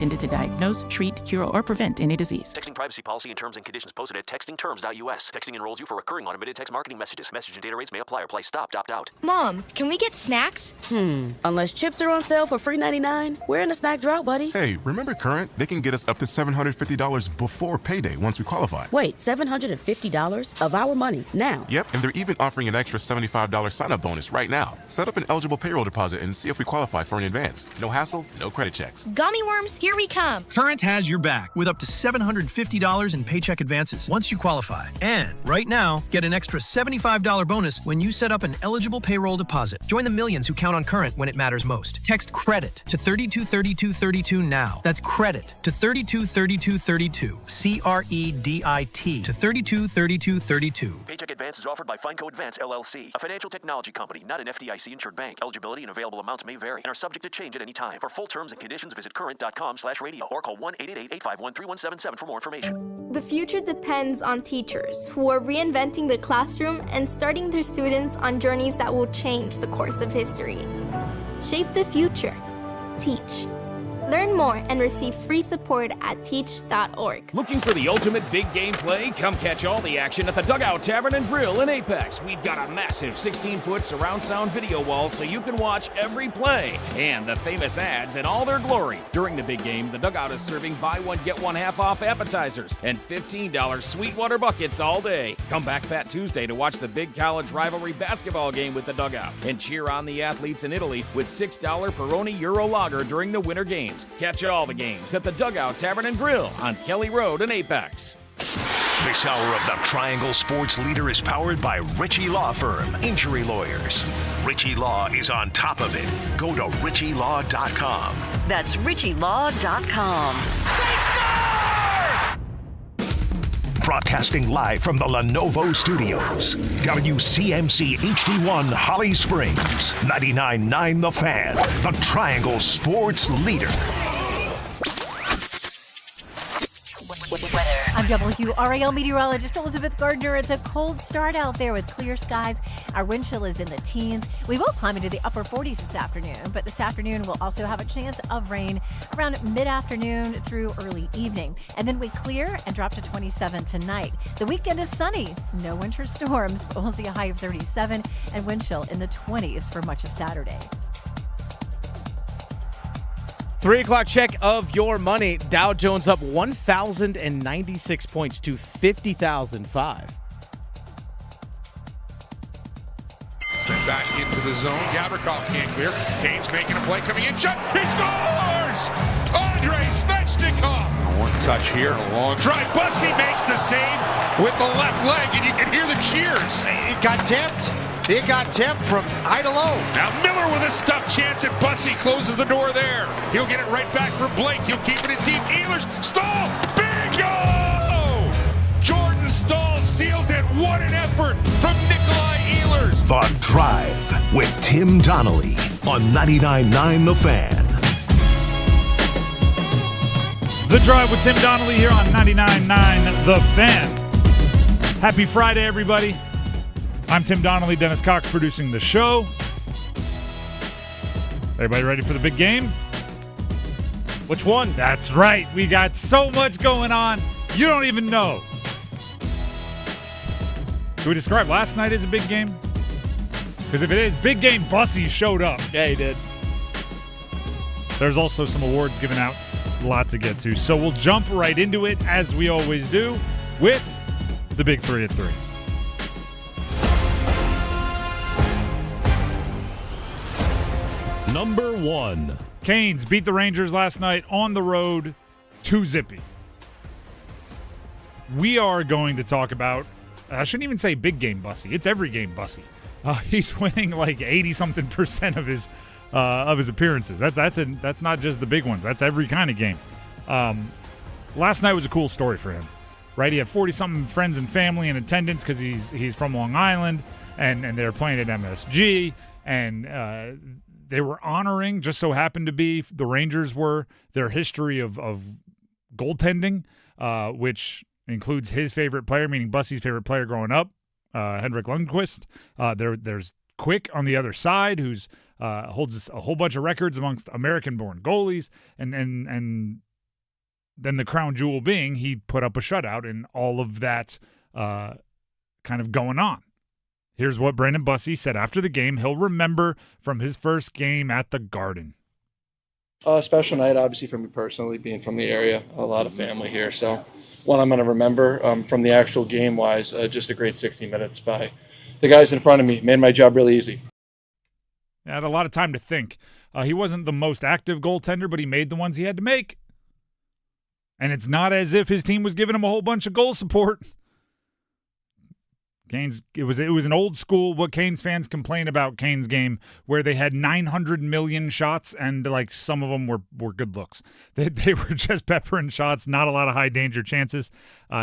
Intended to diagnose, treat, cure, or prevent any disease. Texting privacy policy and terms and conditions posted at textingterms.us. Texting enrolls you for recurring automated text marketing messages. Message and data rates may apply. Apply. Stop. Opt out. Mom, can we get snacks? Unless chips are on sale for $3.99, we're in a snack drought, buddy. Hey, remember Current? They can get us up to $750 before payday once we qualify. Wait, $750 of our money now? Yep, and they're even offering an extra $75 sign-up bonus right now. Set up an eligible payroll deposit and see if we qualify for an advance. No hassle, no credit checks. Gummy worms, here we come. Current has your back with up to $750 in paycheck advances once you qualify. And right now, get an extra $75 bonus when you set up an eligible payroll deposit. Join the millions who count on Current when it matters most. Text CREDIT to 323232 now. That's CREDIT to 323232. CREDIT to 323232. Paycheck advance is offered by FineCo Advance, LLC, a financial technology company, not an FDIC-insured bank. Eligibility and available amounts may vary and are subject to change at any time. For full terms and conditions, visit current.com/radio or call 1-888-851-3177 for more information. The future depends on teachers who are reinventing the classroom and starting their students on journeys that will change the course of history. Shape the future. Teach. Learn more and receive free support at teach.org. Looking for the ultimate big game play? Come catch all the action at the Dugout Tavern and Grill in Apex. We've got a massive 16-foot surround sound video wall so you can watch every play and the famous ads in all their glory. During the big game, the Dugout is serving buy one, get one half off appetizers and $15 Sweetwater buckets all day. Come back Fat Tuesday to watch the big college rivalry basketball game with the Dugout and cheer on the athletes in Italy with $6 Peroni Euro Lager during the winter games. Catch all the games at the Dugout Tavern and Grill on Kelly Road in Apex. This hour of the Triangle Sports Leader is powered by Ritchie Law Firm, injury lawyers. Ritchie Law is on top of it. Go to ritchielaw.com. That's ritchielaw.com. They score! Broadcasting live from the Lenovo Studios. WCMC HD1 Holly Springs. 99.9 The Fan. The Triangle Sports Leader. I'm WRAL meteorologist Elizabeth Gardner. It's a cold start out there with clear skies. Our wind chill is in the teens. We will climb into the upper 40s this afternoon, but this afternoon we'll also have a chance of rain around mid-afternoon through early evening. And then we clear and drop to 27 tonight. The weekend is sunny. No winter storms. We'll see a high of 37 and wind chill in the 20s for much of Saturday. 3 o'clock check of your money. Dow Jones up 1,096 points to 50,005. Sent back into the zone. Gavrikov can't clear. Kane's making a play, coming in. Shot. He scores! Andrei Svechnikov. One touch here. A long drive. Bussi makes the save with the left leg, and you can hear the cheers. It got tipped. It got tipped from high to low. Now Miller with a stuffed chance, and Bussi closes the door there. He'll get it right back for Blake. He'll keep it in deep. Ehlers, Stahl, bingo! Jordan Stahl seals it. What an effort from Nikolai Ehlers. The Drive with Tim Donnelly on 99.9 The Fan. The Drive with Tim Donnelly here on 99.9 The Fan. Happy Friday, everybody. I'm Tim Donnelly, Dennis Cox producing the show. Everybody ready for the big game? Which one? That's right. We got so much going on. You don't even know. Can we describe last night as a big game? Because if it is, big game Bussi showed up. Yeah, he did. There's also some awards given out. There's a lot to get to. So we'll jump right into it, as we always do, with the Big 3 at 3. Number 1. Canes beat the Rangers last night on the road 2-0. We are going to talk about, I shouldn't even say big game Bussi. It's every game Bussi. He's winning like 80-something% of his appearances. That's not just the big ones. That's every kind of game. Last night was a cool story for him, right? He had 40-something friends and family in attendance because he's from Long Island, and they were playing at MSG, and they were honoring, just so happened to be, the Rangers were, their history of goaltending, which includes his favorite player, meaning Bussi's favorite player growing up, Henrik Lundqvist. There's Quick on the other side, who's holds a whole bunch of records amongst American-born goalies, and then the crown jewel being he put up a shutout and all of that kind of going on. Here's what Brandon Bussi said after the game he'll remember from his first game at the Garden. A special night, obviously, for me personally, being from the area, a lot of family here. So one I'm going to remember from the actual game-wise, just a great 60 minutes by the guys in front of me. Made my job really easy. He had a lot of time to think. He wasn't the most active goaltender, but he made the ones he had to make. And it's not as if his team was giving him a whole bunch of goal support. Canes, it was an old school, what Canes fans complain about Canes game, where they had 900 million shots and like some of them were good looks. They were just peppering shots, not a lot of high danger chances.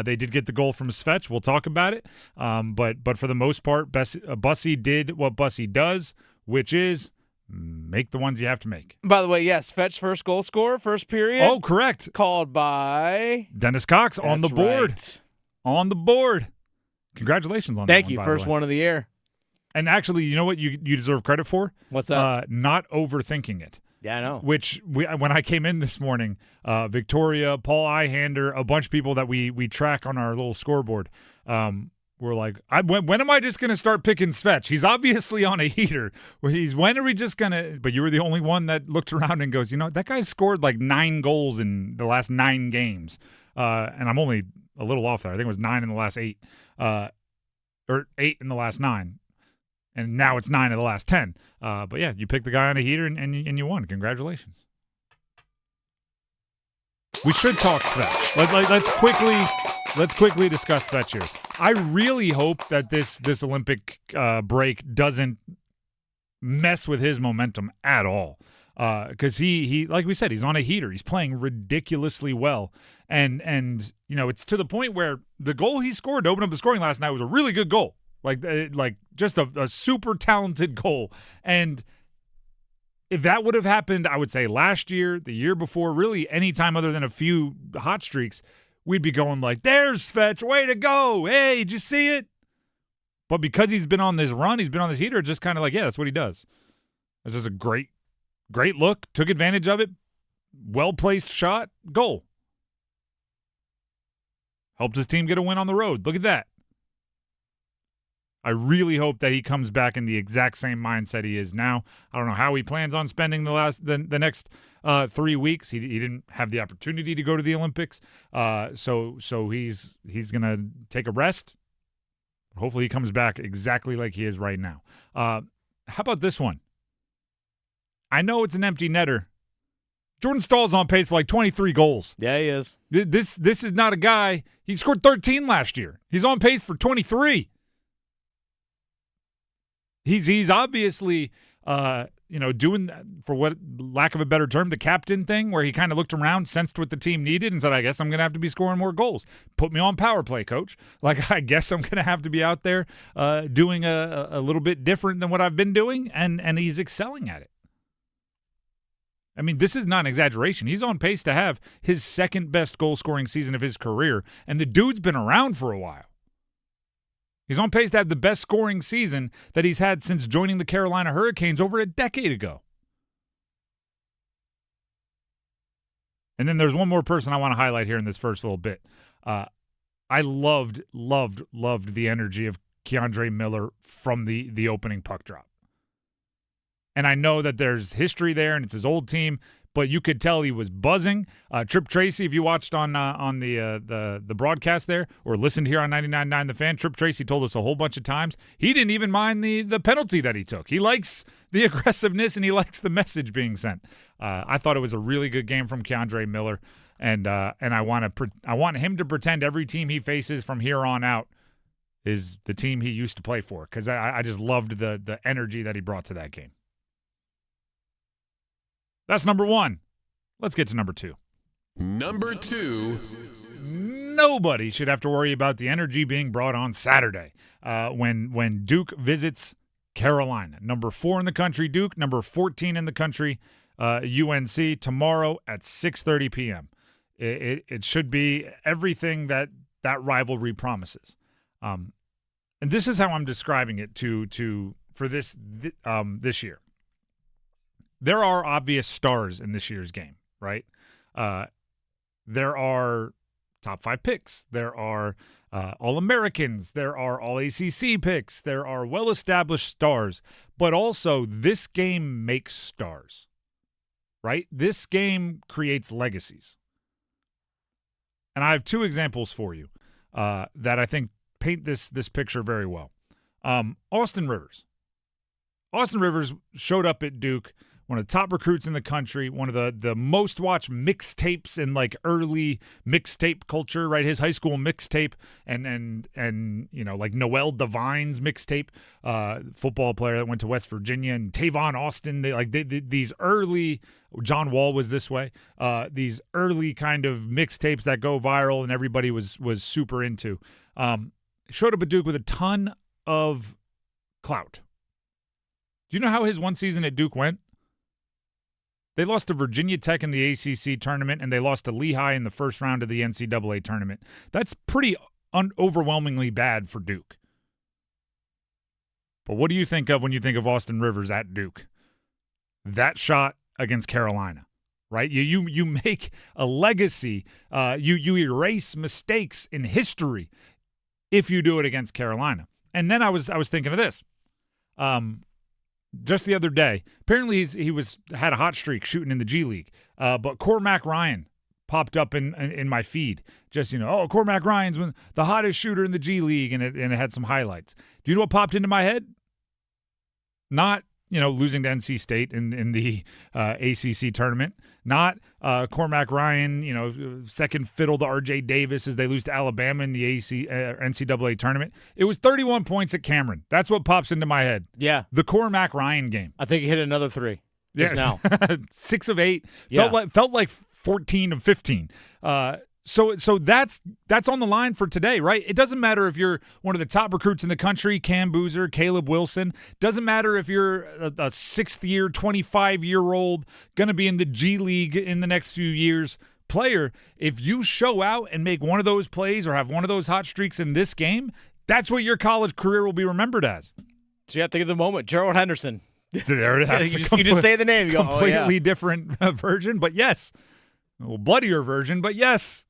They did get the goal from Svetch. We'll talk about it. But for the most part, Bussi did what Bussi does, which is make the ones you have to make. By the way, yes, Fetch first goal scorer, first period. Oh, correct. Called by Dennis Cox on the board. Right. On the board. Congratulations on that. Thank you. First one of the year. And actually, you know what you deserve credit for? What's that? Not overthinking it. Yeah, I know. Which when I came in this morning, Victoria, Paul Ihander, a bunch of people that we track on our little scoreboard, were like, when am I just going to start picking Svetch? He's obviously on a heater. When are we just going to – but you were the only one that looked around and goes, that guy scored like 9 goals in the last 9 games. And I'm only a little off there. I think it was 9 in the last 8. Or 8 in the last 9. And now it's 9 in the last 10. But, yeah, you picked the guy on a heater and you won. Congratulations. We should talk Svetch. Let's quickly discuss Svetch here. I really hope that this Olympic break doesn't mess with his momentum at all. Because he like we said, he's on a heater. He's playing ridiculously well. And it's to the point where the goal he scored to open up the scoring last night was a really good goal. Like just a super talented goal. And if that would have happened, I would say last year, the year before, really any time other than a few hot streaks, we'd be going like, there's Fetch, way to go. Hey, did you see it? But because he's been on this run, he's been on this heater, just kind of like, yeah, that's what he does. This is a great look, took advantage of it, well-placed shot, goal. Helped his team get a win on the road. Look at that. I really hope that he comes back in the exact same mindset he is now. I don't know how he plans on spending the next 3 weeks. He didn't have the opportunity to go to the Olympics, so he's going to take a rest. Hopefully he comes back exactly like he is right now. How about this one? I know it's an empty netter. Jordan Stahl's on pace for like 23 goals. Yeah, he is. This is not a guy. He scored 13 last year. He's on pace for 23. He's obviously doing, for what lack of a better term, the captain thing, where he kind of looked around, sensed what the team needed, and said, I guess I'm going to have to be scoring more goals. Put me on power play, coach. Like, I guess I'm going to have to be out there doing a little bit different than what I've been doing, and he's excelling at it. I mean, this is not an exaggeration. He's on pace to have his second-best goal-scoring season of his career, and the dude's been around for a while. He's on pace to have the best scoring season that he's had since joining the Carolina Hurricanes over a decade ago. And then there's one more person I want to highlight here in this first little bit. I loved the energy of Keandre Miller from the opening puck drop. And I know that there's history there, and it's his old team, but you could tell he was buzzing. Trip Tracy, if you watched on the broadcast there or listened here on 99.9 The Fan, Trip Tracy told us a whole bunch of times he didn't even mind the penalty that he took. He likes the aggressiveness, and he likes the message being sent. I thought it was a really good game from Keandre Miller, and I want him to pretend every team he faces from here on out is the team he used to play for, because I just loved the energy that he brought to that game. That's number 1. Let's get to number 2. Number 2. Nobody should have to worry about the energy being brought on Saturday when Duke visits Carolina. Number 4 in the country, Duke. Number 14 in the country, UNC. Tomorrow at 6:30 p.m. It should be everything that rivalry promises. And this is how I'm describing it for this year. There are obvious stars in this year's game, right? There are top 5 picks. There are All-Americans. There are All-ACC picks. There are well-established stars. But also, this game makes stars, right? This game creates legacies. And I have 2 examples for you that I think paint this picture very well. Austin Rivers. Austin Rivers showed up at Duke, one of the top recruits in the country, one of the most watched mixtapes in like early mixtape culture, right? His high school mixtape and like Noel Devine's mixtape, football player that went to West Virginia, and Tavon Austin. These early, John Wall was this way. These early kind of mixtapes that go viral and everybody was super into. Showed up at Duke with a ton of clout. Do you know how his one season at Duke went? They lost to Virginia Tech in the ACC tournament, and they lost to Lehigh in the first round of the NCAA tournament. That's pretty overwhelmingly bad for Duke. But what do you think of when you think of Austin Rivers at Duke? That shot against Carolina, right? You make a legacy. You erase mistakes in history if you do it against Carolina. And then I was thinking of this. Just the other day, apparently he had a hot streak shooting in the G League. But Cormac Ryan popped up in my feed. Just, Cormac Ryan's the hottest shooter in the G League, and it had some highlights. Do you know what popped into my head? Not, losing to NC State in the ACC tournament. Not Cormac Ryan, second fiddle to RJ Davis as they lose to Alabama in the NCAA tournament. It was 31 points at Cameron. That's what pops into my head. Yeah. The Cormac Ryan game. I think he hit another 3 just now. 6 of 8. Yeah. Felt like 14 of 15. So that's on the line for today, right? It doesn't matter if you're one of the top recruits in the country, Cam Boozer, Caleb Wilson. Doesn't matter if you're a 6th-year, 25-year-old, going to be in the G League in the next few years player. If you show out and make one of those plays or have one of those hot streaks in this game, that's what your college career will be remembered as. So you have to think of the moment. Gerald Henderson. There it is. You just say the name. You go, completely different version, but yes. A little bloodier version, but yes.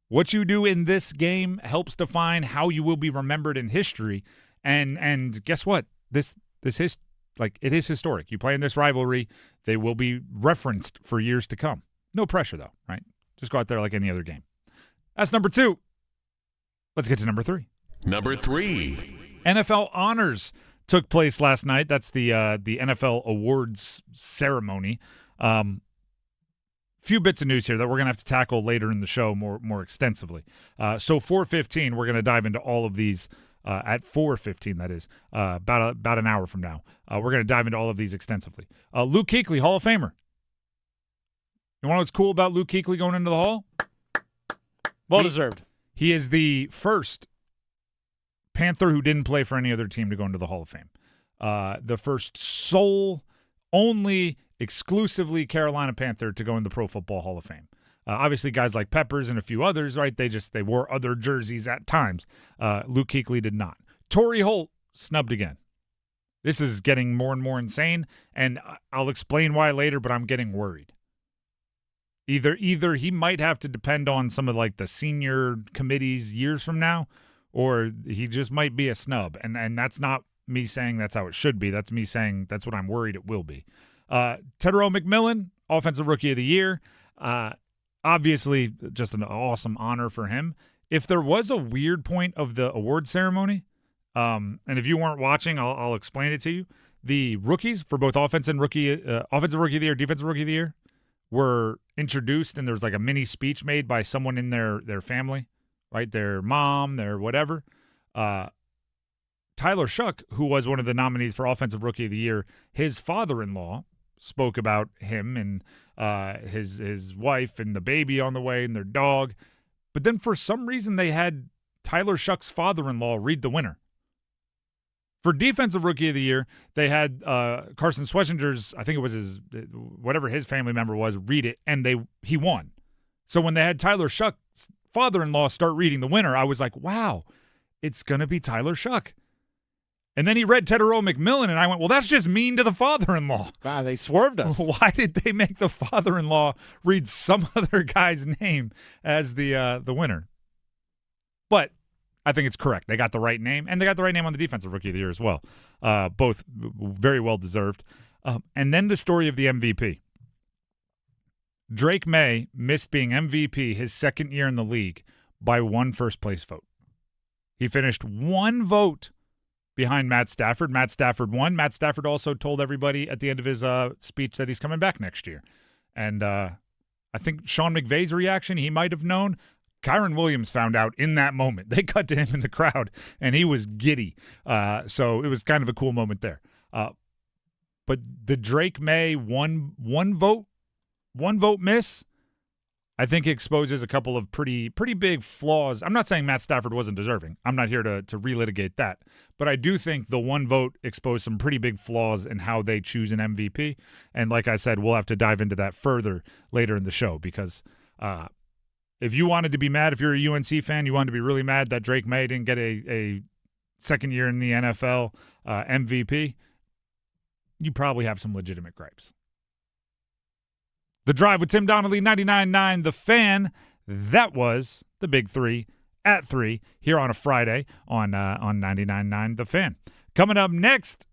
What you do in this game helps define how you will be remembered in history, and guess what? This is it is historic. You play in this rivalry, they will be referenced for years to come. No pressure though, right? Just go out there like any other game. That's number 2. Let's get to number 3. Number 3. NFL honors took place last night. That's the NFL awards ceremony. Few bits of news here that we're going to have to tackle later in the show more extensively. So 4:15, we're going to dive into all of these at 4:15, that is, about an hour from now. We're going to dive into all of these extensively. Luke Kuechly, Hall of Famer. You want to know what's cool about Luke Kuechly going into the Hall? Well-deserved. He is the first Panther who didn't play for any other team to go into the Hall of Fame. The first sole, only, exclusively Carolina Panther to go in the Pro Football Hall of Fame. Obviously, guys like Peppers and a few others, right? They wore other jerseys at times. Luke Kuechly did not. Torrey Holt snubbed again. This is getting more and more insane, and I'll explain why later, but I'm getting worried. Either he might have to depend on some of the senior committees years from now, or he just might be a snub. And that's not me saying that's how it should be. That's me saying that's what I'm worried it will be. Tedero McMillan, Offensive Rookie of the Year. Obviously, just an awesome honor for him. If there was a weird point of the award ceremony, and if you weren't watching, I'll explain it to you. The rookies for both Offensive Rookie of the Year, Defensive Rookie of the Year were introduced, and there was a mini speech made by someone in their family, right? Their mom, their whatever. Tyler Shuck, who was one of the nominees for Offensive Rookie of the Year, his father-in-law spoke about him and his wife and the baby on the way and their dog. But then for some reason they had Tyler Shuck's father-in-law read the winner. For Defensive Rookie of the Year, they had Carson Schwarzenegger's, I think it was whatever his family member was, read it, and he won. So when they had Tyler Shuck's father-in-law start reading the winner, I was like, wow, it's going to be Tyler Shuck. And then he read Tedero McMillan, and I went, well, that's just mean to the father-in-law. Wow, they swerved us. Why did they make the father-in-law read some other guy's name as the winner? But I think it's correct. They got the right name, and they got the right name on the Defensive Rookie of the Year as well. Both very well deserved. And then the story of the MVP. Drake May missed being MVP his second year in the league by one first-place vote. He finished one vote behind Matt Stafford. Matt Stafford won. Matt Stafford also told everybody at the end of his speech that he's coming back next year. And I think Sean McVay's reaction, he might have known. Kyron Williams found out in that moment. They cut to him in the crowd, and he was giddy. So it was kind of a cool moment there. But the Drake May one vote miss, I think exposes a couple of pretty big flaws. I'm not saying Matt Stafford wasn't deserving. I'm not here to relitigate that. But I do think the one vote exposed some pretty big flaws in how they choose an MVP. And like I said, we'll have to dive into that further later in the show because if you wanted to be mad, if you're a UNC fan, you wanted to be really mad that Drake May didn't get a second year in the NFL MVP, you probably have some legitimate gripes. The Drive with Tim Donnelly, 99.9 The Fan. That was the Big Three at 3 here on a Friday on 99.9 The Fan. Coming up next,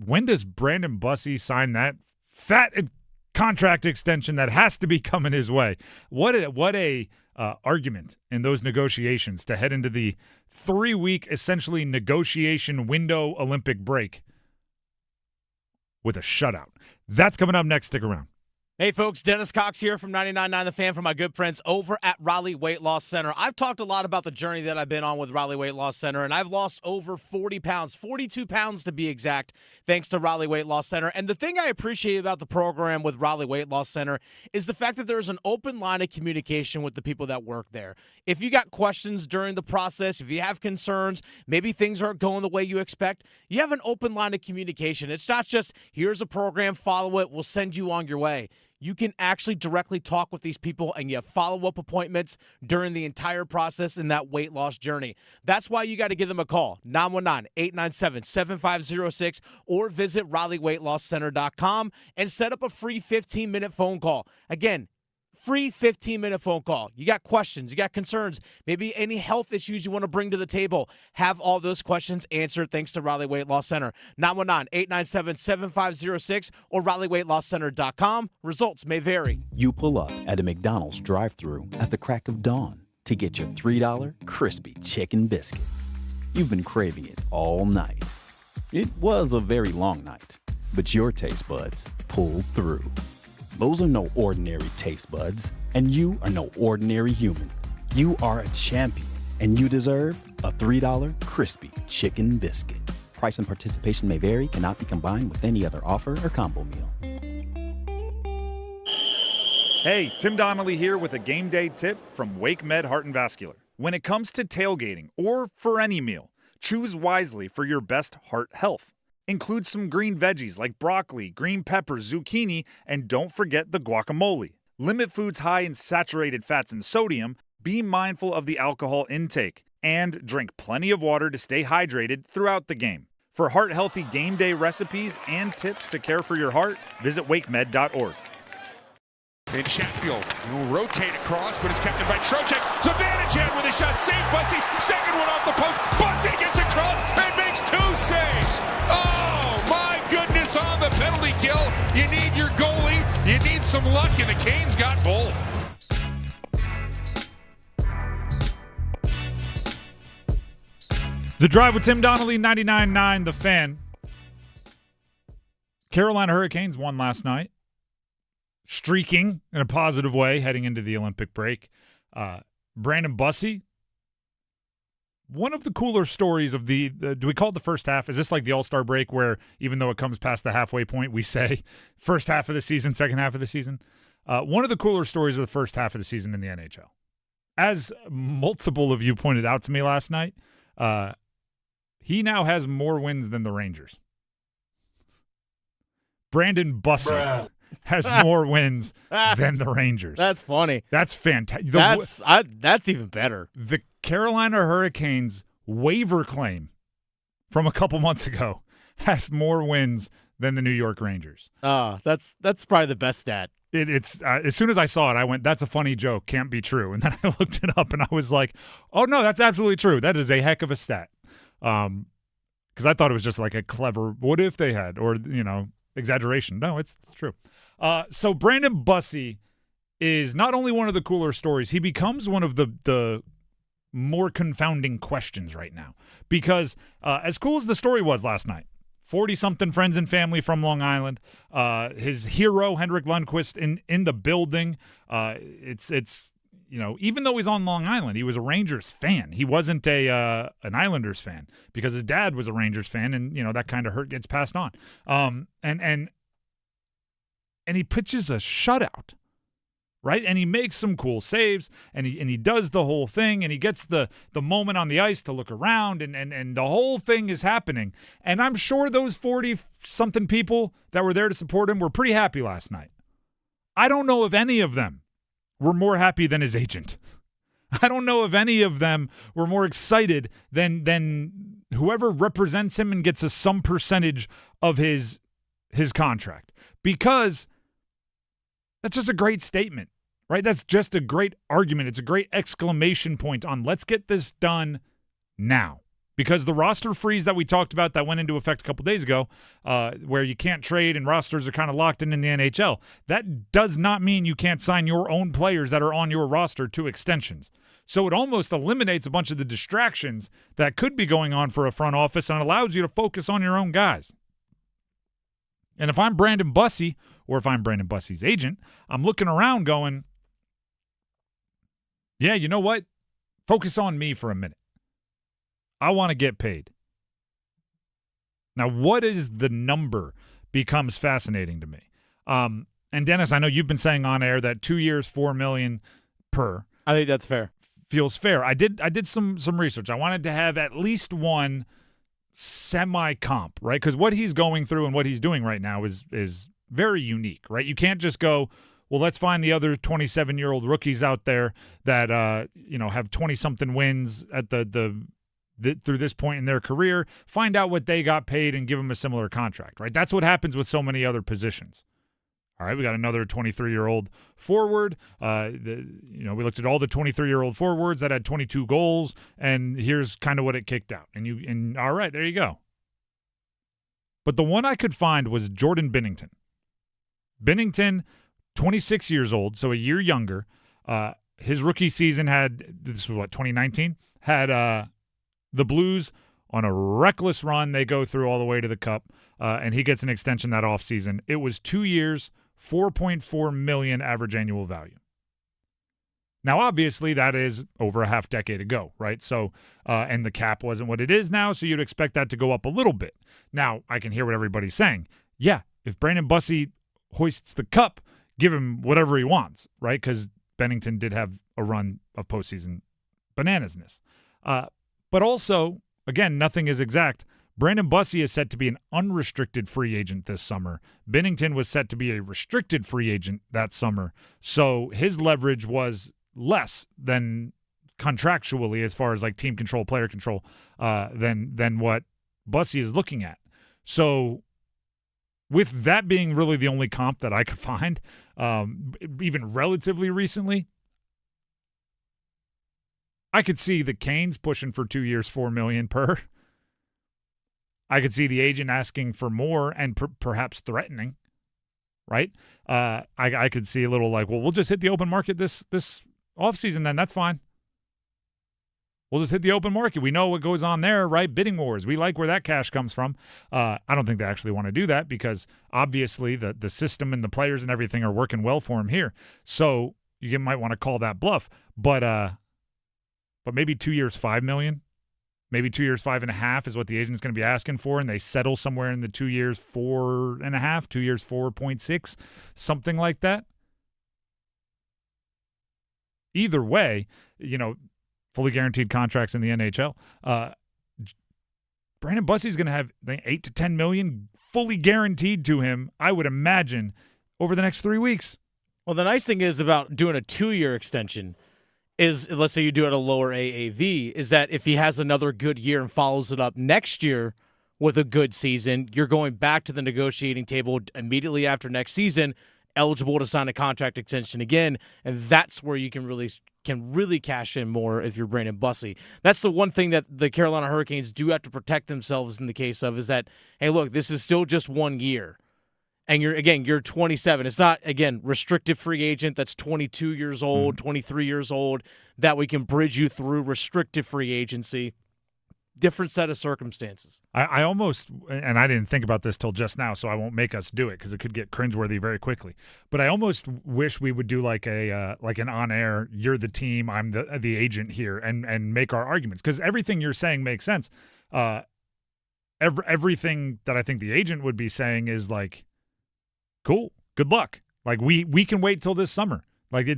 when does Brandon Bussi sign that fat contract extension that has to be coming his way? What a argument in those negotiations to head into the 3-week essentially negotiation window Olympic break with a shutout. That's coming up next. Stick around. Hey, folks, Dennis Cox here from 99.9 The Fan for my good friends over at Raleigh Weight Loss Center. I've talked a lot about the journey that I've been on with Raleigh Weight Loss Center, and I've lost over 40 pounds, 42 pounds to be exact, thanks to Raleigh Weight Loss Center. And the thing I appreciate about the program with Raleigh Weight Loss Center is the fact that there's an open line of communication with the people that work there. If you got questions during the process, if you have concerns, maybe things aren't going the way you expect, you have an open line of communication. It's not just, here's a program, follow it, we'll send you on your way. You can actually directly talk with these people, and you have follow-up appointments during the entire process in that weight loss journey. That's why you got to give them a call, 919-897-7506, or visit RaleighWeightLossCenter.com and set up a free 15-minute phone call. Again, free 15-minute phone call. You got questions, you got concerns, maybe any health issues you want to bring to the table. Have all those questions answered thanks to Raleigh Weight Loss Center. 919-897-7506 or RaleighWeightLossCenter.com. Results may vary. You pull up at a McDonald's drive-thru at the crack of dawn to get your $3 crispy chicken biscuit. You've been craving it all night. It was a very long night, but your taste buds pulled through. Those are no ordinary taste buds, and you are no ordinary human. You are a champion, and you deserve a $3 crispy chicken biscuit. Price and participation may vary, cannot be combined with any other offer or combo meal. Hey, Tim Donnelly here with a game day tip from Wake Med Heart and Vascular. When it comes to tailgating or for any meal, choose wisely for your best heart health. Include some green veggies like broccoli, green peppers, zucchini, and don't forget the guacamole. Limit foods high in saturated fats and sodium, be mindful of the alcohol intake, and drink plenty of water to stay hydrated throughout the game. For heart-healthy game day recipes and tips to care for your heart, visit wakemed.org. In Chatfield, he'll rotate across, but it's kept in by Trocheck. Zibanejad with a shot, save Bussi, second one off the post. Bussi gets across and makes 2 saves. Oh my goodness, on the penalty kill. You need your goalie, you need some luck, and the Canes got both. The Drive with Tim Donnelly, 99.9 The Fan. Carolina Hurricanes won last night. Streaking in a positive way heading into the Olympic break. Brandon Bussi, one of the cooler stories of do we call it the first half? Is this like the All-Star break where even though it comes past the halfway point, we say first half of the season, second half of the season? One of the cooler stories of the first half of the season in the NHL. As multiple of you pointed out to me last night, he now has more wins than the Rangers. Brandon Bussi has more wins than the Rangers. That's funny. That's fantastic. That's even better. The Carolina Hurricanes waiver claim from a couple months ago has more wins than the New York Rangers. That's probably the best stat. It's as soon as I saw it, I went, "That's a funny joke. Can't be true." And then I looked it up, and I was like, "Oh no, that's absolutely true. That is a heck of a stat." Because I thought it was just like a clever, "What if they had?" or exaggeration. No, it's true. So Brandon Bussi is not only one of the cooler stories, he becomes one of the more confounding questions right now. Because as cool as the story was last night, 40-something friends and family from Long Island. His hero, Henrik Lundqvist, in the building. It's even though he's on Long Island, he was a Rangers fan. He wasn't an Islanders fan because his dad was a Rangers fan, and that kind of hurt gets passed on. And he pitches a shutout. Right? And he makes some cool saves, and he does the whole thing, and he gets the moment on the ice to look around, and the whole thing is happening. And I'm sure those 40-something people that were there to support him were pretty happy last night. I don't know if any of them were more happy than his agent. I don't know if any of them were more excited than whoever represents him and gets some percentage of his contract. Because that's just a great statement, right? That's just a great argument. It's a great exclamation point on let's get this done now. Because the roster freeze that we talked about that went into effect a couple days ago, where you can't trade and rosters are kind of locked in the NHL, that does not mean you can't sign your own players that are on your roster to extensions. So it almost eliminates a bunch of the distractions that could be going on for a front office and allows you to focus on your own guys. And if I'm Brandon Bussi, or if I'm Brandon Bussi's agent, I'm looking around going, yeah, you know what? Focus on me for a minute. I want to get paid. Now, what is the number becomes fascinating to me. And Dennis, I know you've been saying on air that 2 years, $4 million per. I think that's fair. Feels fair. I did some research. I wanted to have at least one semi-comp, right? Because what he's going through and what he's doing right now is very unique, right? You can't just go, well, let's find the other 27-year-old rookies out there that have 20-something wins at the through this point in their career, find out what they got paid and give them a similar contract, right? That's what happens with so many other positions. All right, we got another 23-year-old forward. We looked at all the 23-year-old forwards that had 22 goals, and here's kind of what it kicked out. And all right, there you go. But the one I could find was Jordan Binnington. Binnington, 26 years old, so a year younger. His rookie season this was 2019? Had the Blues on a reckless run. They go through all the way to the Cup, and he gets an extension that offseason. It was 2 years, $4.4 million average annual value. Now, obviously, that is over a half decade ago, right? So, and the cap wasn't what it is now, so you'd expect that to go up a little bit. Now, I can hear what everybody's saying. Yeah, if Brandon Bussi hoists the Cup, give him whatever he wants, right? Because Binnington did have a run of postseason bananasness. But also, again, nothing is exact. Brandon Bussi is set to be an unrestricted free agent this summer. Binnington was set to be a restricted free agent that summer. So his leverage was less than contractually as far as like team control, player control, than what Bussi is looking at. So with that being really the only comp that I could find, even relatively recently, I could see the Canes pushing for 2 years, $4 million per. I could see the agent asking for more and perhaps threatening, right? I could see a little like, well, we'll just hit the open market this offseason then. That's fine. We'll just hit the open market. We know what goes on there, right? Bidding wars. We like where that cash comes from. I don't think they actually want to do that because obviously the system and the players and everything are working well for him here. So you might want to call that bluff. But maybe 2 years, $5 million. Maybe 2 years, 5.5 is what the agent's going to be asking for, and they settle somewhere in the 2 years, 4.5, 2 years, 4.6, something like that. Either way, fully guaranteed contracts in the NHL. Brandon Bussi's going to have $8 to $10 million fully guaranteed to him, I would imagine, over the next 3 weeks. Well, the nice thing is about doing a 2-year extension is, let's say you do it at a lower AAV, is that if he has another good year and follows it up next year with a good season. You're going back to the negotiating table immediately after next season, eligible to sign a contract extension again, and that's where you can really cash in more if you're Brandon Bussi. That's the one thing that the Carolina Hurricanes do have to protect themselves in the case of, is that, hey, look, this is still just 1 year. And you're 27. It's not, again, restricted free agent that's 22 years old, 23 years old, that we can bridge you through restricted free agency. Different set of circumstances. I almost, and I didn't think about this till just now, so I won't make us do it because it could get cringeworthy very quickly. But I almost wish we would do like an on-air, you're the team, I'm the agent here, and make our arguments, because everything you're saying makes sense. Everything that I think the agent would be saying is like, cool, good luck. Like we can wait till this summer. Like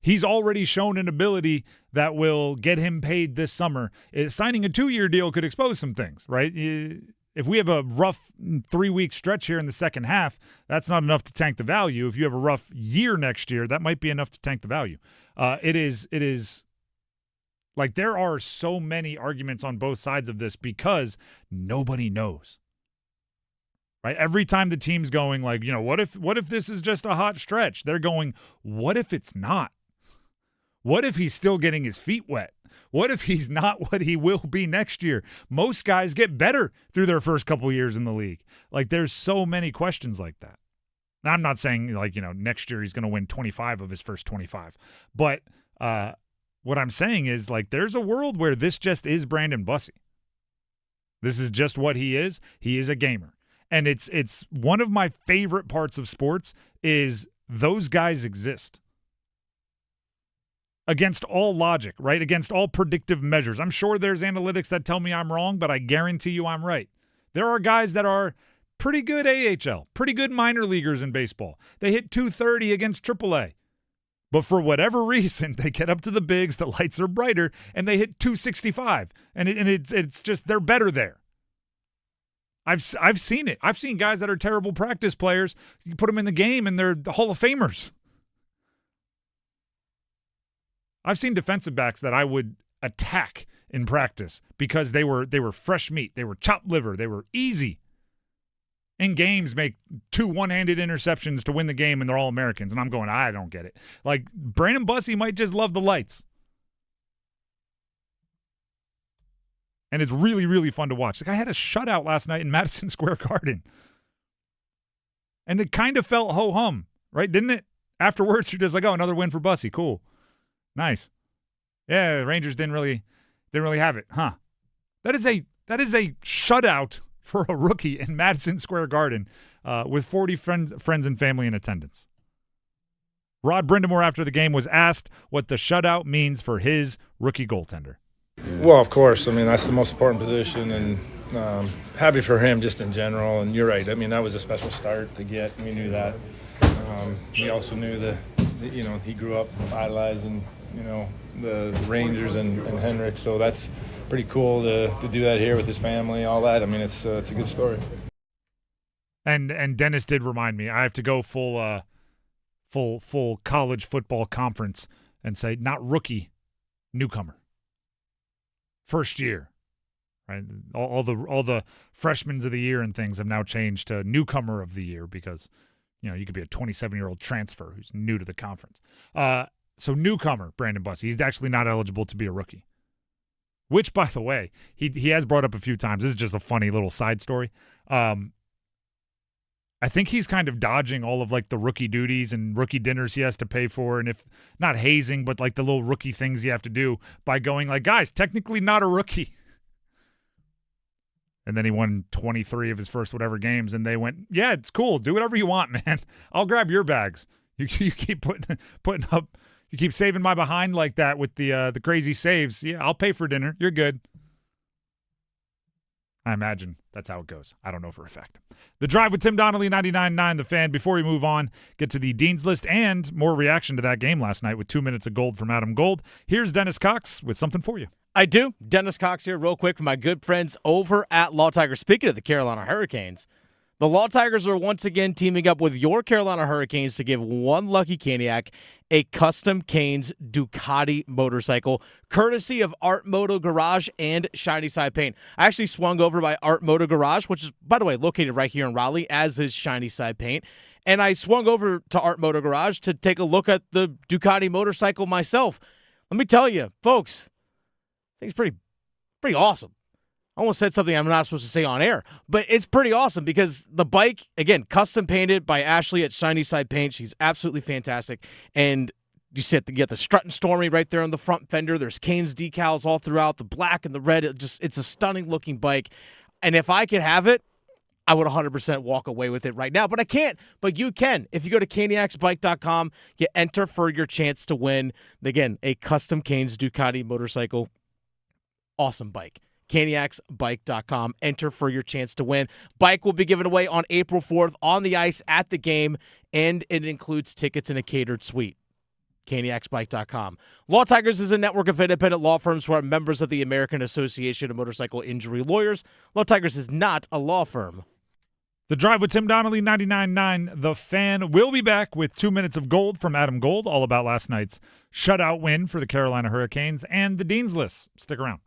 he's already shown an ability that will get him paid this summer. Signing a 2-year deal could expose some things, right? If we have a rough 3-week stretch here in the second half, that's not enough to tank the value. If you have a rough year next year, that might be enough to tank the value. It is like there are so many arguments on both sides of this because nobody knows. Right? Every time the team's going like, what if this is just a hot stretch? They're going, what if it's not? What if he's still getting his feet wet? What if he's not what he will be next year? Most guys get better through their first couple years in the league. Like, there's so many questions like that. Now, I'm not saying, next year he's going to win 25 of his first 25. But what I'm saying is, there's a world where this just is Brandon Bussi. This is just what he is. He is a gamer. And it's one of my favorite parts of sports is those guys exist. Against all logic, right? Against all predictive measures. I'm sure there's analytics that tell me I'm wrong, but I guarantee you I'm right. There are guys that are pretty good AHL, pretty good minor leaguers in baseball. They hit 230 against AAA. But for whatever reason, they get up to the bigs, the lights are brighter, and they hit 265. And it's just, they're better there. I've seen it. I've seen guys that are terrible practice players. You put them in the game, and they're the Hall of Famers. I've seen defensive backs that I would attack in practice because they were fresh meat. They were chopped liver. They were easy. In games, make 2 one-handed interceptions to win the game, and they're all Americans. And I'm going, I don't get it. Like, Brandon Bussi might just love the lights. And it's really, really fun to watch. Like, I had a shutout last night in Madison Square Garden. And it kind of felt ho-hum, right? Didn't it? Afterwards, you're just like, oh, another win for Bussi. Cool. Nice. Yeah, the Rangers didn't really have it, huh? That is a shutout for a rookie in Madison Square Garden with 40 friends and family in attendance. Rod Brindamore after the game was asked what the shutout means for his rookie goaltender. Well, of course. I mean, that's the most important position, and happy for him just in general. And you're right. I mean, that was a special start to get. We knew that. We also knew that he grew up idolizing, the Rangers and Henrik. So that's pretty cool to do that here with his family, all that. I mean, it's a good story. And Dennis did remind me, I have to go full college football conference and say not rookie, newcomer. First year, right? All the freshmen of the year and things have now changed to newcomer of the year because, you could be a 27-year-old transfer who's new to the conference. So newcomer, Brandon Bussi. He's actually not eligible to be a rookie. Which, by the way, he has brought up a few times. This is just a funny little side story. I think he's kind of dodging all of the rookie duties and rookie dinners he has to pay for, and if not hazing, but the little rookie things you have to do by going guys, technically not a rookie. And then he won 23 of his first whatever games, and they went, yeah, it's cool. Do whatever you want, man. I'll grab your bags. You keep putting up. You keep saving my behind like that with the crazy saves. Yeah, I'll pay for dinner. You're good. I imagine that's how it goes. I don't know for a fact. The Drive with Tim Donnelly, 99.9 The Fan. Before we move on, get to the Dean's List and more reaction to that game last night with 2 minutes of gold from Adam Gold. Here's Dennis Cox with something for you. I do. Dennis Cox here real quick for my good friends over at Law Tiger. Speaking of the Carolina Hurricanes, The Law Tigers are once again teaming up with your Carolina Hurricanes to give one lucky Caniac a custom Canes Ducati motorcycle, courtesy of Art Moto Garage and Shiny Side Paint. I actually swung over by Art Moto Garage, which is, by the way, located right here in Raleigh, as is Shiny Side Paint. And I swung over to Art Moto Garage to take a look at the Ducati motorcycle myself. Let me tell you, folks, I think it's pretty awesome. I almost said something I'm not supposed to say on air, but it's pretty awesome because the bike, again, custom painted by Ashley at Shiny Side Paint. She's absolutely fantastic. And you get the Strut and Stormy right there on the front fender. There's Canes decals all throughout, the black and the red. It's a stunning looking bike. And if I could have it, I would 100% walk away with it right now, but I can't. But you can. If you go to caniacsbike.com, you enter for your chance to win, again, a custom Canes Ducati motorcycle. Awesome bike. caniacsbike.com. Enter for your chance to win. Bike will be given away on April 4th on the ice at the game, and it includes tickets and a catered suite. caniacsbike.com. Law Tigers is a network of independent law firms who are members of the American Association of Motorcycle Injury Lawyers. Law Tigers is not a law firm. The Drive with Tim Donnelly, 99.9 The Fan. We'll be back with 2 minutes of gold from Adam Gold, all about last night's shutout win for the Carolina Hurricanes, and the Dean's List. Stick around.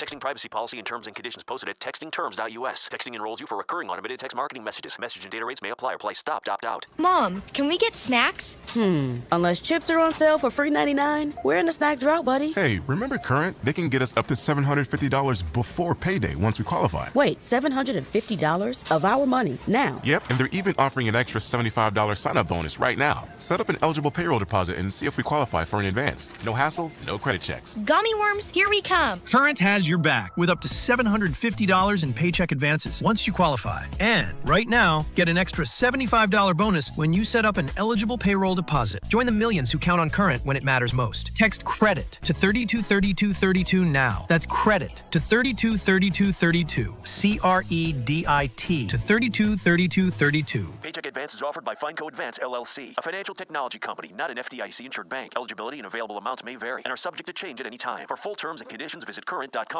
Texting privacy policy and terms and conditions posted at textingterms.us. Texting enrolls you for recurring automated text marketing messages. Message and data rates may apply or price stopped, opt out. Mom, can we get snacks? Unless chips are on sale for $3.99, we're in a snack drought, buddy. Hey, remember Current? They can get us up to $750 before payday once we qualify. Wait, $750 of our money now? Yep, and they're even offering an extra $75 sign-up bonus right now. Set up an eligible payroll deposit and see if we qualify for an advance. No hassle, no credit checks. Gummy worms, here we come. Current has your back with up to $750 in paycheck advances once you qualify. And right now, get an extra $75 bonus when you set up an eligible payroll deposit. Join the millions who count on Current when it matters most. Text CREDIT to 323232 now. That's CREDIT to 323232. CREDIT to 323232. Paycheck advance is offered by Fineco Advance LLC, a financial technology company, not an FDIC-insured bank. Eligibility and available amounts may vary and are subject to change at any time. For full terms and conditions, visit current.com/radio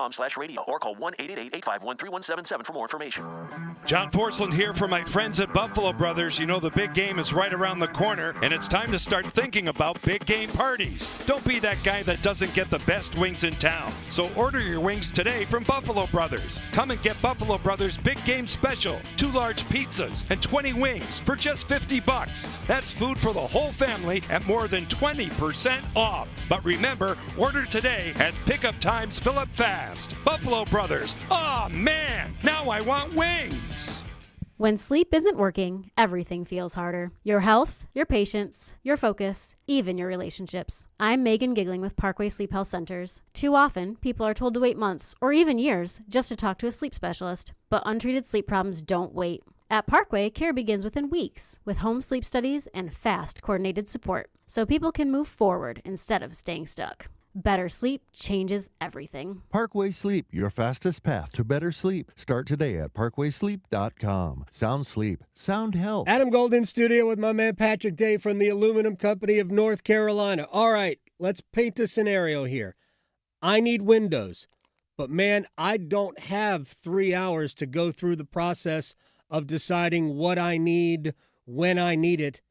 or call 1-888-851-3177 for more information. John Porcelain here for my friends at Buffalo Brothers. You know the big game is right around the corner, and it's time to start thinking about big game parties. Don't be that guy that doesn't get the best wings in town. So order your wings today from Buffalo Brothers. Come and get Buffalo Brothers Big Game Special. 2 large pizzas and 20 wings for just $50. That's food for the whole family at more than 20% off. But remember, order today as pickup times fill up fast. Buffalo Brothers. Oh man, now I want wings. When sleep isn't working, everything feels harder. Your health, your patience, your focus, even your relationships. I'm Megan Giggling with Parkway Sleep Health Centers. Too often, people are told to wait months or even years just to talk to a sleep specialist. But untreated sleep problems don't wait. At Parkway, care begins within weeks with home sleep studies and fast, coordinated support so people can move forward instead of staying stuck. Better sleep changes everything. Parkway Sleep, your fastest path to better sleep. Start today at parkwaysleep.com. Sound sleep, sound health. Adam Gold in studio with my man Patrick Day from the Aluminum Company of North Carolina. All right, let's paint the scenario here. I need windows, but man, I don't have 3 hours to go through the process of deciding what I need, when I need it.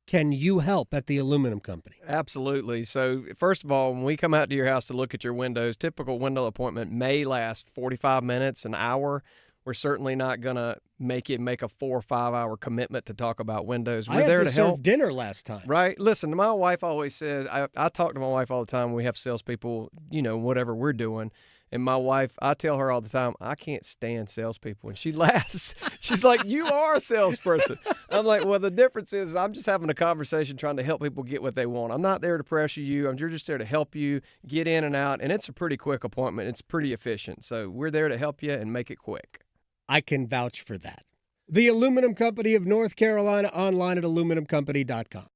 Can you help at the Aluminum Company? Absolutely. So, first of all, when we come out to your house to look at your windows, typical window appointment may last 45 minutes, an hour. We're certainly not going to make a 4 or 5 hour commitment to talk about windows. We're there to help. Serve dinner last time. Right. Listen, my wife always says, I talk to my wife all the time when we have salespeople, whatever we're doing. And my wife, I tell her all the time, I can't stand salespeople. And she laughs. She's like, you are a salesperson. I'm like, well, the difference is I'm just having a conversation trying to help people get what they want. I'm not there to pressure you. I'm just there to help you get in and out. And it's a pretty quick appointment. It's pretty efficient. So we're there to help you and make it quick. I can vouch for that. The Aluminum Company of North Carolina, online at aluminumcompany.com.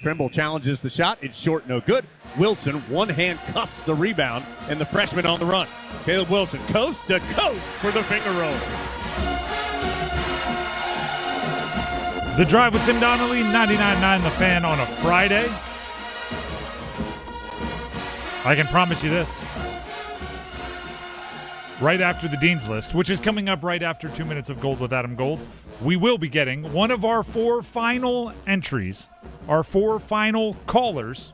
Trimble challenges the shot. It's short, no good. Wilson, one hand cuffs the rebound, and the freshman on the run. Caleb Wilson, coast to coast for the finger roll. The Drive with Tim Donnelly, 99.9 The Fan on a Friday. I can promise you this. Right after the Dean's List, which is coming up right after 2 minutes of Gold with Adam Gold, we will be getting one of our 4 final entries, our 4 final callers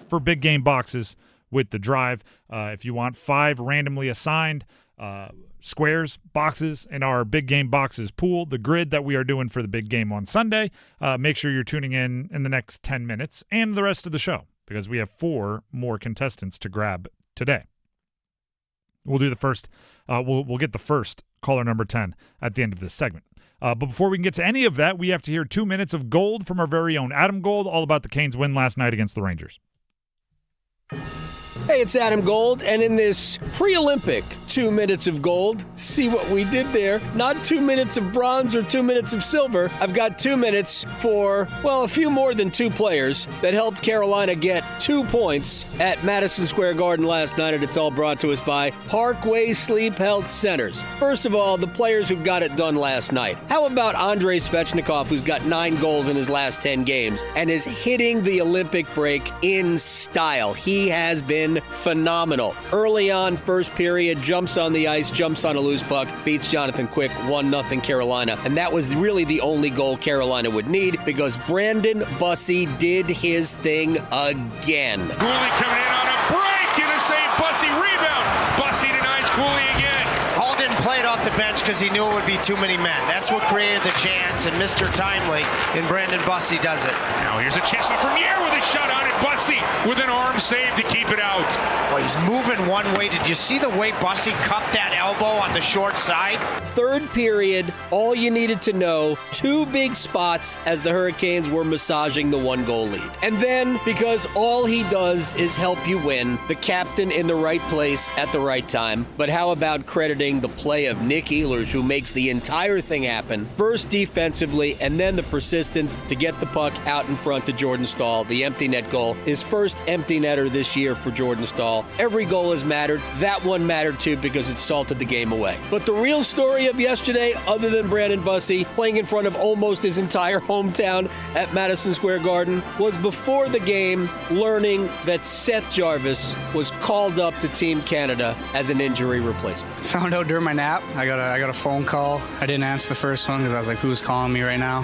for big game boxes with the drive. If you want 5 randomly assigned squares, boxes in our big game boxes pool, the grid that we are doing for the big game on Sunday, make sure you're tuning in the next 10 minutes and the rest of the show, because we have 4 more contestants to grab today. We'll do the first. We'll get the first caller number 10 at the end of this segment. But before we can get to any of that, we have to hear 2 minutes of gold from our very own Adam Gold, all about the Canes' win last night against the Rangers. Hey, it's Adam Gold, and in this pre-Olympic 2 minutes of gold, see what we did there? Not 2 minutes of bronze or 2 minutes of silver. I've got 2 minutes for, well, a few more than 2 players that helped Carolina get 2 points at Madison Square Garden last night, and it's all brought to us by Parkway Sleep Health Centers. First of all, the players who got it done last night. How about Andrei Svechnikov, who's got 9 goals in his last 10 games and is hitting the Olympic break in style? He has been phenomenal. Early on, first period, jumps on the ice, jumps on a loose puck, beats Jonathan Quick, 1-0 Carolina. And that was really the only goal Carolina would need, because Brandon Bussi did his thing again. Cooley coming in on a break and a save. Bussi rebound. Bussi denies Cooley again. Hall didn't play it off the bench because he knew it would be too many men. That's what created the chance, and Mr. Timely in Brandon Bussi does it. Now here's a chance for Nier with a shot on it. Bussi with an arm save to keep it out. Well, he's moving one way. Did you see the way Bussi cupped that elbow on the short side? Third period, all you needed to know, 2 big spots as the Hurricanes were massaging the 1-goal lead. And then, because all he does is help you win, the captain in the right place at the right time. But how about crediting the play of Nick Ehlers, who makes the entire thing happen, first defensively, and then the persistence to get the puck out in front to Jordan Staal, the empty net goal. His first empty netter this year for Jordan Staal. Every goal has mattered. That one mattered too, because it salted the game away. But the real story of yesterday, other than Brandon Bussi playing in front of almost his entire hometown at Madison Square Garden, was before the game learning that Seth Jarvis was called up to Team Canada as an injury replacement. Found out during my nap. I got a phone call. I didn't answer the first one because I was like, who's calling me right now?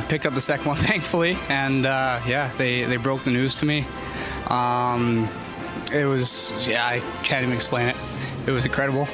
Picked up the second one, thankfully, and they broke the news to me. It was, I can't even explain it. It was incredible.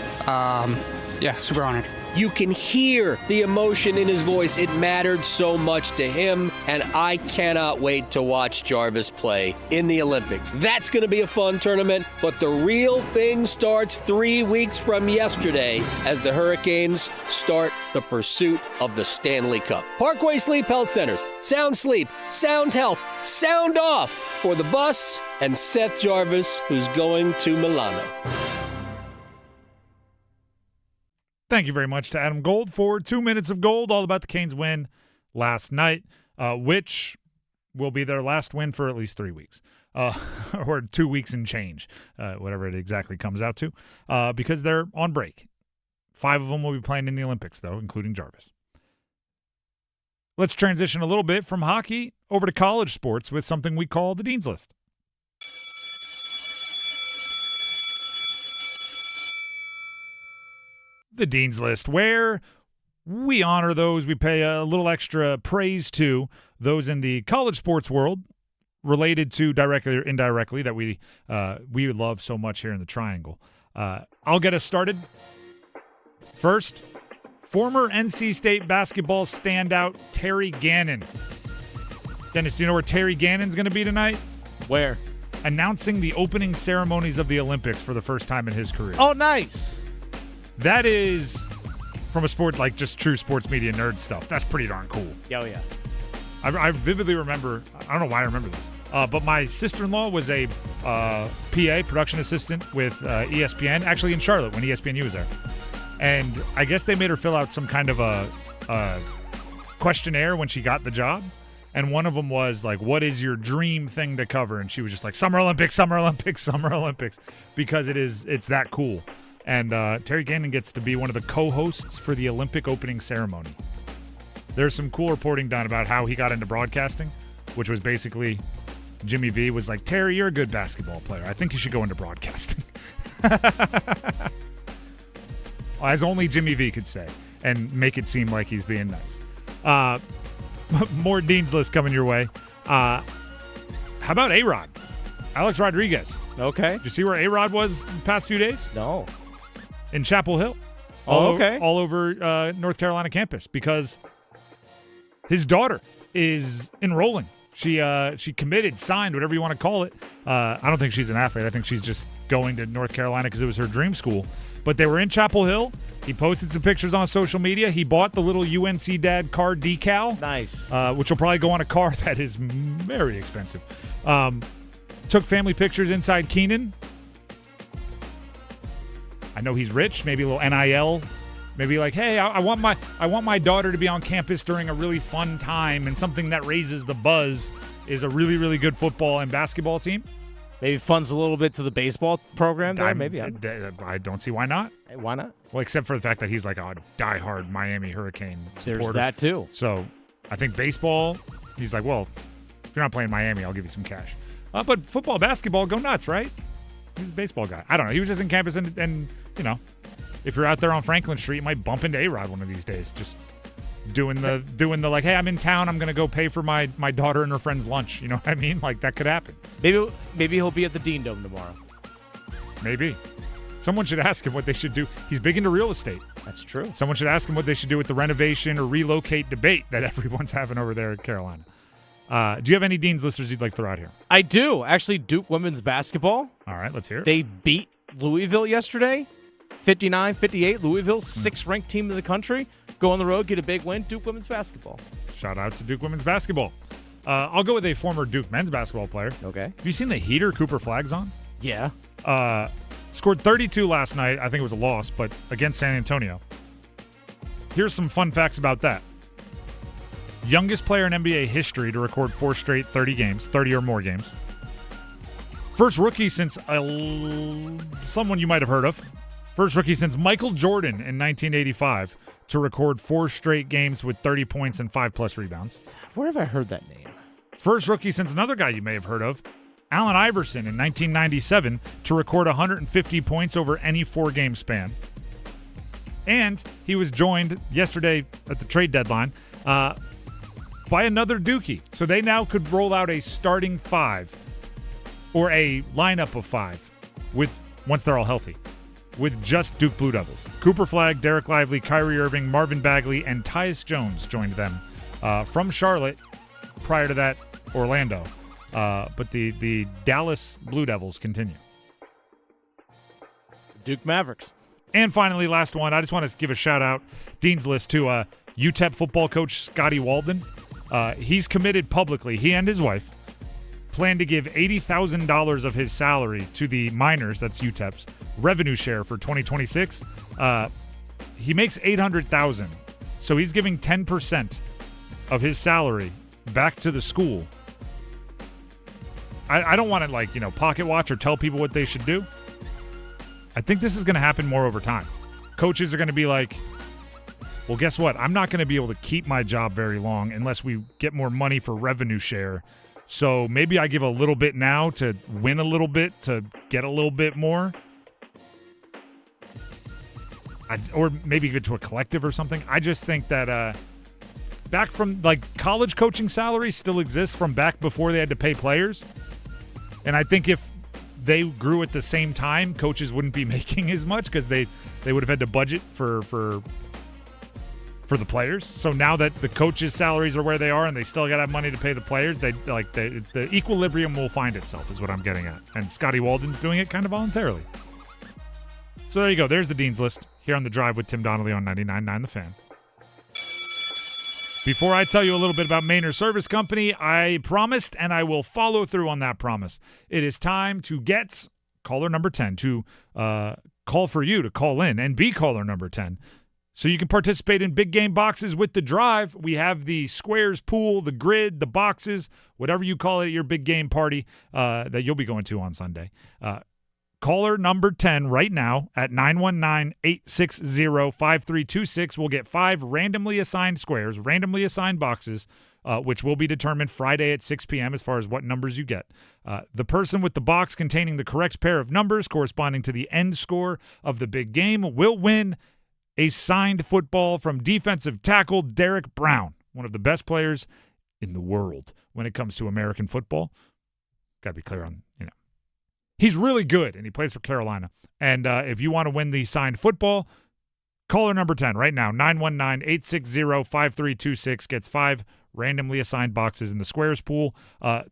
Super honored. You can hear the emotion in his voice. It mattered so much to him, and I cannot wait to watch Jarvis play in the Olympics. That's going to be a fun tournament, but the real thing starts 3 weeks from yesterday as the Hurricanes start the pursuit of the Stanley Cup. Parkway Sleep Health Centers. Sound sleep, sound health, sound off for the bus and Seth Jarvis, who's going to Milano. Thank you very much to Adam Gold for 2 minutes of gold, all about the Canes' win last night, which will be their last win for at least 3 weeks, or 2 weeks and change, whatever it exactly comes out to, because they're on break. 5 of them will be playing in the Olympics, though, including Jarvis. Let's transition a little bit from hockey over to college sports with something we call the Dean's List. The Dean's List, where we honor those, we pay a little extra praise to those in the college sports world related to directly or indirectly that we love so much here in the Triangle. I'll get us started. First, former NC State basketball standout Terry Gannon. Dennis, do you know where Terry Gannon's going to be tonight? Where? Announcing the opening ceremonies of the Olympics for the first time in his career. Oh, nice. That is, from a sport, like just true sports media nerd stuff, that's pretty darn cool. Oh, yeah. I vividly remember, I don't know why I remember this, but my sister-in-law was a PA, production assistant with ESPN, actually in Charlotte when ESPNU was there. And I guess they made her fill out some kind of a questionnaire when she got the job. And one of them was like, what is your dream thing to cover? And she was just like, Summer Olympics, Summer Olympics, Summer Olympics, because it's that cool. And Terry Gannon gets to be one of the co-hosts for the Olympic opening ceremony. There's some cool reporting done about how he got into broadcasting, which was basically Jimmy V was like, Terry, you're a good basketball player. I think you should go into broadcasting. As only Jimmy V could say. and make it seem like he's being nice. More Dean's List coming your way. How about A-Rod? Alex Rodriguez. Okay. Did you see where A-Rod was the past few days? No. In Chapel Hill. Okay. All over North Carolina campus because his daughter is enrolling. She committed, signed, whatever you want to call it. I don't think she's an athlete. I think she's just going to North Carolina because it was her dream school. But they were in Chapel Hill. He posted some pictures on social media. He bought the little UNC Dad car decal. Nice. Which will probably go on a car that is very expensive. Took family pictures inside Keenan. I know he's rich. Maybe a little NIL. Maybe like, hey, I want my daughter to be on campus during a really fun time, and something that raises the buzz is a really, really good football and basketball team. Maybe funds a little bit to the baseball program there. I don't see why not. Hey, why not? Well, except for the fact that he's like a diehard Miami Hurricane supporter. There's that too. So I think baseball, he's like, well, if you're not playing Miami, I'll give you some cash. But football, basketball, go nuts, right? He's a baseball guy. I don't know. He was just in campus, and you know, if you're out there on Franklin Street, you might bump into A-Rod one of these days. Just doing the like, hey, I'm in town. I'm gonna go pay for my daughter and her friend's lunch. You know what I mean? Like that could happen. Maybe he'll be at the Dean Dome tomorrow. Maybe. Someone should ask him what they should do. He's big into real estate. That's true. Someone should ask him what they should do with the renovation or relocate debate that everyone's having over there in Carolina. Do you have any Dean's Listers you'd like to throw out here? I do. Actually, Duke women's basketball. All right, let's hear it. They beat Louisville yesterday, 59-58. Louisville, 6th-ranked team in the country. Go on the road, get a big win. Duke women's basketball. Shout out to Duke women's basketball. I'll go with a former Duke men's basketball player. Okay. Have you seen the heater Cooper Flagg's on? Yeah. Scored 32 last night. I think it was a loss, but against San Antonio. Here's some fun facts about that. Youngest player in NBA history to record 4 straight 30 or more games. First rookie since someone you might have heard of. First rookie since Michael Jordan in 1985 to record 4 straight games with 30 points and 5+ rebounds. Where have I heard that name? First rookie since another guy you may have heard of, Allen Iverson in 1997 to record 150 points over any 4-game span. And he was joined yesterday at the trade deadline by another Dookie. So they now could roll out a starting 5 or a lineup of 5 once they're all healthy with just Duke Blue Devils. Cooper Flagg, Derek Lively, Kyrie Irving, Marvin Bagley, and Tyus Jones joined them from Charlotte. Prior to that, Orlando. But the Dallas Blue Devils continue. Duke Mavericks. And finally, last one, I just want to give a shout-out, Dean's List, to UTEP football coach Scotty Walden. He's committed publicly, he and his wife, plan to give $80,000 of his salary to the minors, that's UTEP's, revenue share for 2026. He makes $800,000, so he's giving 10% of his salary back to the school. I don't want to, pocket watch or tell people what they should do. I think this is going to happen more over time. Coaches are going to be like, well, guess what? I'm not going to be able to keep my job very long unless we get more money for revenue share. So maybe I give a little bit now to win a little bit, to get a little bit more. Or maybe give it to a collective or something. I just think that back from, college coaching salaries still exist from back before they had to pay players. And I think if they grew at the same time, coaches wouldn't be making as much because they would have had to budget for the players. So now that the coaches' salaries are where they are and they still got to have money to pay the players, the equilibrium will find itself is what I'm getting at. And Scotty Walden's doing it kind of voluntarily. So there you go. There's the Dean's List here on The Drive with Tim Donnelly on 99.9 The Fan. Before I tell you a little bit about Mainer Service Company, I promised and I will follow through on that promise. It is time to get caller number 10 to call for you to call in and be caller number 10. So you can participate in big game boxes with The Drive. We have the squares pool, the grid, the boxes, whatever you call it at your big game party that you'll be going to on Sunday. Caller number 10 right now at 919-860-5326 will get 5 randomly assigned squares, randomly assigned boxes, which will be determined Friday at 6 p.m. as far as what numbers you get. The person with the box containing the correct pair of numbers corresponding to the end score of the big game will win a signed football from defensive tackle Derek Brown, one of the best players in the world when it comes to American football. Got to be clear on, he's really good, and he plays for Carolina. And if you want to win the signed football, caller number 10 right now, 919-860-5326, gets 5 randomly assigned boxes in the Squares pool.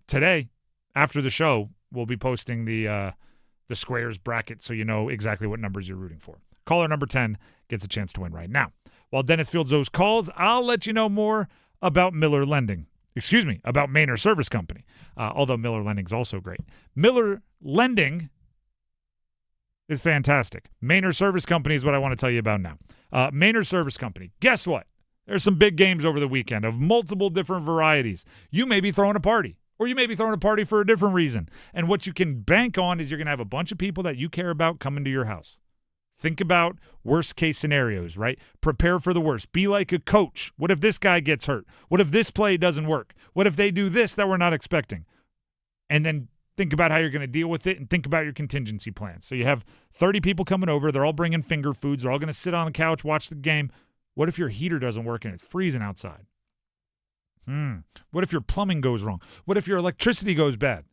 Today, after the show, we'll be posting the Squares bracket so you know exactly what numbers you're rooting for. Caller number 10 gets a chance to win right now. While Dennis fields those calls, I'll let you know more about Miller Lending. Excuse me, about Maynard Service Company, although Miller Lending is also great. Miller Lending is fantastic. Maynard Service Company is what I want to tell you about now. Maynard Service Company, guess what? There's some big games over the weekend of multiple different varieties. You may be throwing a party, or you may be throwing a party for a different reason. And what you can bank on is you're going to have a bunch of people that you care about coming to your house. Think about worst case scenarios, right? Prepare for the worst. Be like a coach. What if this guy gets hurt? What if this play doesn't work? What if they do this that we're not expecting? And then think about how you're going to deal with it and think about your contingency plans. So you have 30 people coming over. They're all bringing finger foods. They're all going to sit on the couch, watch the game. What if your heater doesn't work and it's freezing outside? What if your plumbing goes wrong? What if your electricity goes bad?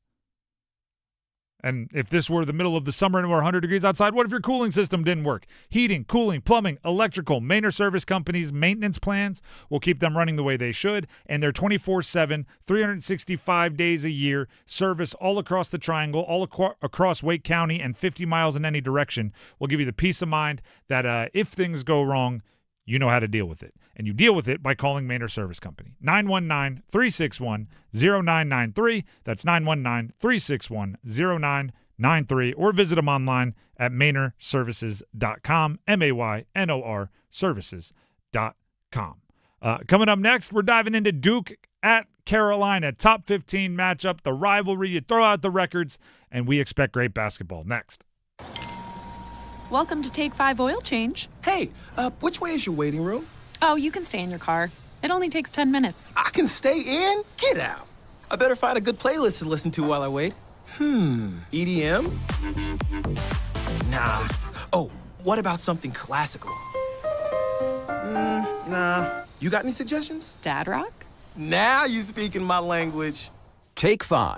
And if this were the middle of the summer and we're 100 degrees outside, what if your cooling system didn't work? Heating, cooling, plumbing, electrical, Maynard Service Company's maintenance plans will keep them running the way they should, and they're 24/7, 365 days a year, service all across the triangle, all across Wake County, and 50 miles in any direction will give you the peace of mind that if things go wrong, you know how to deal with it. And you deal with it by calling Maynard Service Company. 919-361-0993. That's 919-361-0993. Or visit them online at MaynardServices.com, MAYNOR Services.com. Coming up next, we're diving into Duke at Carolina. Top 15 matchup, the rivalry. You throw out the records, and we expect great basketball. Next. Welcome to Take 5 Oil Change. Hey, which way is your waiting room? Oh, you can stay in your car. It only takes 10 minutes. I can stay in? Get out. I better find a good playlist to listen to while I wait. EDM? Nah. Oh, what about something classical? Nah. You got any suggestions? Dad rock? Now you speaking my language. Take 5.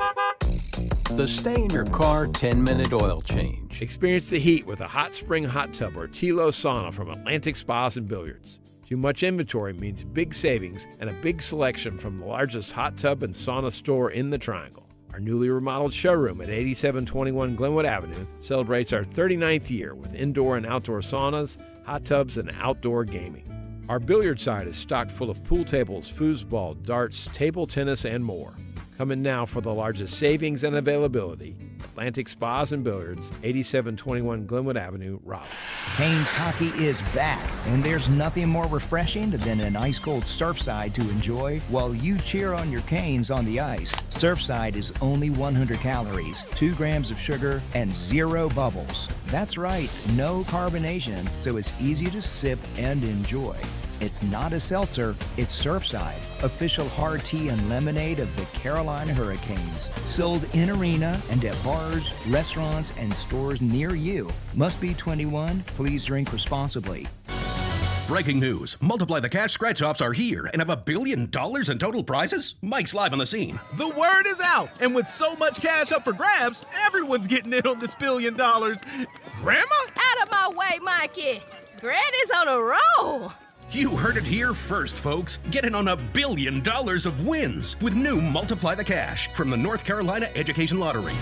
The stay in your car 10-minute oil change. Experience the heat with a hot spring hot tub or Tilo sauna from Atlantic Spas and Billiards. Too much inventory means big savings and a big selection from the largest hot tub and sauna store in the Triangle. Our newly remodeled showroom at 8721 Glenwood Avenue celebrates our 39th year with indoor and outdoor saunas, hot tubs, and outdoor gaming. Our billiard side is stocked full of pool tables, foosball, darts, table tennis, and more. Come in now for the largest savings and availability. Atlantic Spas and Billiards, 8721 Glenwood Avenue, Raleigh. Canes hockey is back, and there's nothing more refreshing than an ice-cold Surfside to enjoy while you cheer on your Canes on the ice. Surfside is only 100 calories, 2 grams of sugar, and 0 bubbles. That's right, no carbonation, so it's easy to sip and enjoy. It's not a seltzer, it's Surfside, official hard tea and lemonade of the Carolina Hurricanes. Sold in arena and at bars, restaurants, and stores near you. Must be 21. Please drink responsibly. Breaking news. Multiply the Cash scratch-offs are here and have $1 billion in total prizes? Mike's live on the scene. The word is out, and with so much cash up for grabs, everyone's getting in on this $1 billion. Grandma? Out of my way, Mikey. Granny's on a roll. You heard it here first, folks. Get in on $1 billion of wins with new Multiply the Cash from the North Carolina Education Lottery.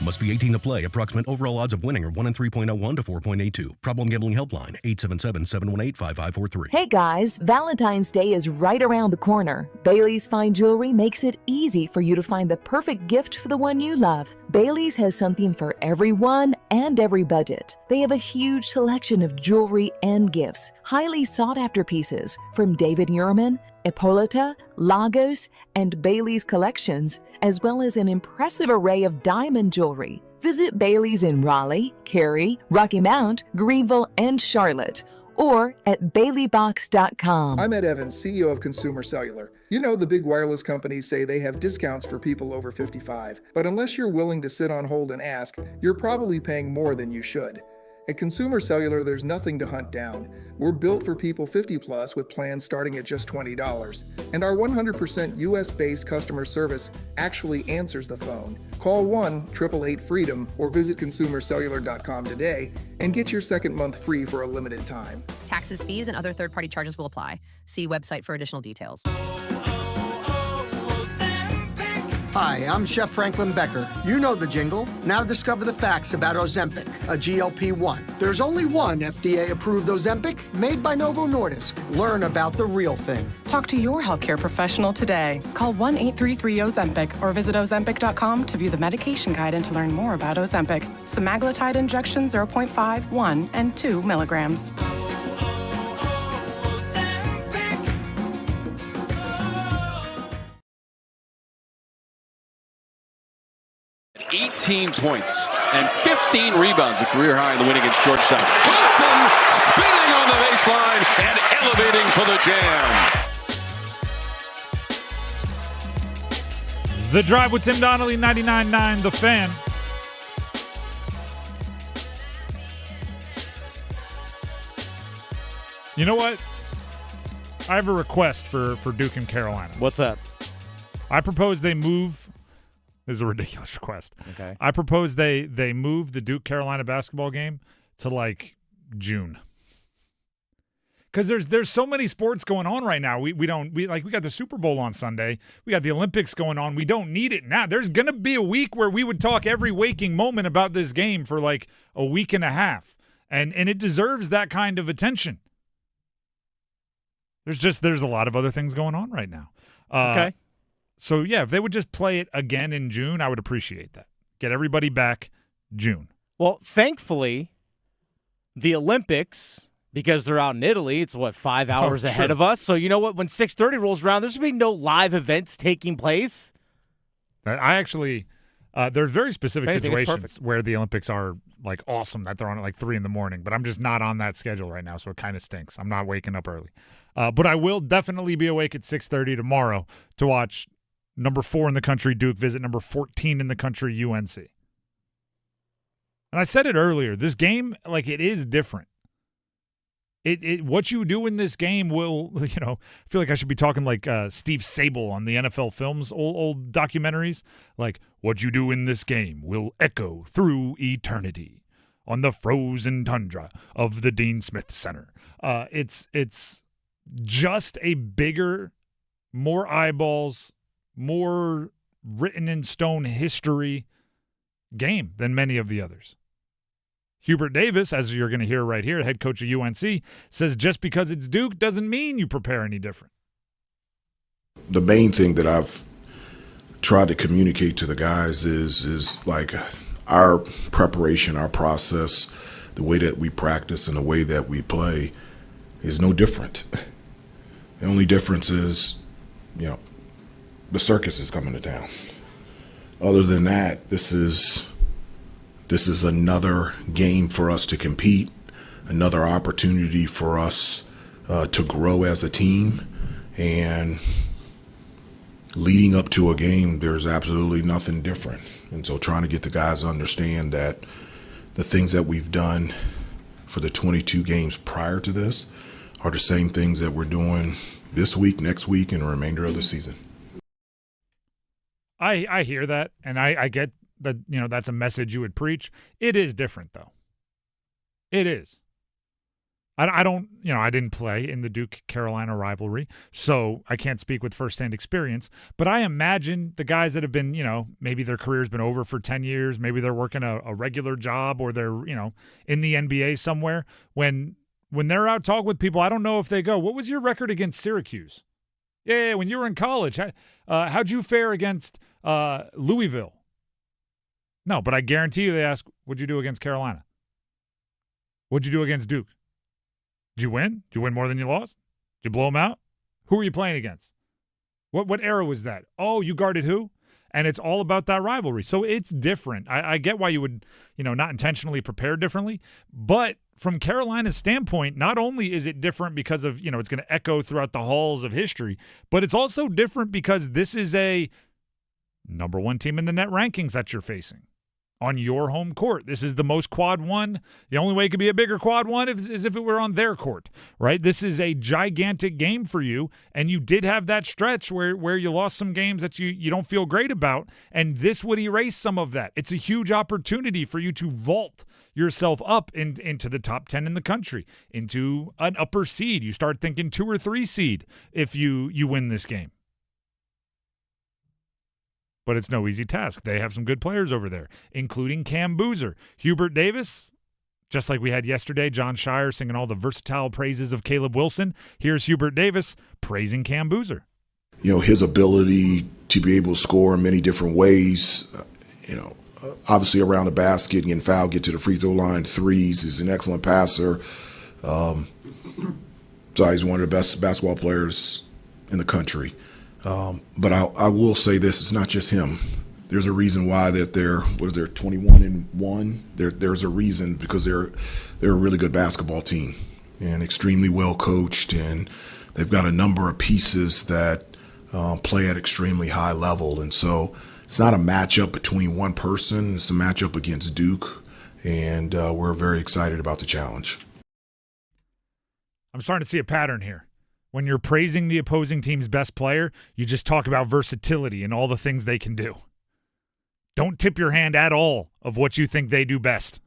Must be 18 to play. Approximate overall odds of winning are 1 in 3.01 to 4.82. Problem Gambling Helpline, 877-718-5543. Hey guys, Valentine's Day is right around the corner. Bailey's Fine Jewelry makes it easy for you to find the perfect gift for the one you love. Bailey's has something for everyone and every budget. They have a huge selection of jewelry and gifts, highly sought-after pieces from David Yurman, Hippolyta, Lagos, and Bailey's collections, as well as an impressive array of diamond jewelry. Visit Bailey's in Raleigh, Cary, Rocky Mount, Greenville, and Charlotte, or at baileybox.com. I'm Ed Evans, CEO of Consumer Cellular. You know, the big wireless companies say they have discounts for people over 55, but unless you're willing to sit on hold and ask, you're probably paying more than you should. At Consumer Cellular, there's nothing to hunt down. We're built for people 50 plus with plans starting at just $20. And our 100% US-based customer service actually answers the phone. Call 1-888-FREEDOM or visit consumercellular.com today and get your second month free for a limited time. Taxes, fees, and other third-party charges will apply. See website for additional details. Hi, I'm Chef Franklin Becker. You know the jingle. Now discover the facts about Ozempic, a GLP-1. There's only one FDA-approved Ozempic made by Novo Nordisk. Learn about the real thing. Talk to your healthcare professional today. Call 1-833-OZEMPIC or visit Ozempic.com to view the medication guide and to learn more about Ozempic. Semaglutide injection 0.5, 1, and 2 milligrams. 18 points and 15 rebounds, a career high in the win against Georgetown. Wilson spinning on the baseline and elevating for the jam. The Drive with Tim Donnelly, 99.9 The Fan. You know what? I have a request for Duke and Carolina. What's that? I propose they move. This is a ridiculous request. Okay. I propose they move the Duke-Carolina basketball game to, like, June. Because there's so many sports going on right now. We got the Super Bowl on Sunday. We got the Olympics going on. We don't need it now. There's going to be a week where we would talk every waking moment about this game for, like, a week and a half. And it deserves that kind of attention. There's a lot of other things going on right now. Okay. So, yeah, if they would just play it again in June, I would appreciate that. Get everybody back June. Well, thankfully, the Olympics, because they're out in Italy, it's, 5 hours ahead of us. So, you know what? When 6:30 rolls around, there's going to be no live events taking place. I actually there's very specific situations perfect. where the Olympics are, like, awesome that they're on at, like, 3 in the morning. But I'm just not on that schedule right now, so it kind of stinks. I'm not waking up early. But I will definitely be awake at 6:30 tomorrow to watch number 4 in the country, Duke, visit number 14 in the country, UNC. And I said it earlier, this game, like, it is different. What you do in this game will, I feel like I should be talking like Steve Sable on the NFL Films, old documentaries. Like, what you do in this game will echo through eternity on the frozen tundra of the Dean Smith Center. It's just a bigger, more eyeballs, more written in stone history game than many of the others. Hubert Davis, as you're going to hear right here, head coach of UNC, says just because it's Duke doesn't mean you prepare any different. The main thing that I've tried to communicate to the guys is like our preparation, our process, the way that we practice and the way that we play is no different. The only difference is, the circus is coming to town. Other than that, this is another game for us to compete, another opportunity for us to grow as a team. And leading up to a game, there's absolutely nothing different. And so trying to get the guys to understand that the things that we've done for the 22 games prior to this are the same things that we're doing this week, next week, and the remainder of the season. I hear that, and I get that, that's a message you would preach. It is different, though. It is. I don't, I didn't play in the Duke-Carolina rivalry, so I can't speak with firsthand experience, but I imagine the guys that have been, maybe their career's been over for 10 years, maybe they're working a regular job or they're, in the NBA somewhere. When they're out talking with people, I don't know if they go, what was your record against Syracuse? Yeah, when you were in college, how'd you fare against Louisville? No, but I guarantee you they ask, what'd you do against Carolina? What'd you do against Duke? Did you win? Did you win more than you lost? Did you blow them out? Who were you playing against? What era was that? Oh, you guarded who? And it's all about that rivalry. So it's different. I get why you would, not intentionally prepare differently. But from Carolina's standpoint, not only is it different because of, it's going to echo throughout the halls of history, but it's also different because this is a number 1 team in the net rankings that you're facing on your home court. This is the most quad one. The only way it could be a bigger quad one is if it were on their court, right? This is a gigantic game for you, and you did have that stretch where you lost some games that you don't feel great about, and this would erase some of that. It's a huge opportunity for you to vault yourself up into the top 10 in the country, into an upper seed. You start thinking 2 or 3 seed if you win this game. But it's no easy task. They have some good players over there, including Cam Boozer. Hubert Davis, just like we had yesterday, John Shire singing all the versatile praises of Caleb Wilson. Here's Hubert Davis praising Cam Boozer. His ability to be able to score in many different ways, obviously around the basket, getting fouled, get to the free throw line, threes. He's an excellent passer. So he's one of the best basketball players in the country. But I will say this: it's not just him. There's a reason why that they're 21-1. There's a reason, because they're a really good basketball team and extremely well coached, and they've got a number of pieces that play at extremely high level. And so it's not a matchup between one person. It's a matchup against Duke, and we're very excited about the challenge. I'm starting to see a pattern here. When you're praising the opposing team's best player, you just talk about versatility and all the things they can do. Don't tip your hand at all of what you think they do best,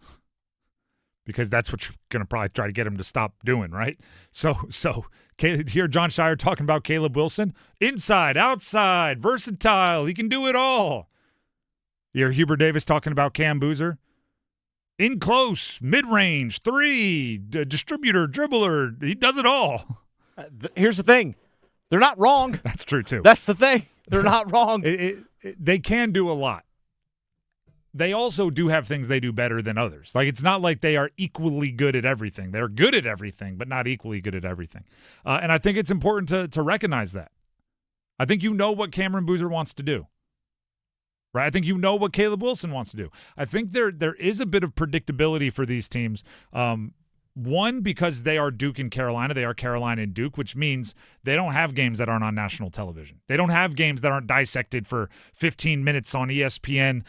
because that's what you're going to probably try to get them to stop doing, right? So here John Shire talking about Caleb Wilson. Inside, outside, versatile. He can do it all. You hear Hubert Davis talking about Cam Boozer. In close, mid-range, 3, distributor, dribbler. He does it all. Here's the thing. They're not wrong. That's true, too. That's the thing. They're not wrong. They can do a lot. They also do have things they do better than others. Like, it's not like they are equally good at everything. They're good at everything, but not equally good at everything. And I think it's important to recognize that. I think you know what Cameron Boozer wants to do. Right? I think you know what Caleb Wilson wants to do. I think there is a bit of predictability for these teams. One, because they are Duke and Carolina. They are Carolina and Duke, which means they don't have games that aren't on national television. They don't have games that aren't dissected for 15 minutes on ESPN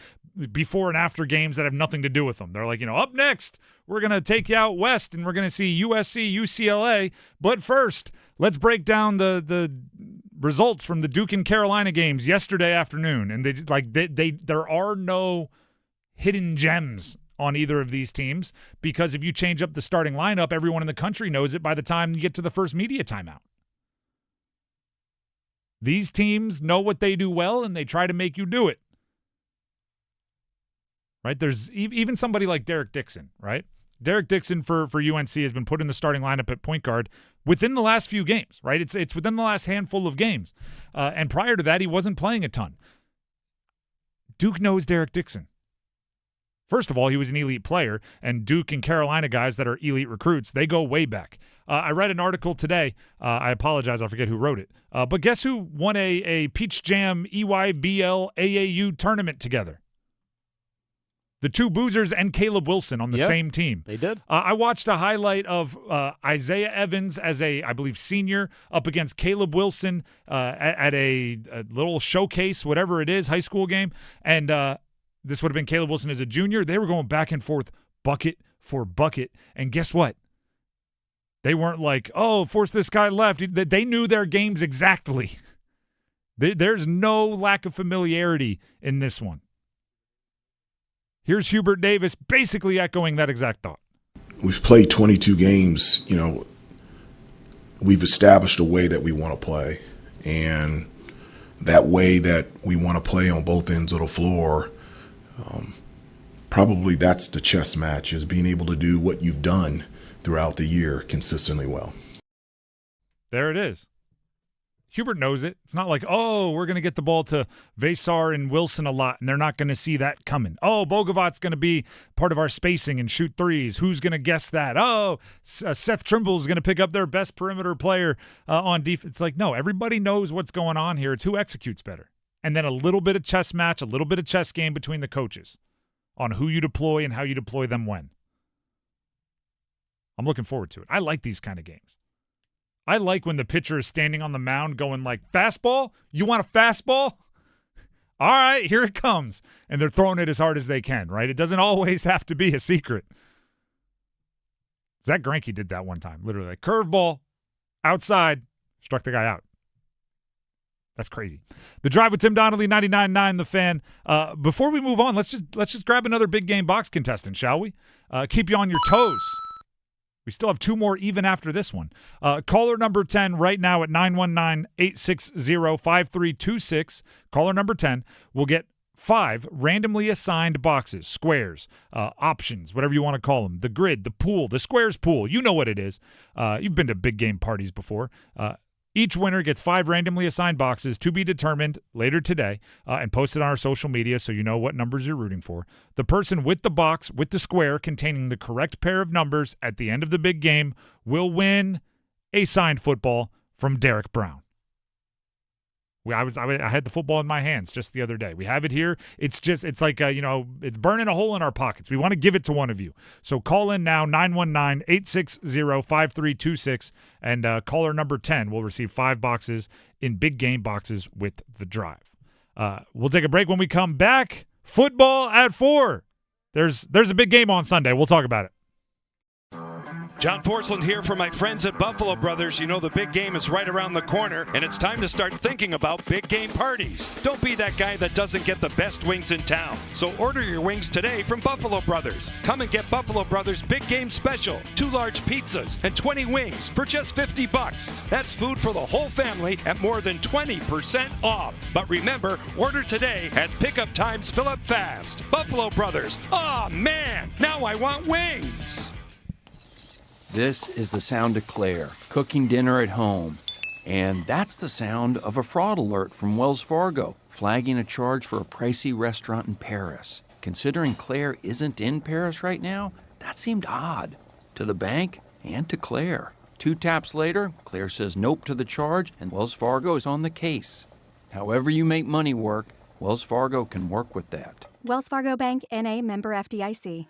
before and after games that have nothing to do with them. They're like, up next, we're going to take you out west and we're going to see USC, UCLA. But first, let's break down the results from the Duke and Carolina games yesterday afternoon. And there are no hidden gems on either of these teams, because if you change up the starting lineup, everyone in the country knows it by the time you get to the first media timeout. These teams know what they do well, and they try to make you do it. Right? There's even somebody like Derek Dixon, right? Derek Dixon for UNC has been put in the starting lineup at point guard within the last few games, right? It's within the last handful of games. And prior to that, he wasn't playing a ton. Duke knows Derek Dixon. First of all, he was an elite player, and Duke and Carolina guys that are elite recruits, they go way back. I read an article today. I apologize, I forget who wrote it. But guess who won a Peach Jam EYBL AAU tournament together? The two Boozers and Caleb Wilson on the same team. They did. I watched a highlight of Isaiah Evans as I believe, senior up against Caleb Wilson at a little showcase, whatever it is, high school game. And this would have been Caleb Wilson as a junior. They were going back and forth, bucket for bucket. And guess what? They weren't like, force this guy left. They knew their games exactly. There's no lack of familiarity in this one. Here's Hubert Davis basically echoing that exact thought. We've played 22 games. We've established a way that we want to play. And that way that we want to play on both ends of the floor, probably that's the chess match, is being able to do what you've done throughout the year consistently well. There it is. Hubert knows it. It's not like, we're going to get the ball to Vesar and Wilson a lot, and they're not going to see that coming. Bogovat's going to be part of our spacing and shoot threes. Who's going to guess that? Seth Trimble is going to pick up their best perimeter player on defense. It's like, no, everybody knows what's going on here. It's who executes better. And then a little bit of chess match, a little bit of chess game between the coaches on who you deploy and how you deploy them when. I'm looking forward to it. I like these kind of games. I like when the pitcher is standing on the mound going like, fastball? You want a fastball? All right, here it comes. And they're throwing it as hard as they can, right? It doesn't always have to be a secret. Zach Greinke did that one time, literally. Like, curveball, outside, struck the guy out. That's crazy. The Drive with Tim Donnelly, 99.9 The Fan. Before we move on, let's just grab another big game box contestant, shall we? Keep you on your toes. We still have 2 more even after this one. Caller number 10 right now at 919-860-5326. Caller number 10 will get 5 randomly assigned boxes, squares, options, whatever you want to call them. The grid, the pool, the squares pool. You know what it is. You've been to big game parties before. Each winner gets 5 randomly assigned boxes to be determined later today and posted on our social media so you know what numbers you're rooting for. The person with the box, with the square containing the correct pair of numbers at the end of the big game will win a signed football from Derek Brown. I had the football in my hands just the other day. We have it here. It's like, it's burning a hole in our pockets. We want to give it to one of you. So call in now, 919-860-5326, and caller number 10 will receive 5 boxes in big game boxes with the Drive. We'll take a break. When we come back, football at 4. There's a big game on Sunday. We'll talk about it. John Porcelain here for my friends at Buffalo Brothers. You know the big game is right around the corner, and it's time to start thinking about big game parties. Don't be that guy that doesn't get the best wings in town. So order your wings today from Buffalo Brothers. Come and get Buffalo Brothers Big Game Special. 2 large pizzas and 20 wings for just $50. That's food for the whole family at more than 20% off. But remember, order today as pickup times fill up fast. Buffalo Brothers. Oh man, now I want wings. This is the sound of Claire, cooking dinner at home. And that's the sound of a fraud alert from Wells Fargo, flagging a charge for a pricey restaurant in Paris. Considering Claire isn't in Paris right now, that seemed odd. To the bank and to Claire. 2 taps later, Claire says nope to the charge, and Wells Fargo is on the case. However you make money work, Wells Fargo can work with that. Wells Fargo Bank, N.A., member FDIC.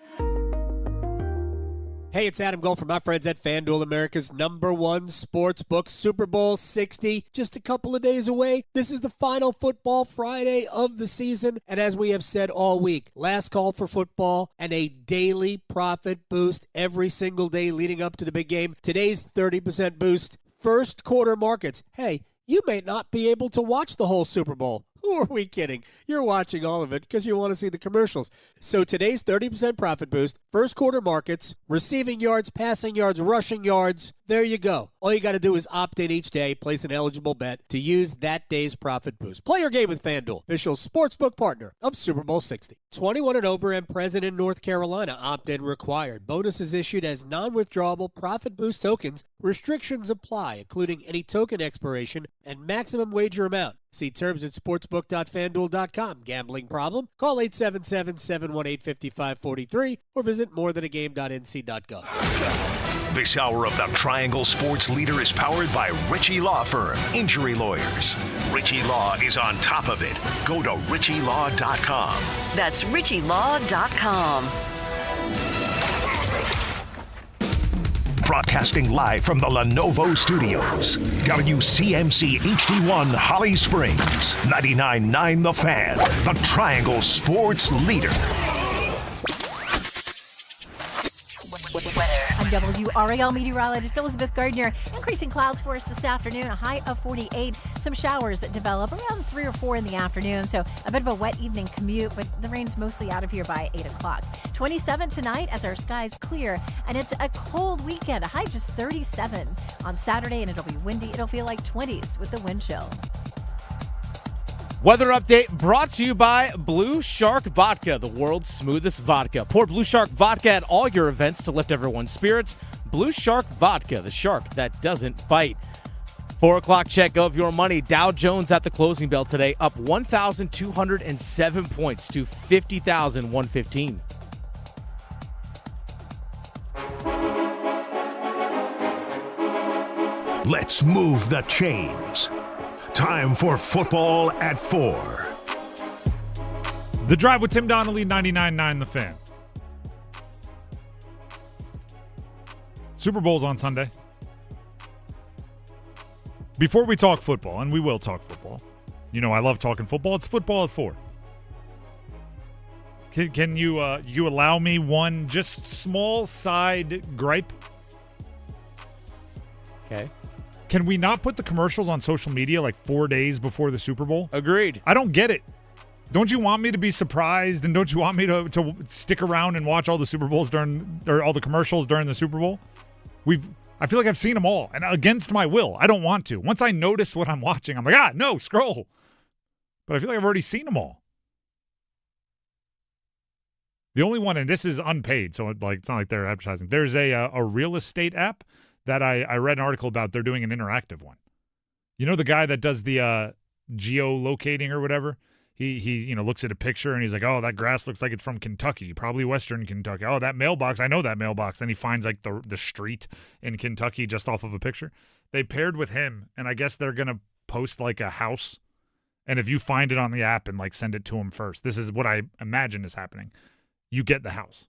Hey, it's Adam Gold from my friends at FanDuel, America's #1 sports book. Super Bowl 60, just a couple of days away. This is the final football Friday of the season. And as we have said all week, last call for football and a daily profit boost every single day leading up to the big game. Today's 30% boost, first quarter markets. Hey, you may not be able to watch the whole Super Bowl. Who are we kidding? You're watching all of it because you want to see the commercials. So today's 30% profit boost, first quarter markets, receiving yards, passing yards, rushing yards. There you go. All you got to do is opt in each day, place an eligible bet to use that day's profit boost. Play your game with FanDuel, official sportsbook partner of Super Bowl 60. 21 and over and present in North Carolina. Opt-in required. Bonuses issued as non-withdrawable profit boost tokens. Restrictions apply, including any token expiration and maximum wager amount. See terms at sportsbook.fanduel.com. Gambling problem? Call 877-718-5543 or visit morethanagame.nc.gov. This hour of the Triangle Sports Leader is powered by Ritchie Law Firm, Injury Lawyers. Ritchie Law is on top of it. Go to ritchielaw.com. That's ritchielaw.com. Broadcasting live from the Lenovo Studios. WCMC HD1 Holly Springs. 99.9 The Fan. The Triangle Sports Leader. I'm WRAL meteorologist Elizabeth Gardner. Increasing clouds for us this afternoon, a high of 48. Some showers that develop around 3 or 4 in the afternoon, so a bit of a wet evening commute, but the rain's mostly out of here by 8 o'clock. 27 tonight as our skies clear, and it's a cold weekend, a high just 37 on Saturday, and it'll be windy. It'll feel like 20s with the wind chill. Weather update brought to you by Blue Shark Vodka, the world's smoothest vodka. Pour Blue Shark Vodka at all your events to lift everyone's spirits. Blue Shark Vodka, the shark that doesn't bite. 4 o'clock check of your money. Dow Jones at the closing bell today, up 1,207 points to 50,115. Let's move the chains. Time for football at 4. The Drive with Tim Donnelly, 99.9 The Fan. Super Bowl's on Sunday. Before we talk football, and we will talk football, You know I love talking football. It's football at 4. Can you allow me one just small side gripe? Okay. Can we not put the commercials on social media like 4 days before the Super Bowl? Agreed. I don't get it. Don't you want me to be surprised, and don't you want me to stick around and watch all the Super Bowls or all the commercials during the Super Bowl? I feel like I've seen them all, and against my will. I don't want to. Once I notice what I'm watching, I'm like, no, scroll. But I feel like I've already seen them all. The only one, and this is unpaid, so it's not like they're advertising. There's a real estate app that I read an article about. They're doing an interactive one. You know the guy that does the geolocating or whatever? He looks at a picture and he's like, oh, that grass looks like it's from Kentucky, probably Western Kentucky. Oh, that mailbox, I know that mailbox. Then he finds like the street in Kentucky just off of a picture. They paired with him, and I guess they're going to post like a house. And if you find it on the app and like send it to him first, this is what I imagine is happening. You get the house.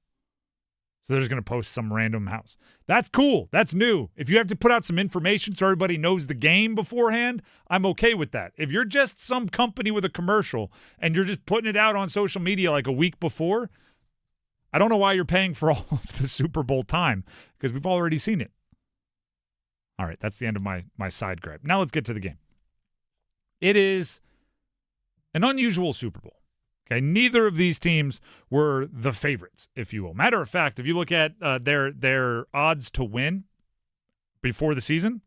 So they're just going to post some random house. That's cool. That's new. If you have to put out some information so everybody knows the game beforehand, I'm okay with that. If you're just some company with a commercial and you're just putting it out on social media like a week before, I don't know why you're paying for all of the Super Bowl time, because we've already seen it. All right, that's the end of my side gripe. Now let's get to the game. It is an unusual Super Bowl. Okay, neither of these teams were the favorites, if you will. Matter of fact, if you look at their odds to win before the season,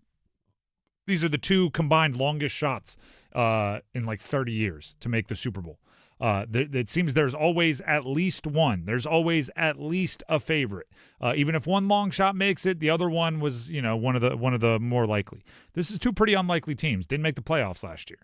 these are the two combined longest shots in like 30 years to make the Super Bowl. It seems there's always at least one. There's always at least a favorite. Even if one long shot makes it, the other one was, one of the more likely. This is two pretty unlikely teams. Didn't make the playoffs last year.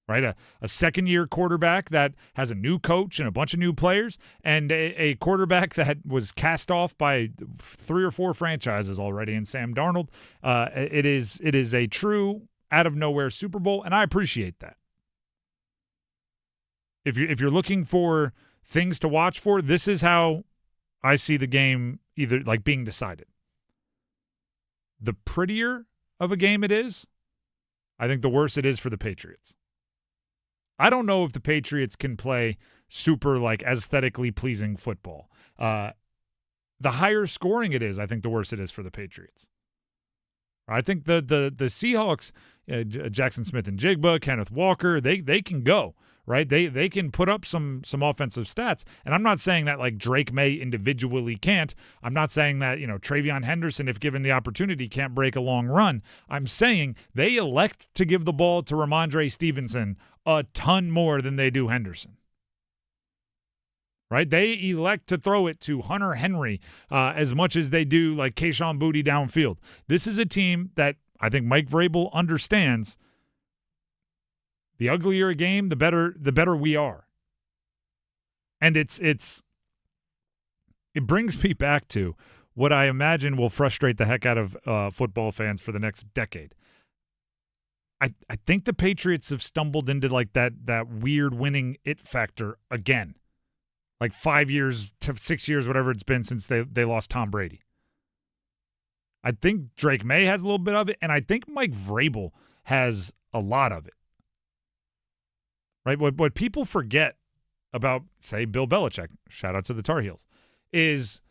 Right, a second-year quarterback that has a new coach and a bunch of new players, and a quarterback that was cast off by 3 or 4 franchises already in Sam Darnold. It is a true out-of-nowhere Super Bowl, and I appreciate that. If you're looking for things to watch for, this is how I see the game either like being decided. The prettier of a game it is, I think the worse it is for the Patriots. I don't know if the Patriots can play super like aesthetically pleasing football. The higher scoring it is, I think the worse it is for the Patriots. I think the Seahawks, Jackson Smith and Jigba, Kenneth Walker, they can go, right? They can put up some offensive stats. And I'm not saying that like Drake May individually can't. I'm not saying that, Travion Henderson, if given the opportunity, can't break a long run. I'm saying they elect to give the ball to Ramondre Stevenson a ton more than they do Henderson. Right? They elect to throw it to Hunter Henry as much as they do like Kayshon Boutte downfield. This is a team that I think Mike Vrabel understands. The uglier a game, the better we are. And it brings me back to what I imagine will frustrate the heck out of football fans for the next decade. I think the Patriots have stumbled into like that weird winning it factor again. Like 5 years to 6 years, whatever it's been since they lost Tom Brady. I think Drake May has a little bit of it, and I think Mike Vrabel has a lot of it. Right? What people forget about, say, Bill Belichick, shout out to the Tar Heels, is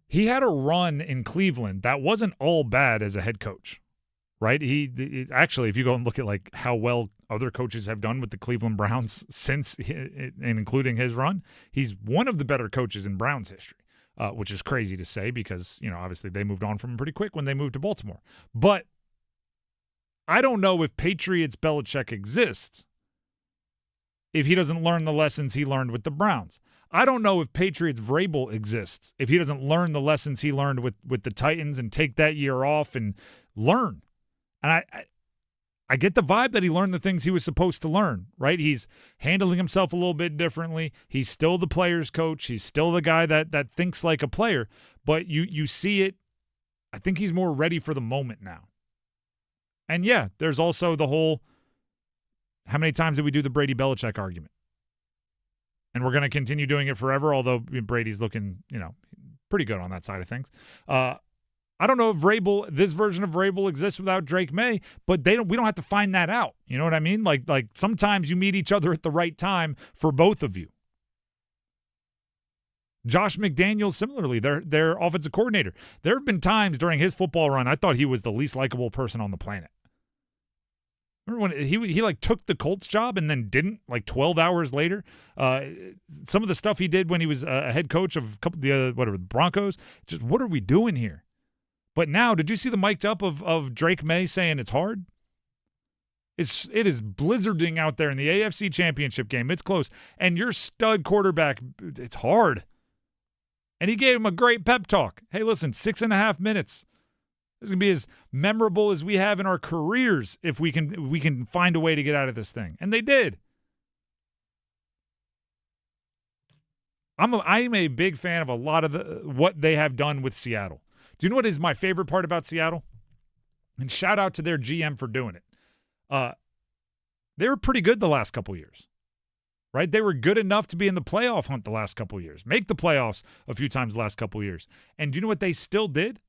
he had a run in Cleveland that wasn't all bad as a head coach. Right? Actually, if you go and look at like how well other coaches have done with the Cleveland Browns since, and including his run, he's one of the better coaches in Browns history, which is crazy to say because, obviously they moved on from him pretty quick when they moved to Baltimore. But I don't know if Patriots Belichick exists if he doesn't learn the lessons he learned with the Browns. I don't know if Patriots Vrabel exists if he doesn't learn the lessons he learned with the Titans and take that year off and learn. And I get the vibe that he learned the things he was supposed to learn, right? He's handling himself a little bit differently. He's still the player's coach. He's still the guy that thinks like a player. But you see it. I think he's more ready for the moment now. And, yeah, there's also the whole how many times did we do the Brady-Belichick argument? And we're going to continue doing it forever, although Brady's looking, pretty good on that side of things. I don't know if this version of Vrabel exists without Drake May, but we don't have to find that out. You know what I mean? Like sometimes you meet each other at the right time for both of you. Josh McDaniels, similarly, their offensive coordinator. There have been times during his football run I thought he was the least likable person on the planet. Remember when he like took the Colts job and then didn't, like 12 hours later? Some of the stuff he did when he was a head coach of the Broncos, just what are we doing here? But now, did you see the mic'd up of Drake May saying it's hard? It is blizzarding out there in the AFC Championship game. It's close. And your stud quarterback, it's hard. And he gave him a great pep talk. Hey, listen, 6.5 minutes. This is going to be as memorable as we have in our careers if we can find a way to get out of this thing. And they did. I'm a big fan of a lot of what they have done with Seattle. Do you know what is my favorite part about Seattle? And shout out to their GM for doing it. They were pretty good the last couple years, right? They were good enough to be in the playoff hunt the last couple years, make the playoffs a few times the last couple years. And do you know what they still did?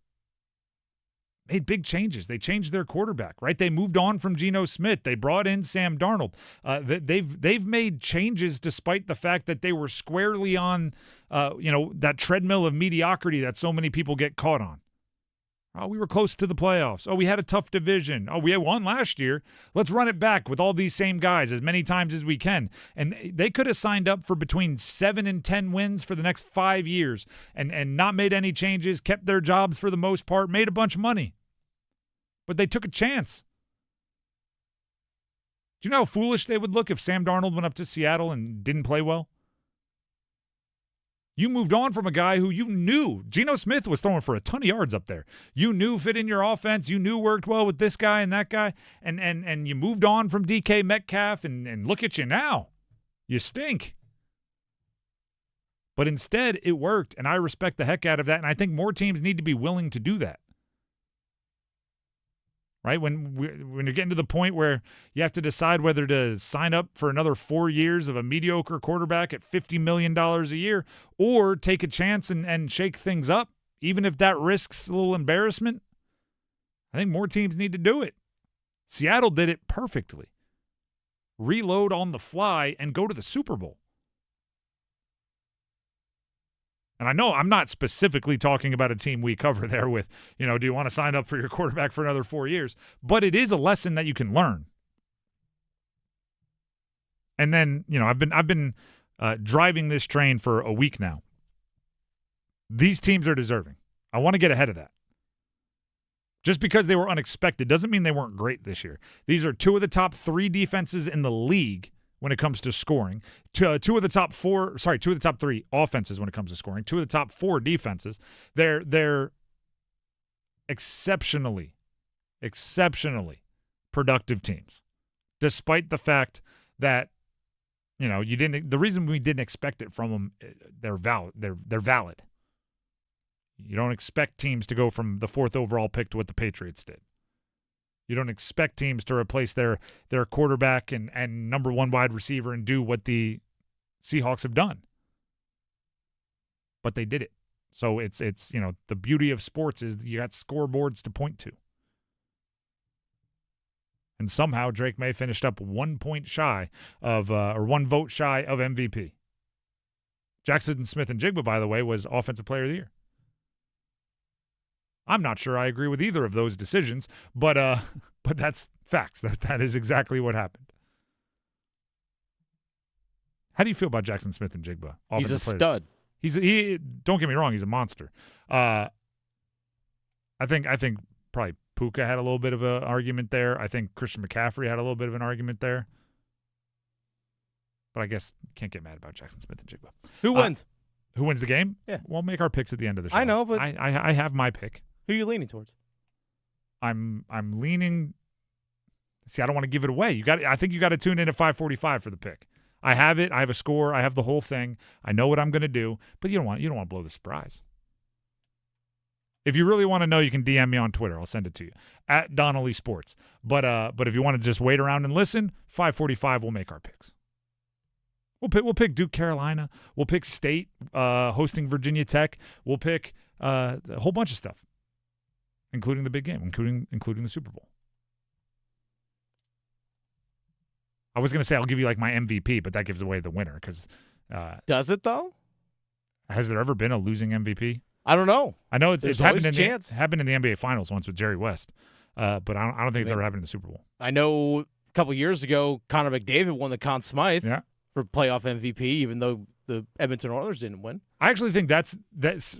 Made big changes. They changed their quarterback, right? They moved on from Geno Smith. They brought in Sam Darnold. They've made changes despite the fact that they were squarely on, that treadmill of mediocrity that so many people get caught on. Oh, we were close to the playoffs. Oh, we had a tough division. Oh, we had won last year. Let's run it back with all these same guys as many times as we can. And they could have signed up for between 7 and 10 wins for the next 5 years and not made any changes, kept their jobs for the most part, made a bunch of money. But they took a chance. Do you know how foolish they would look if Sam Darnold went up to Seattle and didn't play well? You moved on from a guy who you knew. Geno Smith was throwing for a ton of yards up there. You knew fit in your offense. You knew worked well with this guy and that guy. And you moved on from DK Metcalf, and look at you now. You stink. But instead, it worked, and I respect the heck out of that, and I think more teams need to be willing to do that. Right? When you're getting to the point where you have to decide whether to sign up for another 4 years of a mediocre quarterback at $50 million a year or take a chance and shake things up, even if that risks a little embarrassment, I think more teams need to do it. Seattle did it perfectly. Reload on the fly and go to the Super Bowl. And I know I'm not specifically talking about a team we cover there with, do you want to sign up for your quarterback for another 4 years? But it is a lesson that you can learn. And then, I've been driving this train for a week now. These teams are deserving. I want to get ahead of that. Just because they were unexpected doesn't mean they weren't great this year. These are two of the top 3 defenses in the league when it comes to scoring. Two of the top 3 offenses when it comes to scoring. 2 of the top 4 defenses. They're exceptionally productive teams, despite the fact that the reason we didn't expect it from them, they're valid. They're valid. You don't expect teams to go from the 4th overall pick to what the Patriots did. You don't expect teams to replace their quarterback and number 1 wide receiver and do what the Seahawks have done. But they did it. So it's the beauty of sports is you got scoreboards to point to. And somehow Drake May finished up 1 point shy of or 1 vote shy of MVP. Jackson Smith-Njigba, by the way, was Offensive Player of the Year. I'm not sure I agree with either of those decisions, but that's facts. That is exactly what happened. How do you feel about Jackson Smith-Njigba? He's a stud. Don't get me wrong, he's a monster. I think probably Puka had a little bit of an argument there. I think Christian McCaffrey had a little bit of an argument there. But I guess you can't get mad about Jackson Smith-Njigba. Who wins? Who wins the game? Yeah. We'll make our picks at the end of the show. I know, but I have my pick. Who are you leaning towards? I'm leaning. See, I don't want to give it away. I think you got to tune in at 5:45 for the pick. I have it. I have a score. I have the whole thing. I know what I'm going to do. But you don't want to blow the surprise. If you really want to know, you can DM me on Twitter. I'll send it to you at Donnelly Sports. But if you want to just wait around and listen, 5:45 we'll make our picks. We'll pick Duke, Carolina. We'll pick State hosting Virginia Tech. We'll pick a whole bunch of stuff. including the big game, including the Super Bowl. I was going to say I'll give you like my MVP, but that gives away the winner because does it though? Has there ever been a losing MVP? I don't know. I know it's happened happened in the NBA Finals once with Jerry West, but I don't think it's ever happened in the Super Bowl. I know a couple years ago, Connor McDavid won the Conn Smythe for playoff MVP, even though the Edmonton Oilers didn't win. I actually think that's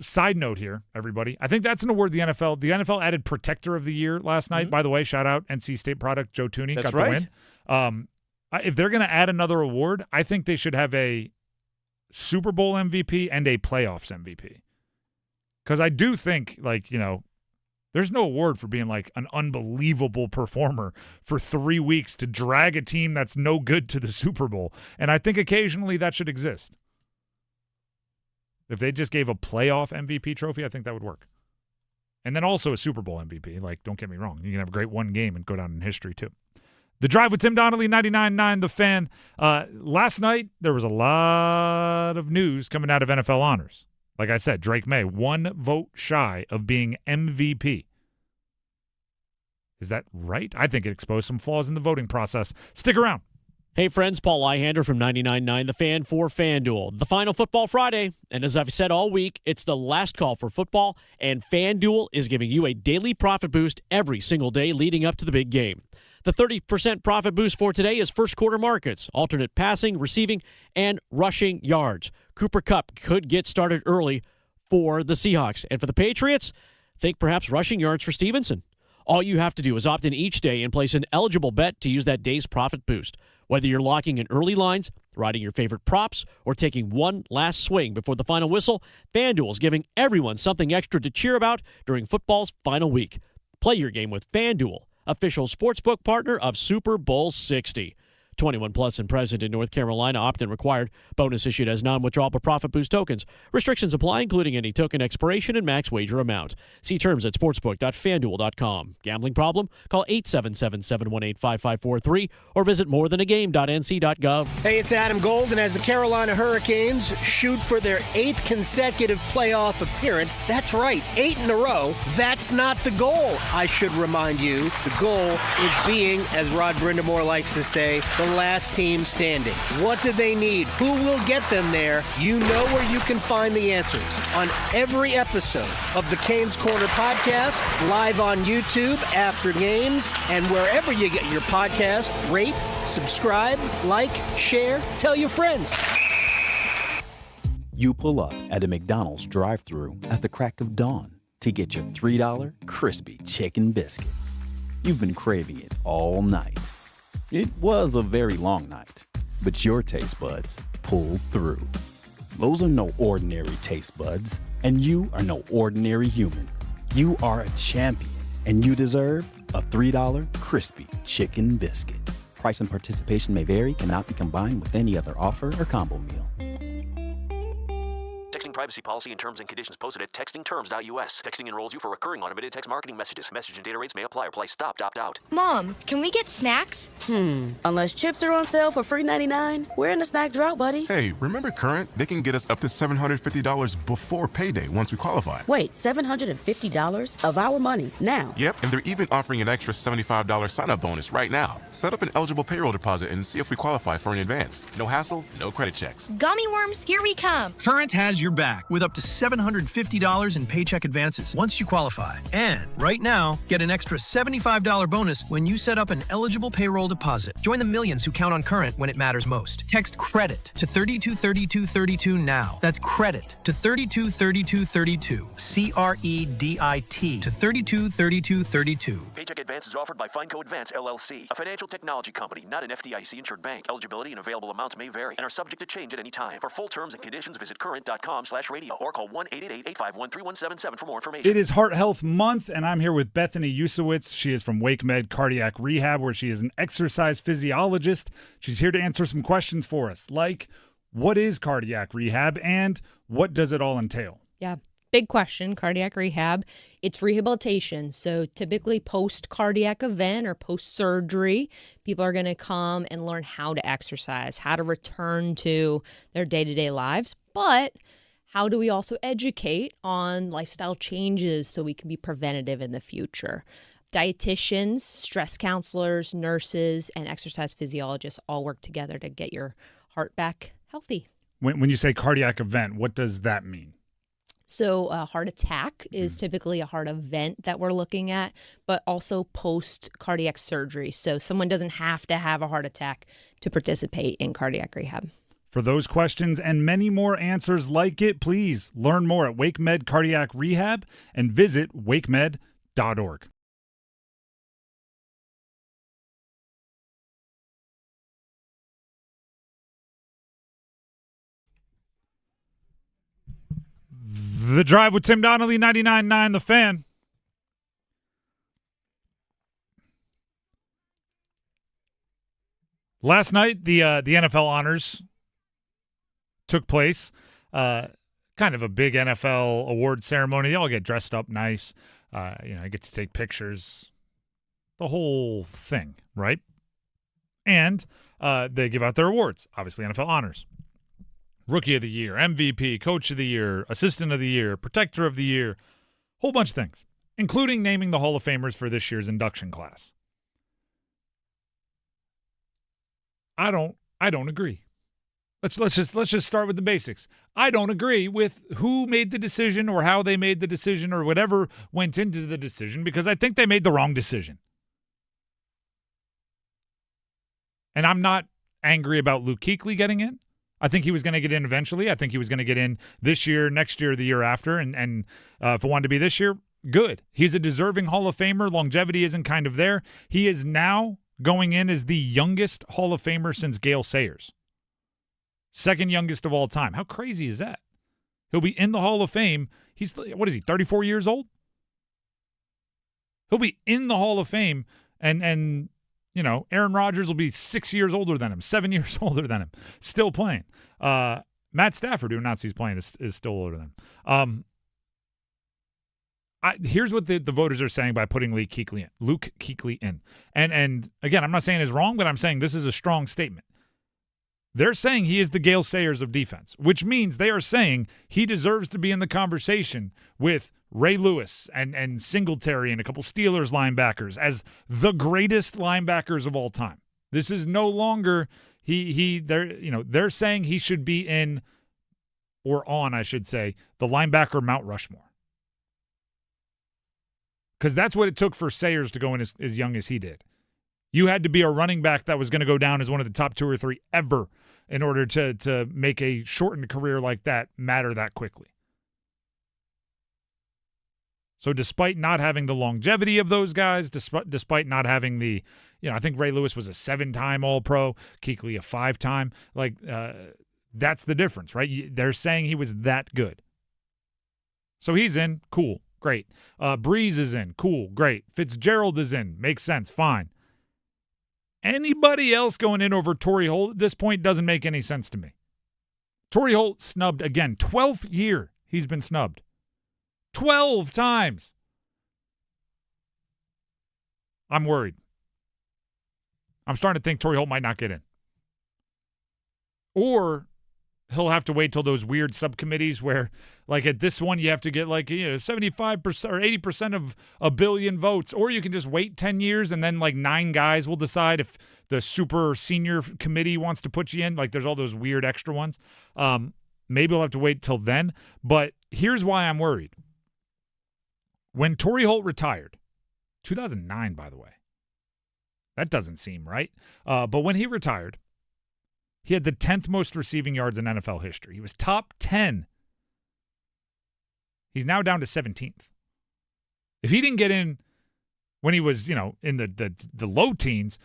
side note here, everybody. I think that's an award the NFL. The NFL added Protector of the Year last night. By the way, shout out NC State product Joe Tooney got the win. If they're going to add another award, I think they should have a Super Bowl MVP and a playoffs MVP. Because I do think, there's no award for being like an unbelievable performer for 3 weeks to drag a team that's no good to the Super Bowl. And I think occasionally that should exist. If they just gave a playoff MVP trophy, I think that would work. And then also a Super Bowl MVP. Don't get me wrong. You can have a great one game and go down in history too. The Drive with Tim Donnelly, 99.9 The Fan. Last night, there was a lot of news coming out of NFL honors. Like I said, Drake May, 1 vote shy of being MVP. Is that right? I think it exposed some flaws in the voting process. Stick around. Hey friends, Paul Eihander from 99.9 The Fan for FanDuel. The final football Friday, and as I've said all week, it's the last call for football, and FanDuel is giving you a daily profit boost every single day leading up to the big game. The 30% profit boost for today is first quarter markets, alternate passing, receiving, and rushing yards. Cooper Kupp could get started early for the Seahawks. And for the Patriots, think perhaps rushing yards for Stevenson. All you have to do is opt in each day and place an eligible bet to use that day's profit boost. Whether you're locking in early lines, riding your favorite props, or taking one last swing before the final whistle, FanDuel is giving everyone something extra to cheer about during football's final week. Play your game with FanDuel, official sportsbook partner of Super Bowl 60. 21 plus and present in North Carolina. Opt-in required. Bonus issued as non-withdrawable profit boost tokens. Restrictions apply, including any token expiration and max wager amount. See terms at sportsbook.fanduel.com. Gambling problem? Call 877-718-5543 or visit morethanagame.nc.gov. Hey, it's Adam Gold, and as the Carolina Hurricanes shoot for their 8th consecutive playoff appearance, that's right, 8 in a row, that's not the goal. I should remind you, the goal is being, as Rod Brindamore likes to say, the last team standing. What do they need? Who will get them there? You know where you can find the answers on every episode of the Canes Corner podcast, live on YouTube after games, and wherever you get your podcast. Rate, subscribe, like, share, tell your friends. You pull up at a McDonald's drive-thru at the crack of dawn to get your $3 crispy chicken biscuit. You've been craving it all night. It was a very long night, but your taste buds pulled through. Those are no ordinary taste buds, and you are no ordinary human. You are a champion, and you deserve a $3 crispy chicken biscuit. Price and participation may vary, cannot be combined with any other offer or combo meal. Texting privacy policy and terms and conditions posted at textingterms.us. Texting enrolls you for recurring automated text marketing messages. Message and data rates may apply or price stopped, opt out. Mom, can we get snacks? Unless chips are on sale for $3.99, we're in a snack drought, buddy. Hey, remember Current? They can get us up to $750 before payday once we qualify. Wait, $750 of our money now? Yep, and they're even offering an extra $75 sign-up bonus right now. Set up an eligible payroll deposit and see if we qualify for an advance. No hassle, no credit checks. Gummy worms, here we come. Current has your back with up to $750 in paycheck advances once you qualify. And right now, get an extra $75 bonus when you set up an eligible payroll deposit. Join the millions who count on Current when it matters most. Text credit to 323232 now. That's credit to 323232. CREDIT to 323232. Paycheck advance is offered by FineCo Advance LLC, a financial technology company, not an FDIC-insured bank. Eligibility and available amounts may vary and are subject to change at any time. For full terms and conditions, visit current.com/radio or call 1-888-851-3177 for more information. It is Heart Health Month, and I'm here with Bethany Usowitz. She is from WakeMed Cardiac Rehab, where she is an exercise physiologist. She's here to answer some questions for us, like what is cardiac rehab and what does it all entail? Yeah, big question, cardiac rehab. It's rehabilitation. So typically post-cardiac event or post-surgery, people are going to come and learn how to exercise, how to return to their day-to-day lives. But how do we also educate on lifestyle changes so we can be preventative in the future? Dietitians, stress counselors, nurses, and exercise physiologists all work together to get your heart back healthy. When you say cardiac event, what does that mean? So a heart attack is typically a heart event that we're looking at, but also post-cardiac surgery. So someone doesn't have to have a heart attack to participate in cardiac rehab. For those questions and many more answers like it, please learn more at WakeMed Cardiac Rehab and visit wakemed.org. The Drive with Tim Donnelly, 99.9 The Fan. Last night, the NFL honors took place. Kind of a big NFL award ceremony. They all get dressed up nice. I get to take pictures. The whole thing, right? And they give out their awards. Obviously, NFL honors. Rookie of the Year, MVP, Coach of the Year, Assistant of the Year, Protector of the Year, whole bunch of things, including naming the Hall of Famers for this year's induction class. I don't agree. Let's just start with the basics. I don't agree with who made the decision or how they made the decision or whatever went into the decision, because I think they made the wrong decision. And I'm not angry about Luke Kuechly getting in. I think he was going to get in eventually. I think he was going to get in this year, next year, the year after. And if it wanted to be this year, good. He's a deserving Hall of Famer. Longevity isn't kind of there. He is now going in as the youngest Hall of Famer since Gale Sayers. Second youngest of all time. How crazy is that? He'll be in the Hall of Fame. He's, 34 years old? He'll be in the Hall of Fame, and Aaron Rodgers will be 6 years older than him, 7 years older than him, still playing. Matt Stafford, who announced he's playing, is still older than him. Here's what the voters are saying by putting Luke Kuechly in. And again, I'm not saying it's wrong, but I'm saying this is a strong statement. They're saying he is the Gale Sayers of defense, which means they are saying he deserves to be in the conversation with Ray Lewis and Singletary and a couple Steelers linebackers as the greatest linebackers of all time. This is no longer they're saying he should be in, or on, I should say, the linebacker Mount Rushmore. Because that's what it took for Sayers to go in as young as he did. You had to be a running back that was going to go down as one of the top 2 or 3 ever in order to make a shortened career like that matter that quickly. So despite not having the longevity of those guys, despite not having the, I think Ray Lewis was a 7-time All-Pro, Kuechly a 5-time. That's the difference, right? They're saying he was that good. So he's in, cool, great. Breeze is in, cool, great. Fitzgerald is in, makes sense, fine. Anybody else going in over Torrey Holt at this point doesn't make any sense to me. Torrey Holt snubbed again. 12th year he's been snubbed. 12 times. I'm worried. I'm starting to think Torrey Holt might not get in. Or he'll have to wait till those weird subcommittees where, at this one, you have to get 75% or 80% of a billion votes. Or you can just wait 10 years and then 9 guys will decide if the super senior committee wants to put you in. There's all those weird extra ones. Maybe we'll have to wait till then. But here's why I'm worried. When Torrey Holt retired, 2009, by the way, that doesn't seem right. But when he retired, he had the 10th most receiving yards in NFL history. He was top 10. He's now down to 17th. If he didn't get in when he was, in the low teens,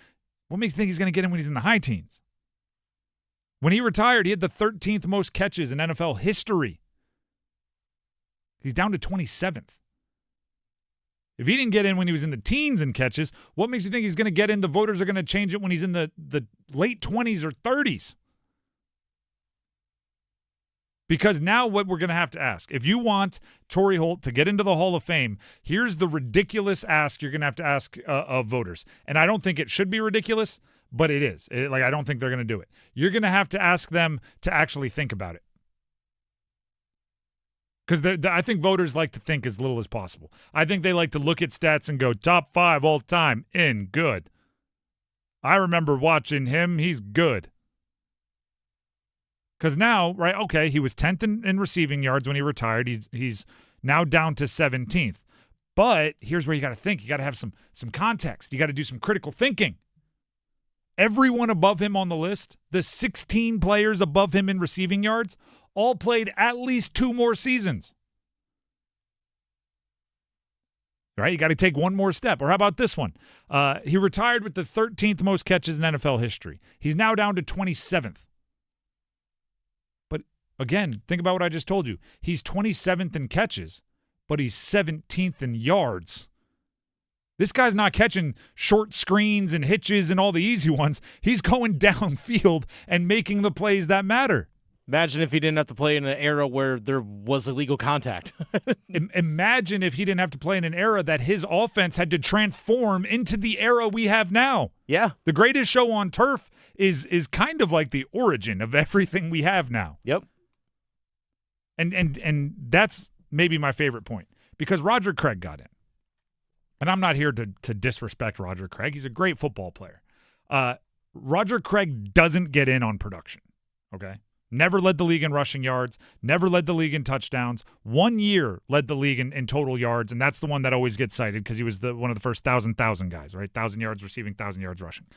what makes you think he's going to get in when he's in the high teens? When he retired, he had the 13th most catches in NFL history. He's down to 27th. If he didn't get in when he was in the teens in catches, what makes you think he's going to get in? The voters are going to change it when he's in the late 20s or 30s. Because now what we're going to have to ask, if you want Torrey Holt to get into the Hall of Fame, here's the ridiculous ask you're going to have to ask of voters. And I don't think it should be ridiculous, but it is. I don't think they're going to do it. You're going to have to ask them to actually think about it. Because I think voters like to think as little as possible. I think they like to look at stats and go, top 5 all time, good. I remember watching him. He's good. Because now, right, okay, he was 10th in receiving yards when he retired. He's now down to 17th. But here's where you got to think. You got to have some context. You got to do some critical thinking. Everyone above him on the list, the 16 players above him in receiving yards, all played at least 2 more seasons. Right? You got to take one more step. Or how about this one? He retired with the 13th most catches in NFL history. He's now down to 27th. But again, think about what I just told you. He's 27th in catches, but he's 17th in yards. This guy's not catching short screens and hitches and all the easy ones. He's going downfield and making the plays that matter. Imagine if he didn't have to play in an era where there was illegal contact. Imagine if he didn't have to play in an era that his offense had to transform into the era we have now. Yeah. The greatest show on turf is kind of like the origin of everything we have now. Yep. And that's maybe my favorite point, because Roger Craig got in. And I'm not here to disrespect Roger Craig. He's a great football player. Roger Craig doesn't get in on production, okay? Never led the league in rushing yards, never led the league in touchdowns. 1 year led the league in total yards, and that's the one that always gets cited because he was one of the first 1,000 guys, right? 1,000 yards receiving, 1,000 yards rushing.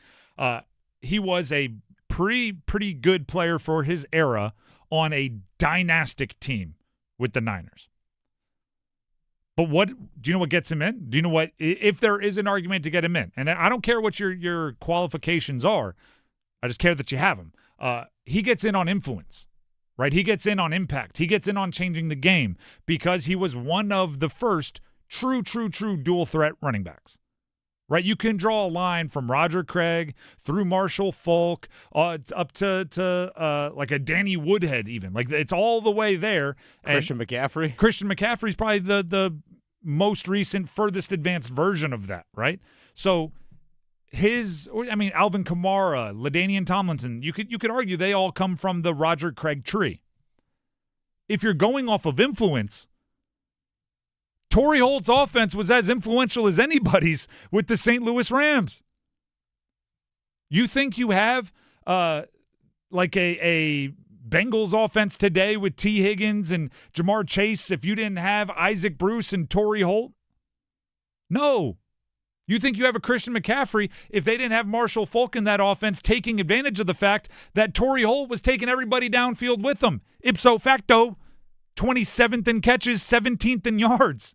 He was a pretty good player for his era on a dynastic team with the Niners. But do you know what gets him in? Do you know what, if there is an argument to get him in? And I don't care what your qualifications are. I just care that you have them. He gets in on influence, right? He gets in on impact. He gets in on changing the game because he was one of the first true dual threat running backs, right? You can draw a line from Roger Craig through Marshall Faulk up to like a Danny Woodhead even. Like, it's all the way there. Christian McCaffrey. Christian McCaffrey's probably the most recent, furthest advanced version of that, right? So Alvin Kamara, LaDainian Tomlinson, you could argue they all come from the Roger Craig tree. If you're going off of influence, Torrey Holt's offense was as influential as anybody's with the St. Louis Rams. You think you have like a Bengals offense today with T. Higgins and Jamar Chase if you didn't have Isaac Bruce and Torrey Holt? No. You think you have a Christian McCaffrey if they didn't have Marshall Faulk in that offense taking advantage of the fact that Torrey Holt was taking everybody downfield with them. Ipso facto, 27th in catches, 17th in yards.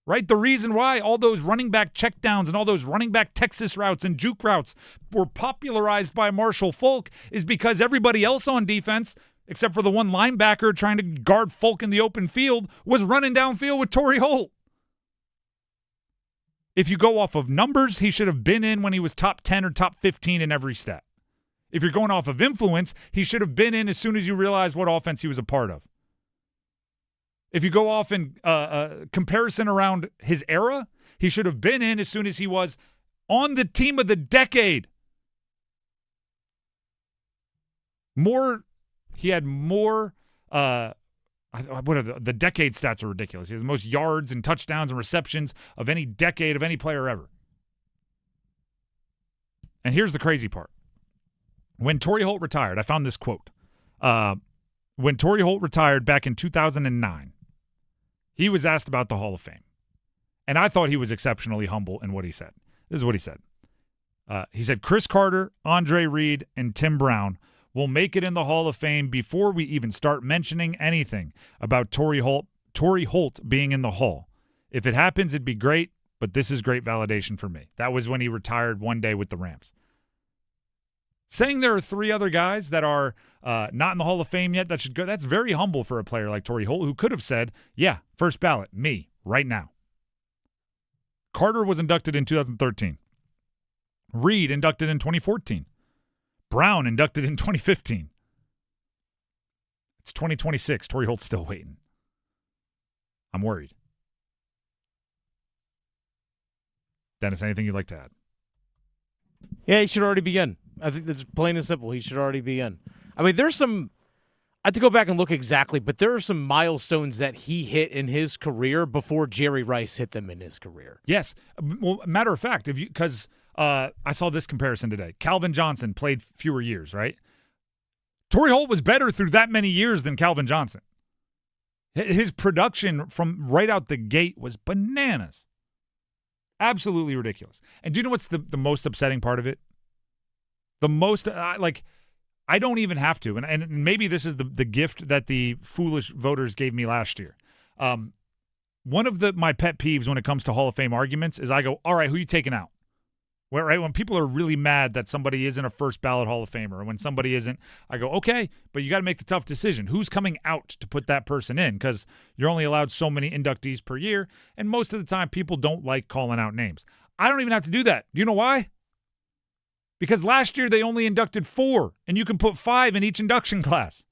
Right? The reason why all those running back checkdowns and all those running back Texas routes and juke routes were popularized by Marshall Faulk is because everybody else on defense, except for the one linebacker trying to guard Faulk in the open field, was running downfield with Torrey Holt. If you go off of numbers, he should have been in when he was top 10 or top 15 in every stat. If you're going off of influence, he should have been in as soon as you realize what offense he was a part of. If you go off in comparison around his era, he should have been in as soon as he was on the team of the decade. He had more, the decade stats are ridiculous. He has the most yards and touchdowns and receptions of any decade of any player ever. And here's the crazy part. When Torrey Holt retired, I found this quote. When Torrey Holt retired back in 2009, he was asked about the Hall of Fame. And I thought he was exceptionally humble in what he said. This is what he said. He said, Chris Carter, Andre Reed, and Tim Brown will make it in the Hall of Fame before we even start mentioning anything about Torrey Holt being in the Hall. If it happens, it'd be great, but this is great validation for me. That was when he retired one day with the Rams. Saying there are 3 other guys that are not in the Hall of Fame yet that should go, that's very humble for a player like Torrey Holt, who could have said, yeah, first ballot, me, right now. Carter was inducted in 2013. Reed inducted in 2014. Brown inducted in 2015. It's 2026. Torrey Holt's still waiting. I'm worried. Dennis, anything you'd like to add? Yeah, he should already be in. I think that's plain and simple. He should already be in. I mean, there's some I have to go back and look exactly, but there are some milestones that he hit in his career before Jerry Rice hit them in his career. Yes. Well, matter of fact, because I saw this comparison today. Calvin Johnson played fewer years, right? Torrey Holt was better through that many years than Calvin Johnson. His production from right out the gate was bananas. Absolutely ridiculous. And do you know what's the most upsetting part of it? The most, I don't even have to. And maybe this is the gift that the foolish voters gave me last year. One of my pet peeves when it comes to Hall of Fame arguments is I go, all right, who are you taking out? When people are really mad that somebody isn't a first ballot Hall of Famer, or when somebody isn't, I go, okay, but you got to make the tough decision. Who's coming out to put that person in? Because you're only allowed so many inductees per year, and most of the time people don't like calling out names. I don't even have to do that. Do you know why? Because last year they only inducted 4, and you can put 5 in each induction class.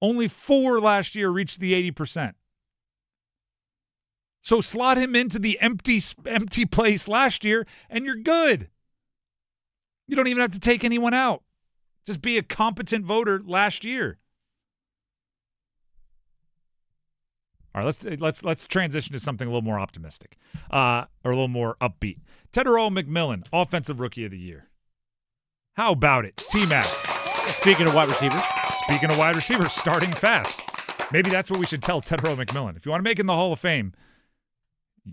Only 4 last year reached the 80%. So slot him into the empty place last year, and you're good. You don't even have to take anyone out. Just be a competent voter last year. All right, let's transition to something a little more optimistic, or a little more upbeat. Tetairoa McMillan, Offensive Rookie of the Year. How about it, T-Mac? Speaking of wide receivers, starting fast. Maybe that's what we should tell Tetairoa McMillan. If you want to make it in the Hall of Fame,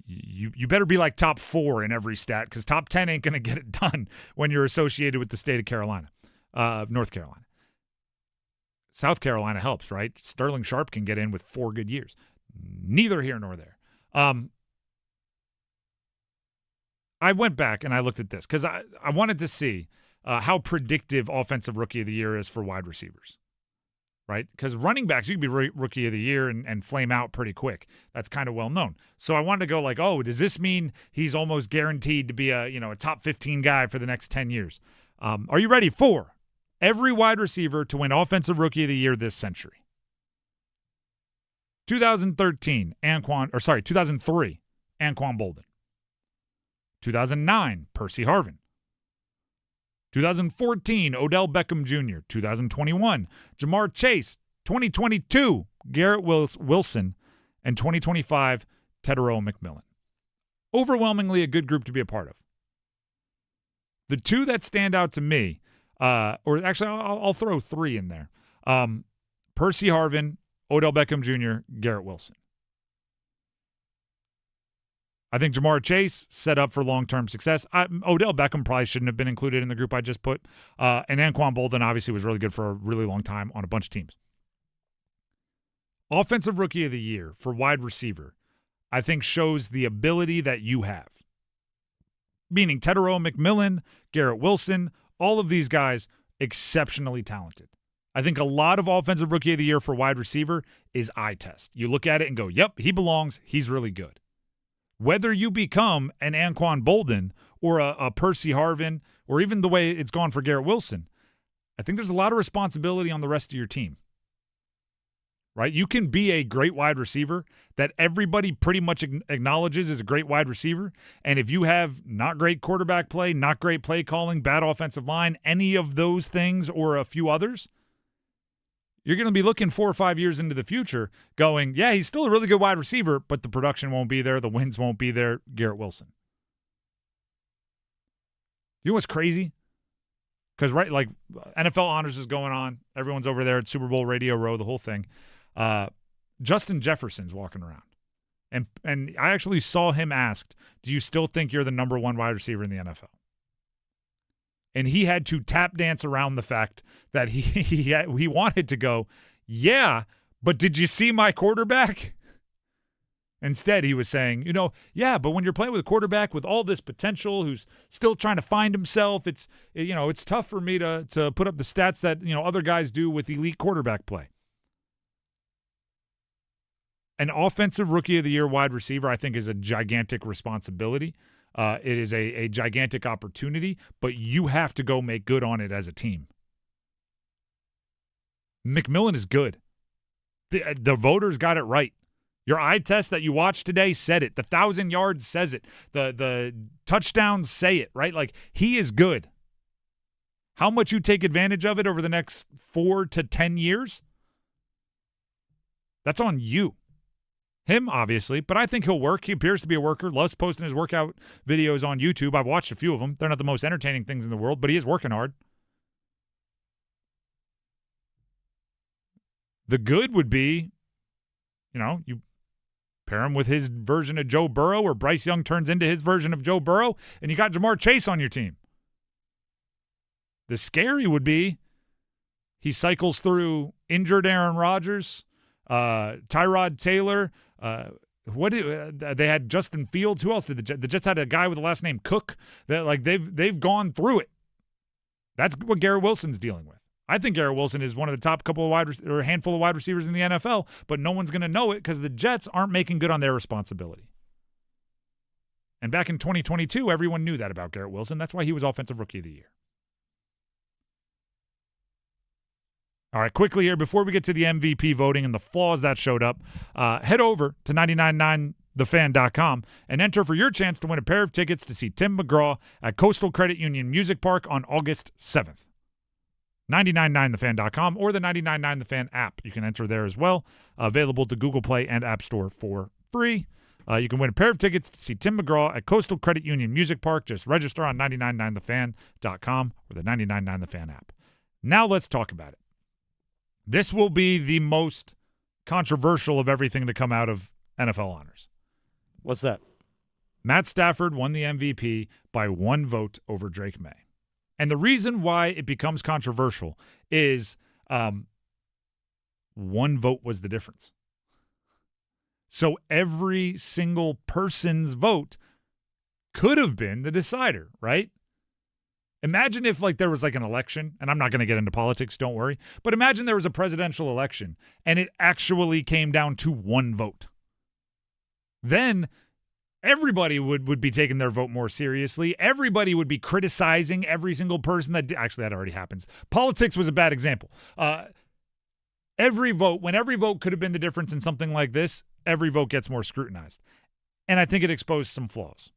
you better be like top 4 in every stat, because top 10 ain't going to get it done when you're associated with the state of Carolina, North Carolina. South Carolina helps, right? Sterling Sharp can get in with 4 good years. Neither here nor there. I went back and I looked at this because I wanted to see how predictive Offensive Rookie of the Year is for wide receivers. Right? Because running backs, you could be Rookie of the Year and flame out pretty quick. That's kind of well known. So I wanted to go like, oh, does this mean he's almost guaranteed to be a top 15 guy for the next 10 years? Are you ready for every wide receiver to win Offensive Rookie of the Year this century? 2003, Anquan Boldin. 2009, Percy Harvin. 2014, Odell Beckham Jr. 2021, Jamar Chase. 2022, Garrett Wilson. And 2025, Tetairoa McMillan. Overwhelmingly a good group to be a part of. The 2 that stand out to me, or actually I'll throw 3 in there. Percy Harvin, Odell Beckham Jr., Garrett Wilson. I think Jamar Chase set up for long-term success. Odell Beckham probably shouldn't have been included in the group I just put. And Anquan Boldin obviously was really good for a really long time on a bunch of teams. Offensive Rookie of the Year for wide receiver, I think shows the ability that you have. Meaning Tetairoa McMillan, Garrett Wilson, all of these guys exceptionally talented. I think a lot of Offensive Rookie of the Year for wide receiver is eye test. You look at it and go, yep, he belongs. He's really good. Whether you become an Anquan Boldin or a Percy Harvin, or even the way it's gone for Garrett Wilson, I think there's a lot of responsibility on the rest of your team. Right? You can be a great wide receiver that everybody pretty much acknowledges is a great wide receiver, and if you have not great quarterback play, not great play calling, bad offensive line, any of those things or a few others, you're going to be looking 4 or 5 years into the future going, yeah, he's still a really good wide receiver, but the production won't be there. The wins won't be there. Garrett Wilson. You know what's crazy? Because, right, like NFL Honors is going on. Everyone's over there at Super Bowl Radio Row, the whole thing. Justin Jefferson's walking around. And I actually saw him asked, do you still think you're the number 1 wide receiver in the NFL? And he had to tap dance around the fact that he wanted to go, yeah, but did you see my quarterback? Instead, he was saying, yeah, but when you're playing with a quarterback with all this potential who's still trying to find himself, it's tough for me to put up the stats that, other guys do with elite quarterback play. An Offensive Rookie of the Year wide receiver, I think, is a gigantic responsibility. It is a gigantic opportunity, but you have to go make good on it as a team. McMillan is good. The voters got it right. Your eye test that you watched today said it. The 1,000 yards says it. The touchdowns say it, right? Like, he is good. How much you take advantage of it over the next 4 to 10 years, that's on you. Him, obviously, but I think he'll work. He appears to be a worker, loves posting his workout videos on YouTube. I've watched a few of them. They're not the most entertaining things in the world, but he is working hard. The good would be, you pair him with his version of Joe Burrow, or Bryce Young turns into his version of Joe Burrow, and you got Jamar Chase on your team. The scary would be he cycles through injured Aaron Rodgers, Tyrod Taylor. They had Justin Fields. Who else did the Jets had a guy with the last name Cook. That they've gone through it. That's what Garrett Wilson's dealing with. I think Garrett Wilson is one of the top handful of wide receivers in the NFL, but no one's going to know it because the Jets aren't making good on their responsibility. And back in 2022, everyone knew that about Garrett Wilson. That's why he was Offensive Rookie of the Year. All right, quickly here, before we get to the MVP voting and the flaws that showed up, head over to 999thefan.com and enter for your chance to win a pair of tickets to see Tim McGraw at Coastal Credit Union Music Park on August 7th. 999thefan.com or the 999 The Fan app. You can enter there as well. Available to Google Play and App Store for free. You can win a pair of tickets to see Tim McGraw at Coastal Credit Union Music Park. Just register on 999thefan.com or the 999 The Fan app. Now let's talk about it. This will be the most controversial of everything to come out of NFL honors. What's that? Matt Stafford won the MVP by 1 vote over Drake May. And the reason why it becomes controversial is 1 vote was the difference. So every single person's vote could have been the decider, right? Imagine if there was an election, and I'm not going to get into politics, don't worry, but imagine there was a presidential election and it actually came down to 1 vote. Then everybody would be taking their vote more seriously. Everybody would be criticizing every single person actually, that already happens. Politics was a bad example. When every vote could have been the difference in something like this, every vote gets more scrutinized. And I think it exposed some flaws.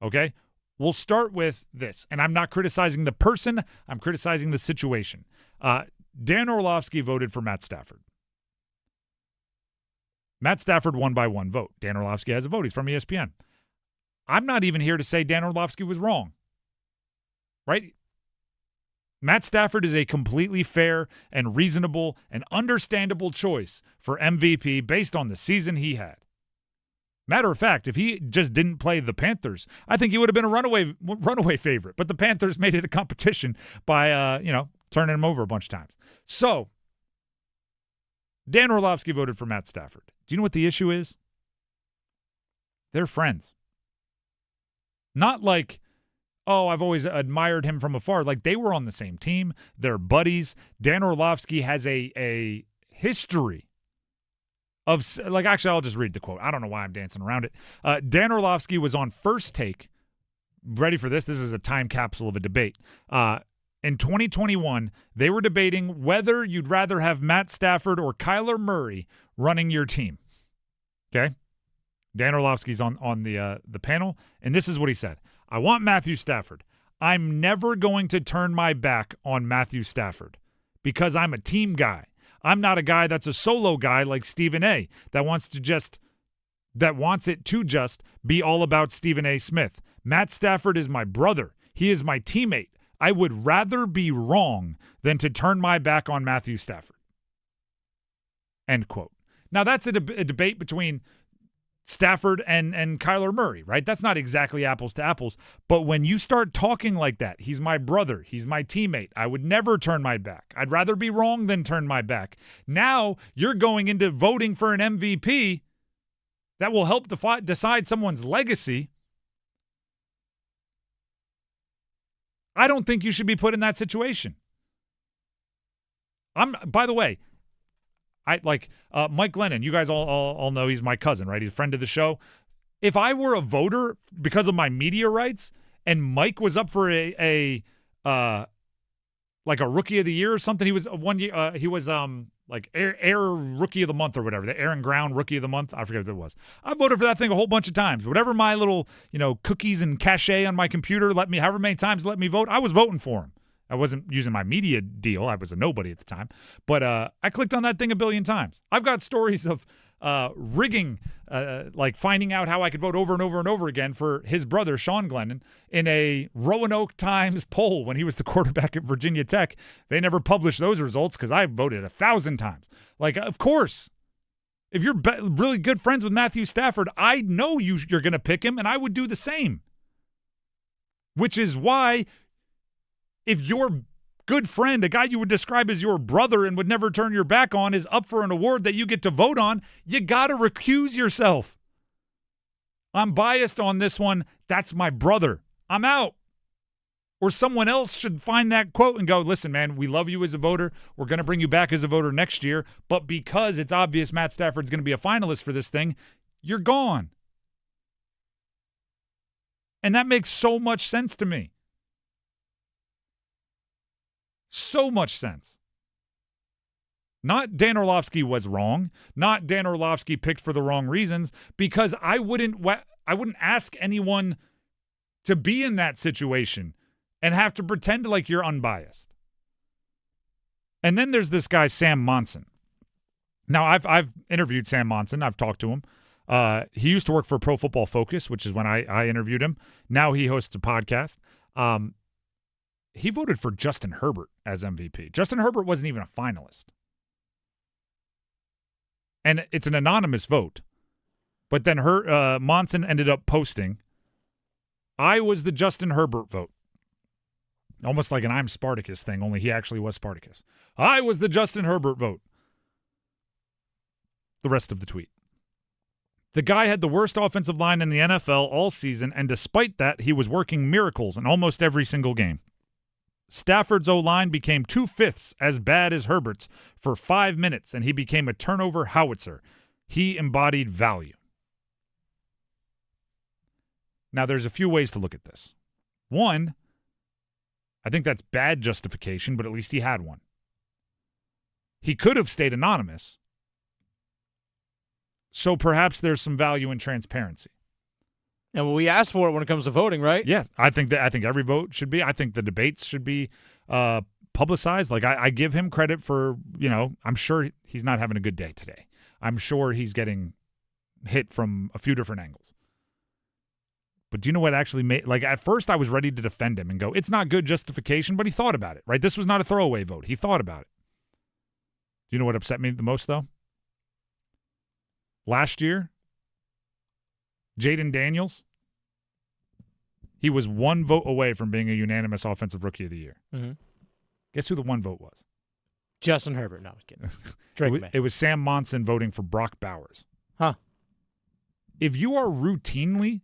Okay? We'll start with this. And I'm not criticizing the person. I'm criticizing the situation. Dan Orlovsky voted for Matt Stafford. Matt Stafford won by 1 vote. Dan Orlovsky has a vote. He's from ESPN. I'm not even here to say Dan Orlovsky was wrong. Right? Matt Stafford is a completely fair and reasonable and understandable choice for MVP based on the season he had. Matter of fact, if he just didn't play the Panthers, I think he would have been a runaway favorite. But the Panthers made it a competition by turning him over a bunch of times. So Dan Orlovsky voted for Matt Stafford. Do you know what the issue is? They're friends. Not like, I've always admired him from afar. They were on the same team. They're buddies. Dan Orlovsky has a history of, actually, I'll just read the quote. I don't know why I'm dancing around it. Dan Orlovsky was on First Take. Ready for this? This is a time capsule of a debate. In 2021, they were debating whether you'd rather have Matt Stafford or Kyler Murray running your team. Okay? Dan Orlovsky's on the panel, and this is what he said. I want Matthew Stafford. I'm never going to turn my back on Matthew Stafford because I'm a team guy. I'm not a guy that's a solo guy like Stephen A. that wants it to just be all about Stephen A. Smith. Matt Stafford is my brother. He is my teammate. I would rather be wrong than to turn my back on Matthew Stafford. End quote. Now, that's a debate between Stafford and Kyler Murray, right? That's not exactly apples to apples. But when you start talking like that, he's my brother, he's my teammate, I would never turn my back. I'd rather be wrong than turn my back. Now you're going into voting for an MVP that will help decide someone's legacy. I don't think you should be put in that situation. By the way, Mike Glennon, you guys all know he's my cousin, right? He's a friend of the show. If I were a voter because of my media rights and Mike was up for a rookie of the year or something, he was air rookie of the month or whatever, the Aaron Ground rookie of the month. I forget what it was. I voted for that thing a whole bunch of times. Whatever my little, cookies and cachet on my computer however many times let me vote, I was voting for him. I wasn't using my media deal. I was a nobody at the time. But I clicked on that thing a billion times. I've got stories of rigging, like finding out how I could vote over and over and over again for his brother, Sean Glennon, in a Roanoke Times poll when he was the quarterback at Virginia Tech. They never published those results because I voted 1,000 times. Like, of course, if you're really good friends with Matthew Stafford, I know you're going to pick him, and I would do the same. Which is why if your good friend, a guy you would describe as your brother and would never turn your back on, is up for an award that you get to vote on, you got to recuse yourself. I'm biased on this one. That's my brother. I'm out. Or someone else should find that quote and go, listen, man, we love you as a voter. We're going to bring you back as a voter next year. But because it's obvious Matt Stafford's going to be a finalist for this thing, you're gone. And that makes so much sense to me. So much sense. Not Dan Orlovsky was wrong. Not Dan Orlovsky picked for the wrong reasons, because I wouldn't ask anyone to be in that situation and have to pretend like you're unbiased. And then there's this guy, Sam Monson. Now, I've interviewed Sam Monson. I've talked to him. He used to work for Pro Football Focus, which is when I interviewed him. Now he hosts a podcast. He voted for Justin Herbert as MVP. Justin Herbert wasn't even a finalist. And it's an anonymous vote. But then Monson ended up posting, I was the Justin Herbert vote. Almost like an I'm Spartacus thing, only he actually was Spartacus. I was the Justin Herbert vote. The rest of the tweet. The guy had the worst offensive line in the NFL all season, and despite that, he was working miracles in almost every single game. Stafford's O-line became 2/5 as bad as Herbert's for 5 minutes, and he became a turnover howitzer. He embodied value. Now, there's a few ways to look at this. One, I think that's bad justification, but at least he had one. He could have stayed anonymous, so perhaps there's some value in transparency. And we asked for it when it comes to voting, right? Yeah, I think every vote should be. I think the debates should be publicized. Like I give him credit for, I'm sure he's not having a good day today. I'm sure he's getting hit from a few different angles. But do you know what actually made, like, at first I was ready to defend him and go, it's not good justification, but he thought about it, right? This was not a throwaway vote. He thought about it. Do you know what upset me the most, though? Last year, Jaden Daniels, he was one vote away from being a unanimous Offensive Rookie of the Year. Mm-hmm. Guess who the one vote was? Justin Herbert. No, I was kidding. Drake May. It was Sam Monson voting for Brock Bowers. Huh. If you are routinely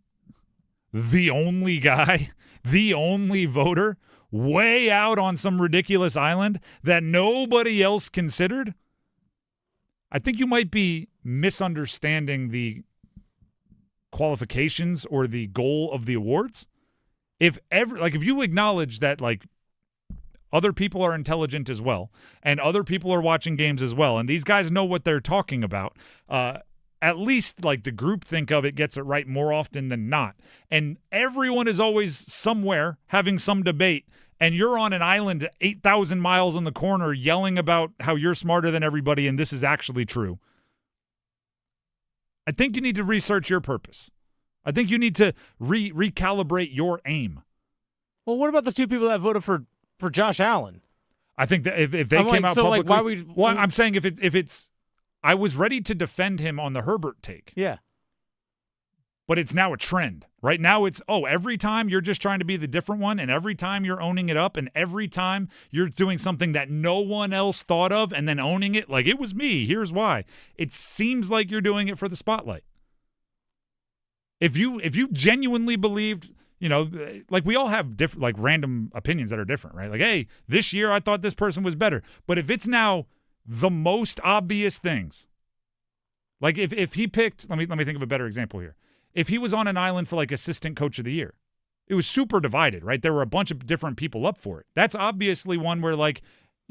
the only guy, the only voter, way out on some ridiculous island that nobody else considered, I think you might be misunderstanding the qualifications or the goal of the awards. If you acknowledge that, like, other people are intelligent as well, and other people are watching games as well, and these guys know what they're talking about, at least, like, the groupthink of it gets it right more often than not. And everyone is always somewhere having some debate, and you're on an island 8,000 miles in the corner yelling about how you're smarter than everybody and this is actually true. I think you need to research your purpose. I think you need to recalibrate your aim. Well, what about the two people that voted for Josh Allen? I think that if they came out publicly, like, why I'm saying if it's, I was ready to defend him on the Herbert take. Yeah. But it's now a trend. Right now it's, every time you're just trying to be the different one, and every time you're owning it up, and every time you're doing something that no one else thought of and then owning it, like, it was me, here's why. It seems like you're doing it for the spotlight. If you genuinely believed, like, we all have different, like, random opinions that are different, right? Like, hey, this year I thought this person was better. But if it's now the most obvious things, like if he picked, let me think of a better example here. If he was on an island for, like, assistant coach of the year, it was super divided, right? There were a bunch of different people up for it. That's obviously one where, like,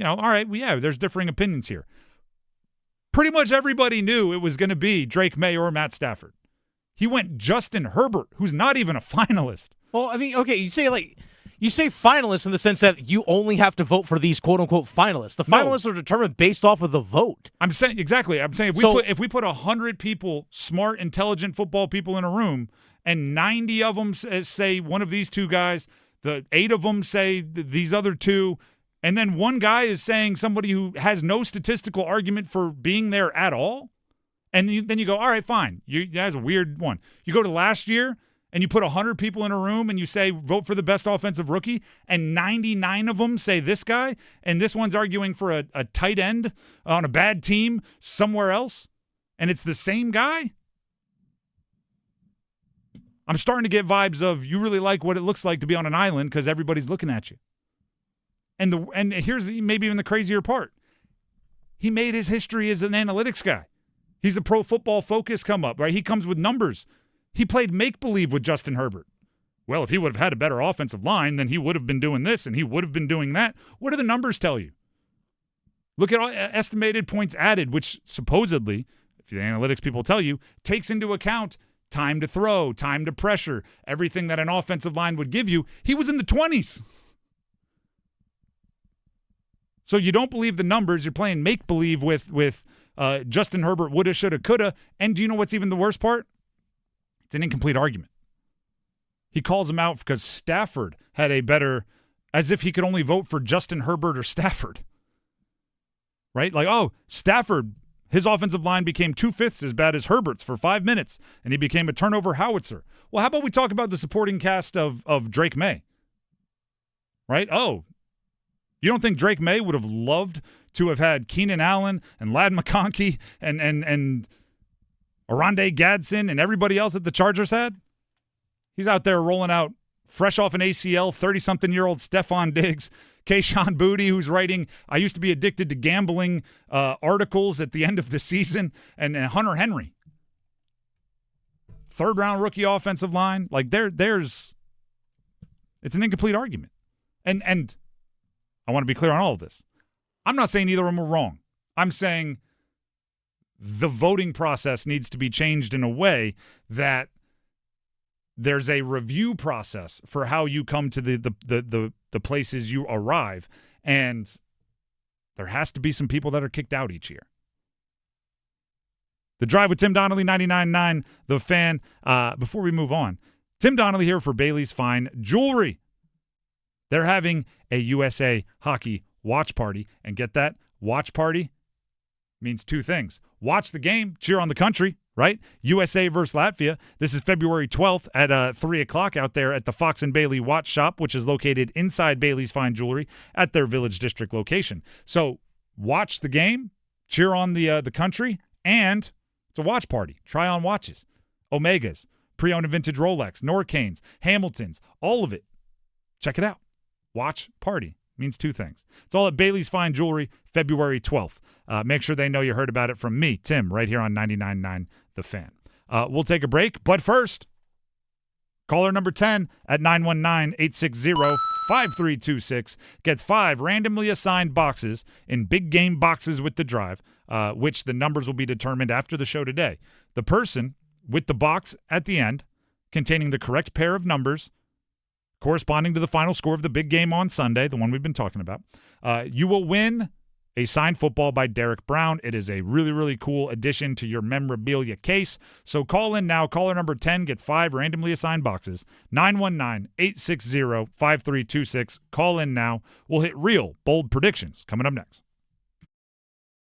all right, well, yeah, there's differing opinions here. Pretty much everybody knew it was going to be Drake May or Matt Stafford. He went Justin Herbert, who's not even a finalist. Well, I mean, okay, you say, like, You say finalists in the sense that you only have to vote for these quote-unquote finalists. The finalists are determined based off of the vote. I'm saying if we put 100 people, smart, intelligent football people in a room, and 90 of them say one of these two guys, the 8 of them say these other two, and then one guy is saying somebody who has no statistical argument for being there at all, and then you go, all right, fine. That's a weird one. You go to last year, and you put 100 people in a room and you say, vote for the best offensive rookie, and 99 of them say this guy, and this one's arguing for a tight end on a bad team somewhere else, and it's the same guy? I'm starting to get vibes of you really like what it looks like to be on an island because everybody's looking at you. And here's maybe even the crazier part. He made his history as an analytics guy. He's a Pro Football Focus come up, right? He comes with numbers. He played make-believe with Justin Herbert. Well, if he would have had a better offensive line, then he would have been doing this and he would have been doing that. What do the numbers tell you? Look at all estimated points added, which supposedly, if the analytics people tell you, takes into account time to throw, time to pressure, everything that an offensive line would give you. He was in the 20s. So you don't believe the numbers. You're playing make-believe with Justin Herbert woulda, shoulda, coulda. And do you know what's even the worst part? It's an incomplete argument. He calls him out because Stafford had a better, as if he could only vote for Justin Herbert or Stafford. Right? Like, oh, Stafford, his offensive line became 2/5 as bad as Herbert's for 5 minutes, and he became a turnover howitzer. Well, how about we talk about the supporting cast of Drake May? Right? Oh, you don't think Drake May would have loved to have had Keenan Allen and Ladd McConkey and Oronde Gadsden and everybody else that the Chargers had? He's out there rolling out fresh off an ACL, 30-something-year-old Stephon Diggs, Kayshon Boutte, who's writing, I used to be addicted to gambling articles at the end of the season, and Hunter Henry. Third-round rookie offensive line. Like, it's an incomplete argument. And I want to be clear on all of this. I'm not saying either of them are wrong. I'm saying the voting process needs to be changed in a way that there's a review process for how you come to the places you arrive, and there has to be some people that are kicked out each year. The Drive with Tim Donnelly, 99.9 The Fan. Before we move on, Tim Donnelly here for Bailey's Fine Jewelry. They're having a USA Hockey watch party, and get that, watch party means two things. Watch the game, cheer on the country, right? USA versus Latvia. This is February 12th at 3 o'clock out there at the Fox and Bailey Watch Shop, which is located inside Bailey's Fine Jewelry at their Village District location. So watch the game, cheer on the country, and it's a watch party. Try on watches, Omegas, pre-owned and vintage Rolex, Norcanes, Hamiltons, all of it. Check it out. Watch party means two things. It's all at Bailey's Fine Jewelry, February 12th. Make sure they know you heard about it from me, Tim, right here on 99.9 The Fan. We'll take a break, but first, caller number 10 at 919-860-5326 gets 5 randomly assigned boxes in Big Game Boxes with the Drive, which the numbers will be determined after the show today. The person with the box at the end containing the correct pair of numbers corresponding to the final score of the big game on Sunday, the one we've been talking about, you will win a signed football by Derek Brown. It is a really, really cool addition to your memorabilia case. So call in now. Caller number 10 gets 5 randomly assigned boxes. 919-860-5326. Call in now. We'll hit real, bold predictions coming up next.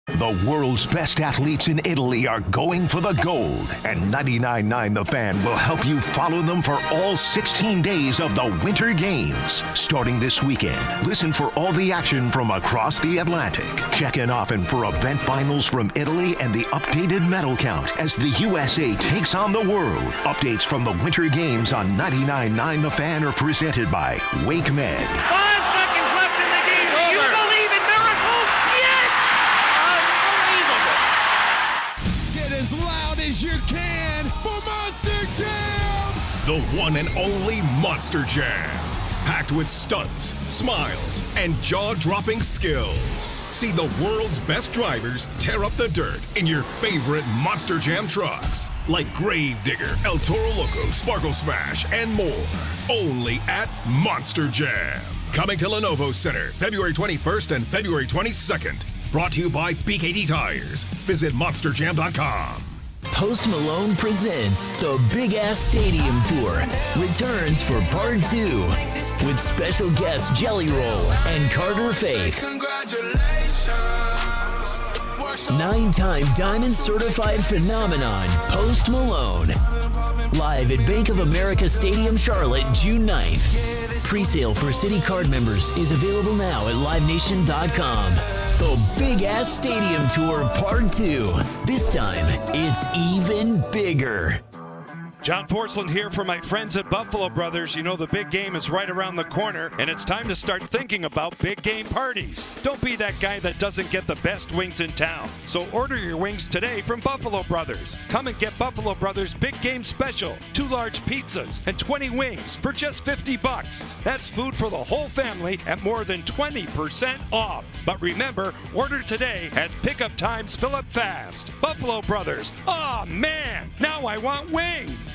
The world's best athletes in Italy are going for the gold, and 99.9 The Fan will help you follow them for all 16 days of the Winter Games. Starting this weekend, listen for all the action from across the Atlantic. Check in often for event finals from Italy and the updated medal count as the USA takes on the world. Updates from the Winter Games on 99.9 The Fan are presented by Wake Med. 5 seconds left in the game. Do you believe in miracles? Yes! Get as loud as you can for Monster Jam! The one and only Monster Jam. Packed with stunts, smiles, and jaw-dropping skills. See the world's best drivers tear up the dirt in your favorite Monster Jam trucks. Like Gravedigger, El Toro Loco, Sparkle Smash, and more. Only at Monster Jam. Coming to Lenovo Center, February 21st and February 22nd. Brought to you by BKT Tires. Visit monsterjam.com. Post Malone presents the Big Ass Stadium Tour returns for part 2 with special guests Jelly Roll and Carter Faith. 9-time Diamond Certified Phenomenon Post Malone. Live at Bank of America Stadium, Charlotte, June 9th. Presale for City Card members is available now at livenation.com. The Big Ass Stadium Tour Part 2. This time, it's even bigger. John Porcelain here for my friends at Buffalo Brothers. You know the big game is right around the corner, and it's time to start thinking about big game parties. Don't be that guy that doesn't get the best wings in town. So order your wings today from Buffalo Brothers. Come and get Buffalo Brothers Big Game Special. 2 large pizzas and 20 wings for just $50. That's food for the whole family at more than 20% off. But remember, order today as pickup times fill up fast. Buffalo Brothers. Oh man, now I want wings.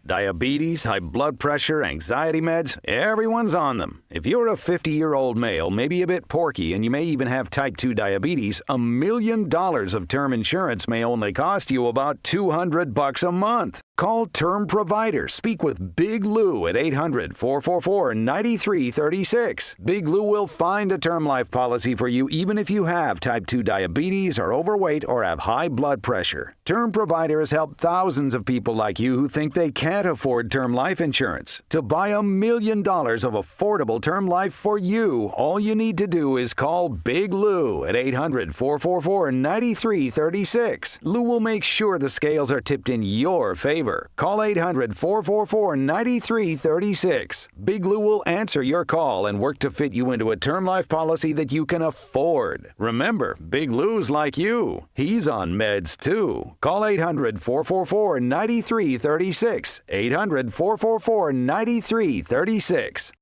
Diabetes, high blood pressure, anxiety meds, everyone's on them. If you're a 50-year-old male, maybe a bit porky, and you may even have type 2 diabetes, $1 million of term insurance may only cost you about $200 a month. Call Term Provider. Speak with Big Lou at 800-444-9336. Big Lou will find a term life policy for you even if you have type 2 diabetes, are overweight, or have high blood pressure. Term Provider has helped thousands of people like you who think they can't afford term life insurance. To buy $1 million of affordable term life for you, all you need to do is call Big Lou at 800-444-9336. Lou will make sure the scales are tipped in your favor. Call 800-444-9336. Big Lou will answer your call and work to fit you into a term life policy that you can afford. Remember, Big Lou's like you. He's on meds too. Call 800-444-9336. 800-444-9336.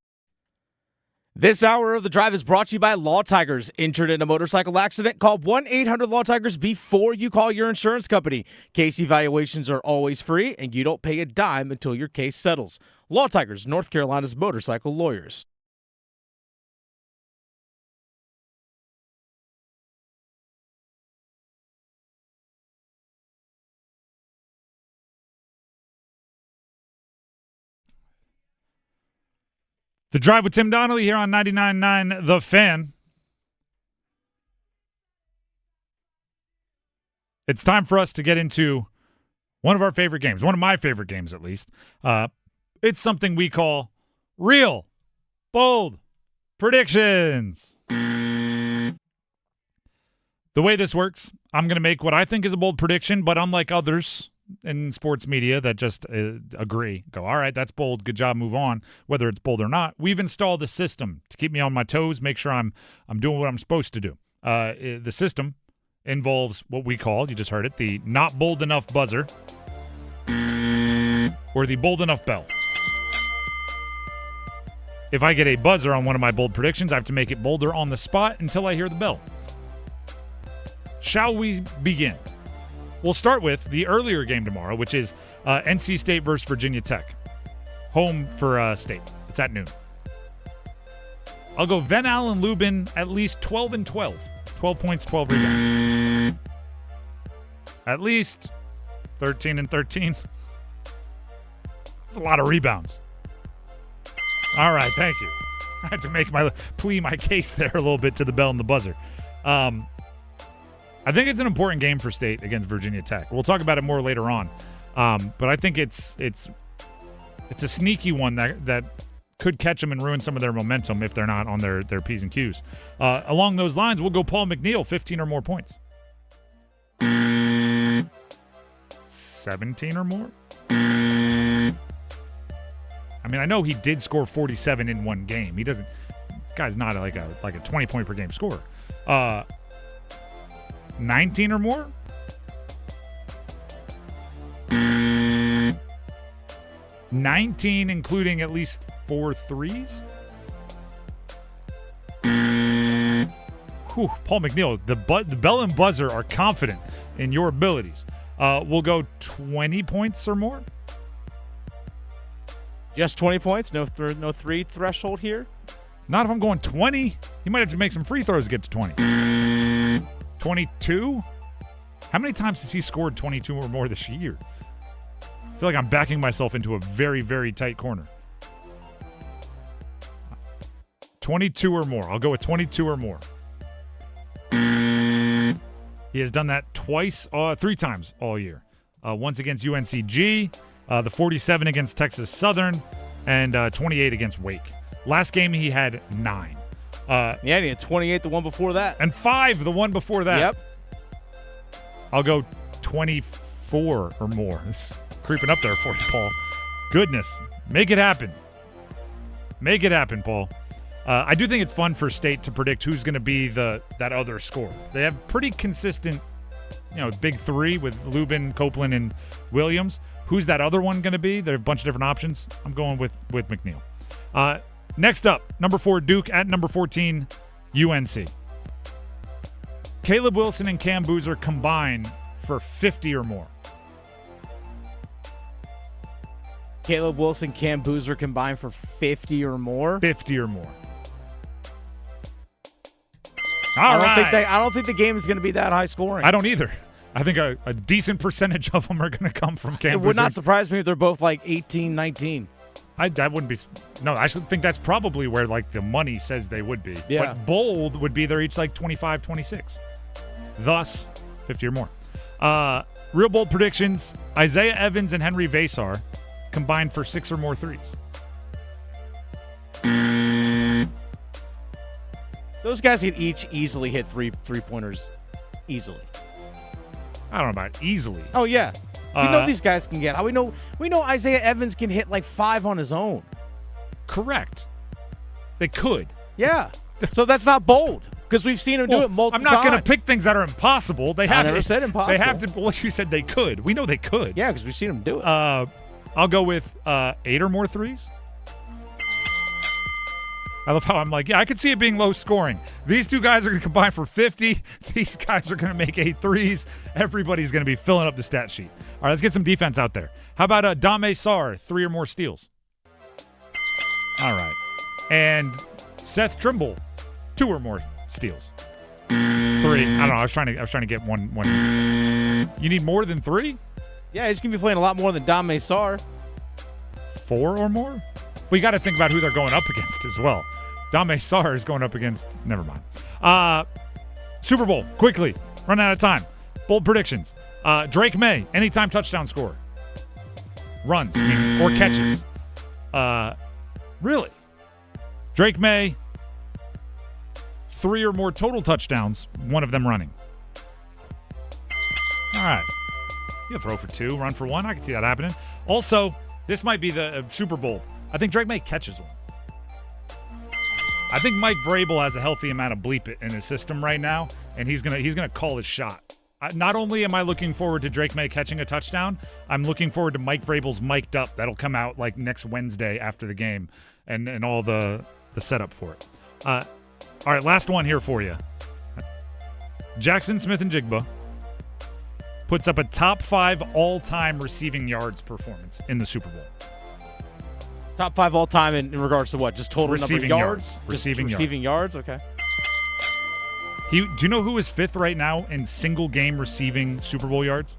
This hour of The Drive is brought to you by Law Tigers. Injured in a motorcycle accident? Call 1-800-LAW-TIGERS before you call your insurance company. Case evaluations are always free, and you don't pay a dime until your case settles. Law Tigers, North Carolina's motorcycle lawyers. The Drive with Tim Donnelly here on 99.9 The Fan. It's time for us to get into one of our favorite games, one of my favorite games at least. It's something we call Real Bold Predictions. The way this works, I'm going to make what I think is a bold prediction, but unlike others in sports media that just agree, go, all right, that's bold, good job, move on, whether it's bold or not. We've installed a system to keep me on my toes, make sure I'm doing what I'm supposed to do. The system involves what we call, you just heard it, the not bold enough buzzer or the bold enough bell. If I get a buzzer on one of my bold predictions, I have to make it bolder on the spot until I hear the bell. Shall we begin? We'll start with the earlier game tomorrow, which is NC State versus Virginia Tech. Home for State. It's at noon. I'll go Van Allen Lubin at least 12 and 12. 12 points, 12 rebounds. At least 13 and 13. That's a lot of rebounds. All right, thank you. I had to plead my case there a little bit to the bell and the buzzer. I think it's an important game for State against Virginia Tech. We'll talk about it more later on. But I think it's a sneaky one that could catch them and ruin some of their momentum if they're not on their P's and Q's. Along those lines, we'll go Paul McNeil, 15 or more points. 17 or more? I mean, I know he did score 47 in one game. This guy's not like a 20 point per game scorer. 19 or more? 19, including at least 4 threes? Paul McNeil, the bell and buzzer are confident in your abilities. We'll go 20 points or more. Just 20 points? No 3 threshold here? Not if I'm going 20. He might have to make some free throws to get to 20. 22? How many times has he scored 22 or more this year? I feel like I'm backing myself into a very, very tight corner. 22 or more. I'll go with 22 or more. He has done that 3 times all year. Once against UNCG, the 47 against Texas Southern, and 28 against Wake. Last game he had 9. He had 28 the one before that. And 5 the one before that. Yep. I'll go 24 or more. It's creeping up there for you, Paul. Goodness. Make it happen. Make it happen, Paul. I do think it's fun for State to predict who's going to be that other scorer. They have pretty consistent, big 3 with Lubin, Copeland, and Williams. Who's that other one going to be? There are a bunch of different options. I'm going with McNeil. Next up, number 4, Duke at number 14, UNC. Caleb Wilson and Cam Boozer combine for 50 or more. Caleb Wilson, Cam Boozer combined for 50 or more? 50 or more. I don't think the game is going to be that high scoring. I don't either. I think a decent percentage of them are going to come from Cam Boozer. It would not surprise me if they're both like 18, 19. That wouldn't be. No, I actually think that's probably where the money says they would be. Yeah. But bold would be they're each 25, 26. Thus, 50 or more. Real bold predictions: Isaiah Evans and Henry Vasar combined for 6 or more threes. Those guys could each easily hit three-pointers easily. I don't know about easily. Oh, yeah. We know these guys can get. We know Isaiah Evans can hit 5 on his own. Correct. They could. Yeah. So that's not bold because we've seen him do it multiple times. I'm not going to pick things that are impossible. I never said impossible. They have to. Well, you said they could. We know they could. Yeah, because we've seen him do it. I'll go with 8 or more threes. I love how I'm I could see it being low scoring. These two guys are going to combine for 50. These guys are going to make 8 threes. Everybody's going to be filling up the stat sheet. All right, let's get some defense out there. How about Dame Sarr, 3 or more steals? All right. And Seth Trimble, 2 or more steals. 3. I don't know. I was trying to get one. You need more than 3? Yeah, he's going to be playing a lot more than Dame Sarr. 4 or more? We got to think about who they're going up against as well. Dame Sarr is going up against. Never mind. Super Bowl, quickly. Run out of time. Bold predictions. Drake May, anytime touchdown scorer. Runs, or catches. Really? Drake May, 3 or more total touchdowns, 1 of them running. All right. He'll throw for 2, run for 1. I can see that happening. Also, this might be the Super Bowl. I think Drake May catches 1. I think Mike Vrabel has a healthy amount of bleep it in his system right now, and he's gonna call his shot. Not only am I looking forward to Drake May catching a touchdown, I'm looking forward to Mike Vrabel's mic'd up. That'll come out next Wednesday after the game, and all the setup for it. All right, last one here for you. Jackson Smith-Njigba puts up a top 5 all-time receiving yards performance in the Super Bowl. Top 5 all time in regards to what? Just total receiving number of yards? Receiving yards. Okay. Do you know who is 5th right now in single game receiving Super Bowl yards?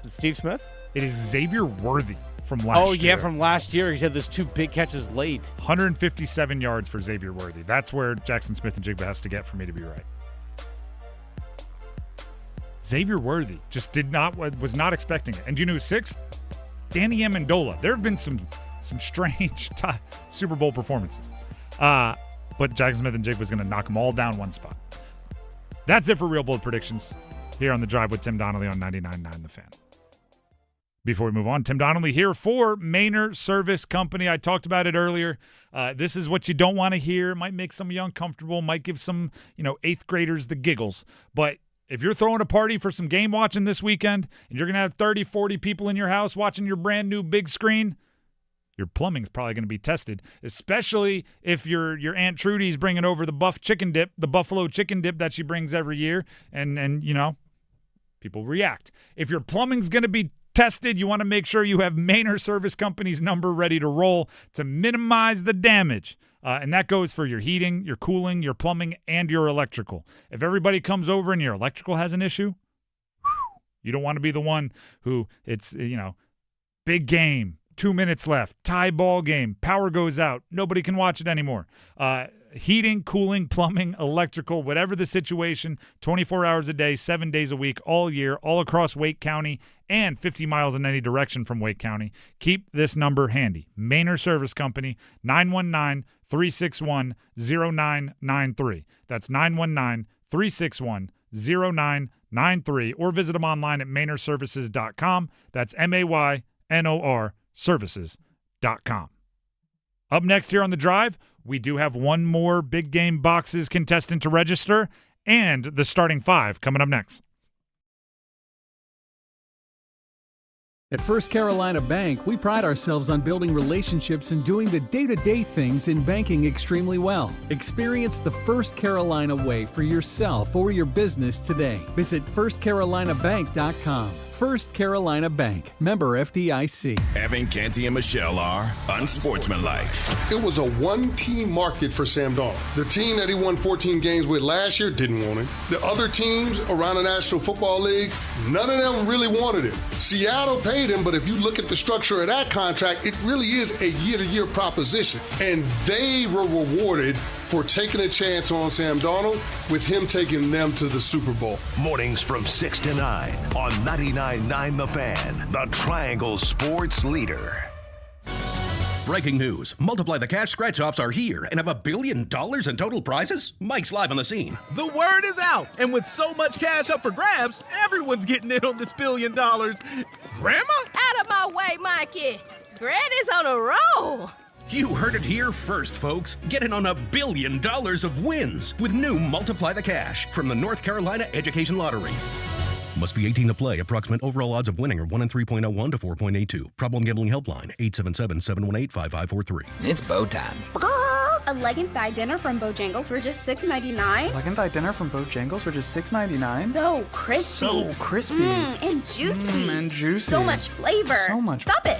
Is it Steve Smith? It is Xavier Worthy from last year. Oh, yeah, from last year. He's had those 2 big catches late. 157 yards for Xavier Worthy. That's where Jackson Smith-Njigba has to get for me to be right. Xavier Worthy just was not expecting it. And do you know who's 6th? Danny Amendola. There have been some strange Super Bowl performances. But Jackson Smith-Njigba was going to knock them all down one spot. That's it for Real Bold Predictions here on The Drive with Tim Donnelly on 99.9 The Fan. Before we move on, Tim Donnelly here for Maynard Service Company. I talked about it earlier. This is what you don't want to hear. It might make some of you uncomfortable, might give some 8th graders the giggles. But if you're throwing a party for some game watching this weekend and you're going to have 30, 40 people in your house watching your brand new big screen, your plumbing's probably going to be tested, especially if your Aunt Trudy's bringing over the buffalo chicken dip that she brings every year, and people react. If your plumbing's going to be tested, you want to make sure you have Mainer Service Company's number ready to roll to minimize the damage. And that goes for your heating, your cooling, your plumbing, and your electrical. If everybody comes over and your electrical has an issue, you don't want to be the one who it's, big game, 2 minutes left, tie ball game, power goes out, nobody can watch it anymore. Heating, cooling, plumbing, electrical, whatever the situation, 24 hours a day, 7 days a week, all year, all across Wake County and 50 miles in any direction from Wake County. Keep this number handy. Mainer Service Company, 919-361-0993. That's 919-361-0993. Or visit them online at MainerServices.com. That's MAYNOR services.com. Up next here on The Drive, we do have one more Big Game Boxes contestant to register and the starting five coming up next. At First Carolina Bank, we pride ourselves on building relationships and doing the day-to-day things in banking extremely well. Experience the First Carolina way for yourself or your business today. Visit firstcarolinabank.com. First Carolina Bank, member FDIC. Evan, Canty, and Michelle are unsportsmanlike. It was a one-team market for Sam Darnold. The team that he won 14 games with last year didn't want him. The other teams around the National Football League, none of them really wanted him. Seattle paid him, but if you look at the structure of that contract, it really is a year-to-year proposition. And they were rewarded for taking a chance on Sam Darnold with him taking them to the Super Bowl. Mornings from 6 to 9 on 99.9 The Fan, the Triangle Sports Leader. Breaking news. Multiply the Cash scratch-offs are here and have $1 billion in total prizes. Mike's live on the scene. The word is out, and with so much cash up for grabs, everyone's getting in on this $1 billion. Grandma? Out of my way, Mikey. Granny's on a roll. You heard it here first, folks. Get in on $1 billion of wins with new Multiply the Cash from the North Carolina Education Lottery. Must be 18 to play. Approximate overall odds of winning are 1 in 3.01 to 4.82. Problem Gambling Helpline, 877-718-5543. It's bow time. A leg and thigh dinner from Bojangles for just $6.99. Leg and thigh dinner from Bojangles for just $6.99. So crispy. So crispy. And juicy. And juicy. So much flavor. So much. Stop it.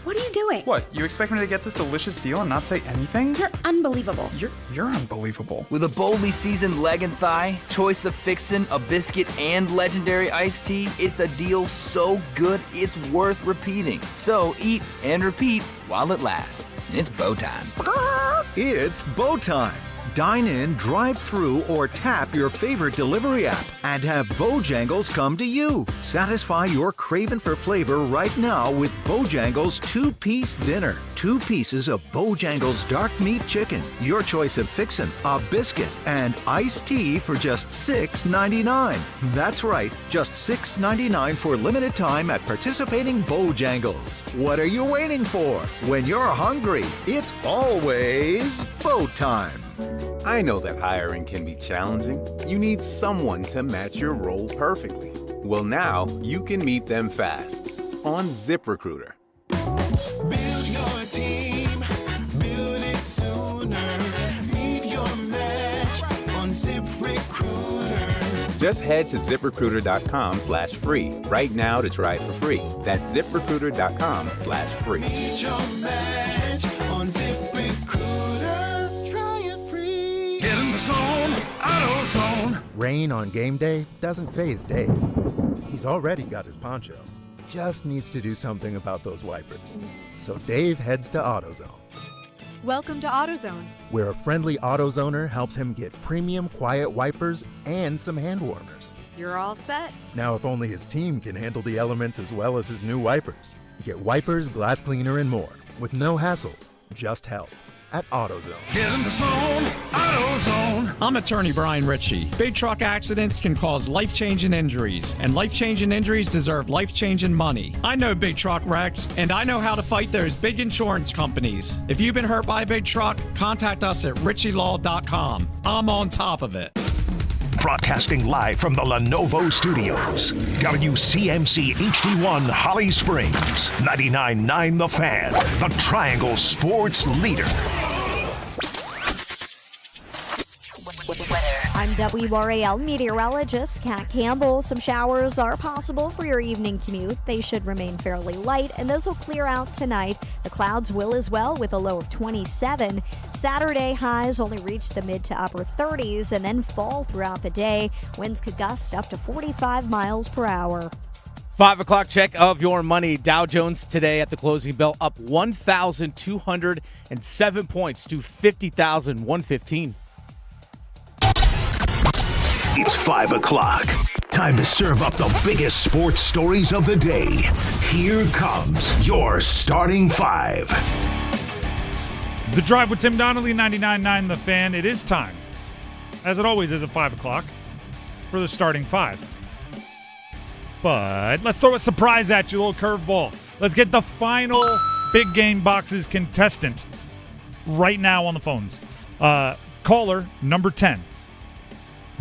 What are you doing? What, you expect me to get this delicious deal and not say anything? You're unbelievable. You're unbelievable. With a boldly seasoned leg and thigh, choice of fixin', a biscuit, and legendary iced tea, it's a deal so good it's worth repeating. So eat and repeat while it lasts. It's bow time. It's bow time. Dine in, drive through, or tap your favorite delivery app and have Bojangles come to you. Satisfy your craving for flavor right now with Bojangles 2-piece dinner. 2 pieces of Bojangles dark meat chicken, your choice of fixin', a biscuit, and iced tea for just $6.99. That's right, just $6.99 for limited time at participating Bojangles. What are you waiting for? When you're hungry, it's always bow time. I know that hiring can be challenging. You need someone to match your role perfectly. Well, now you can meet them fast on ZipRecruiter. Build your team, build it sooner. Meet your match on ZipRecruiter. Just head to ZipRecruiter.com/free right now to try it for free. That's ZipRecruiter.com/free. Meet your match on ZipRecruiter. Try it free. Get in the zone, AutoZone. Rain on game day doesn't faze Dave. He's already got his poncho. Just needs to do something about those wipers. So Dave heads to AutoZone, Welcome to AutoZone. where a friendly AutoZoner helps him get premium quiet wipers and some hand warmers. You're all set. Now, if only his team can handle the elements as well as his new wipers. Get wipers, glass cleaner, and more with no hassles, just help at AutoZone. Get in the zone, AutoZone. I'm attorney Brian Ritchie. Big truck accidents can cause life-changing injuries, and life-changing injuries deserve life-changing money. I know big truck wrecks, and I know how to fight those big insurance companies. If you've been hurt by a big truck, contact us at ritchielaw.com. I'm on top of it. Broadcasting live from the Lenovo Studios. WCMC HD1 Holly Springs. 99.9 The Fan. The Triangle Sports Leader. I'm WRAL meteorologist Kat Campbell. Some showers are possible for your evening commute. They should remain fairly light, and those will clear out tonight. The clouds will as well, with a low of 27. Saturday highs only reach the mid to upper 30s and then fall throughout the day. Winds could gust up to 45 miles per hour. 5 o'clock check of your money. Dow Jones today at the closing bell up 1,207 points to 50,115. It's 5 o'clock. Time to serve up the biggest sports stories of the day. Here comes your starting five. The Drive with Tim Donnelly, 99.9 The Fan. It is time, as it always is at 5 o'clock, for the starting five. But let's throw a surprise at you, a little curveball. Let's get the final Big Game Boxes contestant right now on the phones. Caller number 10.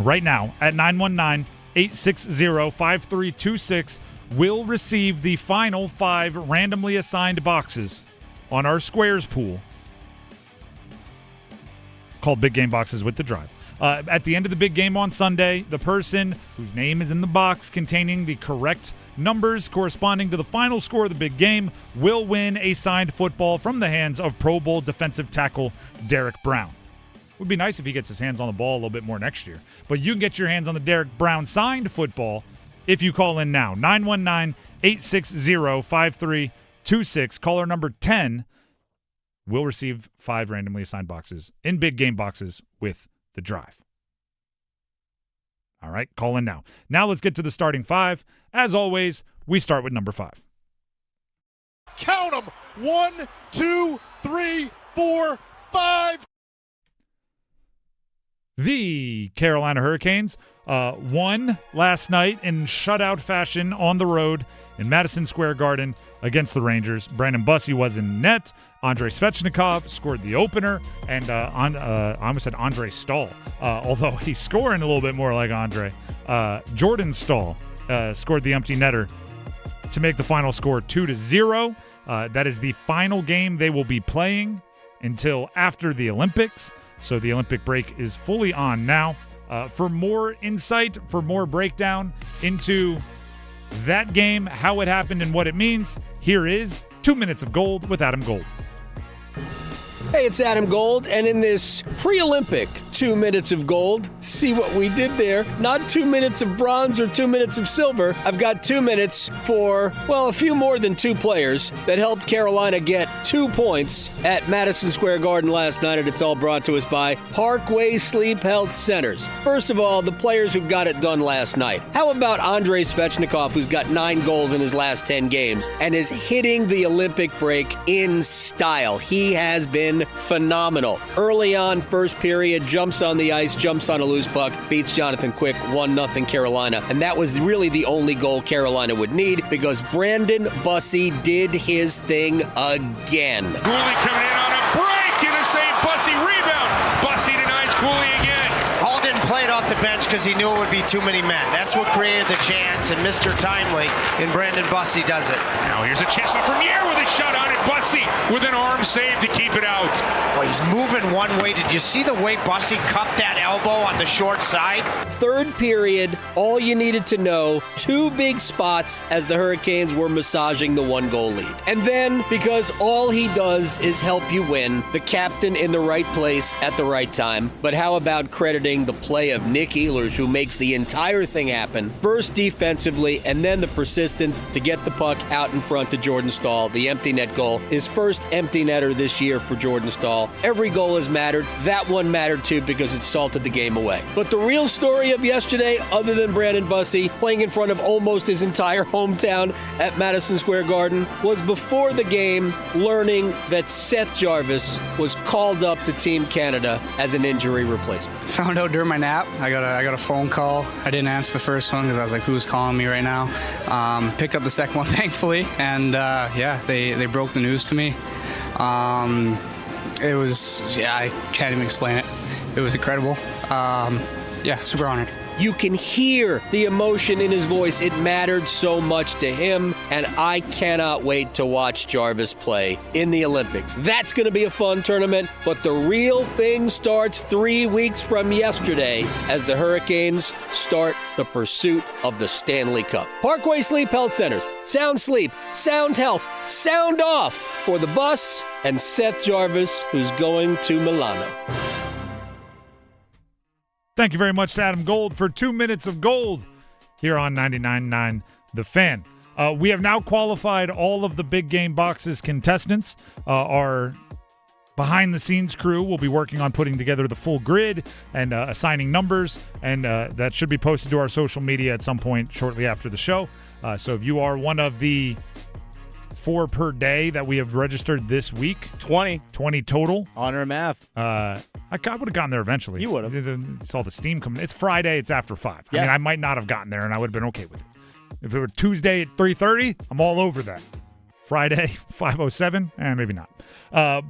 Right now at 919-860-5326 will receive the final 5 randomly assigned boxes on our Squares pool called Big Game Boxes with the Drive. At the end of the big game on Sunday, the person whose name is in the box containing the correct numbers corresponding to the final score of the big game will win a signed football from the hands of Pro Bowl defensive tackle Derek Brown. Would be nice if he gets his hands on the ball a little bit more next year. But you can get your hands on the Derek Brown signed football if you call in now. 919-860-5326. Caller number 10 will receive 5 randomly assigned boxes in Big Game Boxes with the Drive. All right, call in now. Now let's get to the starting 5. As always, we start with number 5. Count them. 1, 2, 3, 4, 5. The Carolina Hurricanes won last night in shutout fashion on the road in Madison Square Garden against the Rangers. Brandon Bussi was in net. Andrei Svechnikov scored the opener, and I almost said Andre Stahl, although he's scoring a little bit more like Andre. Jordan Stahl scored the empty netter to make the final score 2-0. That is the final game they will be playing until after the Olympics. So the Olympic break is fully on now. For more insight, for more breakdown into that game, how it happened, and what it means, here is 2 Minutes of Gold with Adam Gold. Hey, it's Adam Gold, and in this pre-Olympic 2 minutes of gold, see what we did there? Not 2 minutes of bronze or 2 minutes of silver. I've got 2 minutes for, well, a few more than 2 players that helped Carolina get 2 points at Madison Square Garden last night, and it's all brought to us by Parkway Sleep Health Centers. First of all, the players who got it done last night. How about Andrei Svechnikov, who's got 9 goals in his last 10 games and is hitting the Olympic break in style? He has been phenomenal. Early on, first period, jumps on the ice, jumps on a loose puck, beats Jonathan Quick, 1-0 Carolina. And that was really the only goal Carolina would need because Brandon Bussi did his thing again. Cooley coming in on a break and a save. Bussi rebound. Bussi denies Cooley again. Hall didn't play it off the bench because he knew it would be too many men. That's what created the chance, and Mr. Timely and Brandon Bussi does it. Now here's a chance from Lafreniere with a shot on it. Bussi with an arm save to keep it out. Well, he's moving one way. Did you see the way Bussi cupped that elbow on the short side? Third period, all you needed to know, 2 big spots as the Hurricanes were massaging the 1-goal lead. And then, because all he does is help you win, the captain in the right place at the right time. But how about crediting the play of Nick Ehlers, who makes the entire thing happen, first defensively, and then the persistence to get the puck out in front to Jordan Stahl, the empty net goal. His first empty netter this year for Jordan Stahl. Every goal has mattered. That one mattered too because it salted the game away. But the real story of yesterday, other than Brandon Bussi playing in front of almost his entire hometown at Madison Square Garden, was before the game learning that Seth Jarvis was called up to Team Canada as an injury replacement. Found out during my nap. I got a phone call. I didn't answer the first one because I was like, who's calling me right now? Picked up the second one, thankfully, and they broke the news to me. It was, I can't even explain it. It was incredible. Super honored. You can hear the emotion in his voice. It mattered so much to him, and I cannot wait to watch Jarvis play in the Olympics. That's going to be a fun tournament, but the real thing starts 3 weeks from yesterday as the Hurricanes start the pursuit of the Stanley Cup. Parkway Sleep Health Centers. Sound sleep, sound health, sound off for the bus and Seth Jarvis, who's going to Milano. Thank you very much to Adam Gold for 2 minutes of gold here on 99.9 The Fan. We have now qualified all of the Big Game Boxes contestants. Our behind-the-scenes crew will be working on putting together the full grid and assigning numbers, and that should be posted to our social media at some point shortly after the show. So if you are one of the 4 per day that we have registered this week, 20 total. Honor and math. I would have gotten there eventually. You would have. Saw the steam coming. It's Friday. It's after 5. Yeah. I mean, I might not have gotten there, and I would have been okay with it. If it were Tuesday at 3:30, I'm all over that. Friday, 5:07, maybe not.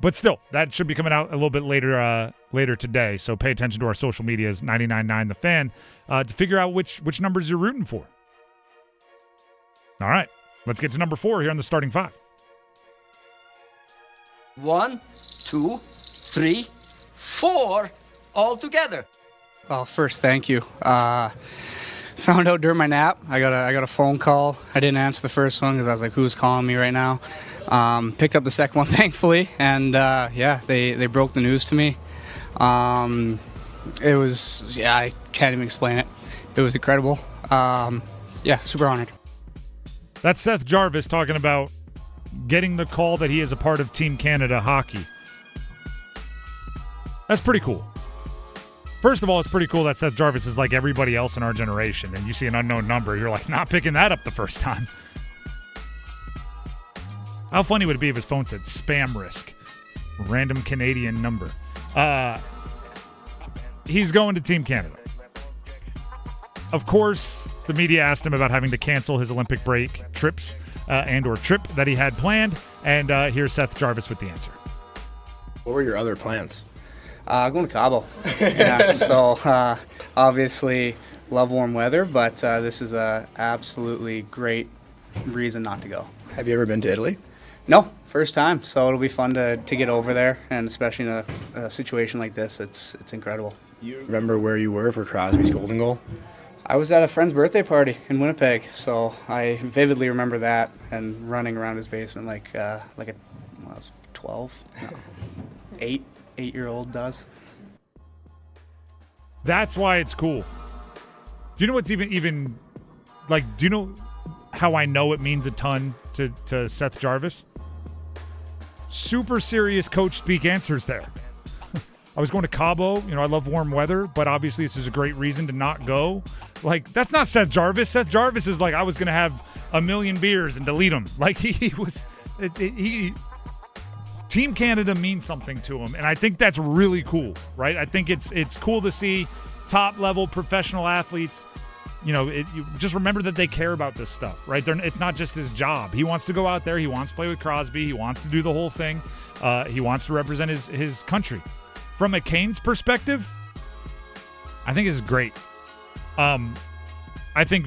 But still, that should be coming out a little bit later today. So pay attention to our social medias, 99.9 The Fan, to figure out which numbers you're rooting for. All right, let's get to number 4 here on the starting 5. 1, 2, 3, 4, all together. Well, first, thank you. Found out during my nap. I got a phone call. I didn't answer the first one because I was like, who's calling me right now? Picked up the second one, thankfully, and they broke the news to me. It was, I can't even explain it. It was incredible. Super honored. That's Seth Jarvis talking about getting the call that he is a part of Team Canada hockey. That's pretty cool. First of all, it's pretty cool that Seth Jarvis is like everybody else in our generation, and you see an unknown number, you're like, not picking that up the first time. How funny would it be if his phone said spam risk? Random Canadian number. He's going to Team Canada. Of course, the media asked him about having to cancel his Olympic break trips and/or trip that he had planned, and here's Seth Jarvis with the answer. What were your other plans? Going to Cabo. Obviously love warm weather, but this is a absolutely great reason not to go. Have you ever been to Italy? No, first time. So it'll be fun to get over there, and especially in a situation like this, it's incredible. You remember where you were for Crosby's golden goal? I was at a friend's birthday party in Winnipeg, so I vividly remember that and running around his basement like I was 12, no, 8-year-old does. That's why it's cool. Do you know what's even like? Do you know how I know it means a ton to Seth Jarvis? Super serious coach speak answers there. I was going to Cabo. I love warm weather, but obviously this is a great reason to not go. Like, that's not Seth Jarvis. Seth Jarvis is like, I was going to have a million beers and delete them. Like, he was. Team Canada means something to him, and I think that's really cool, right? I think it's cool to see top-level professional athletes. You just remember that they care about this stuff, right? It's not just his job. He wants to go out there. He wants to play with Crosby. He wants to do the whole thing. He wants to represent his country. From a Canes perspective, I think this is great. I think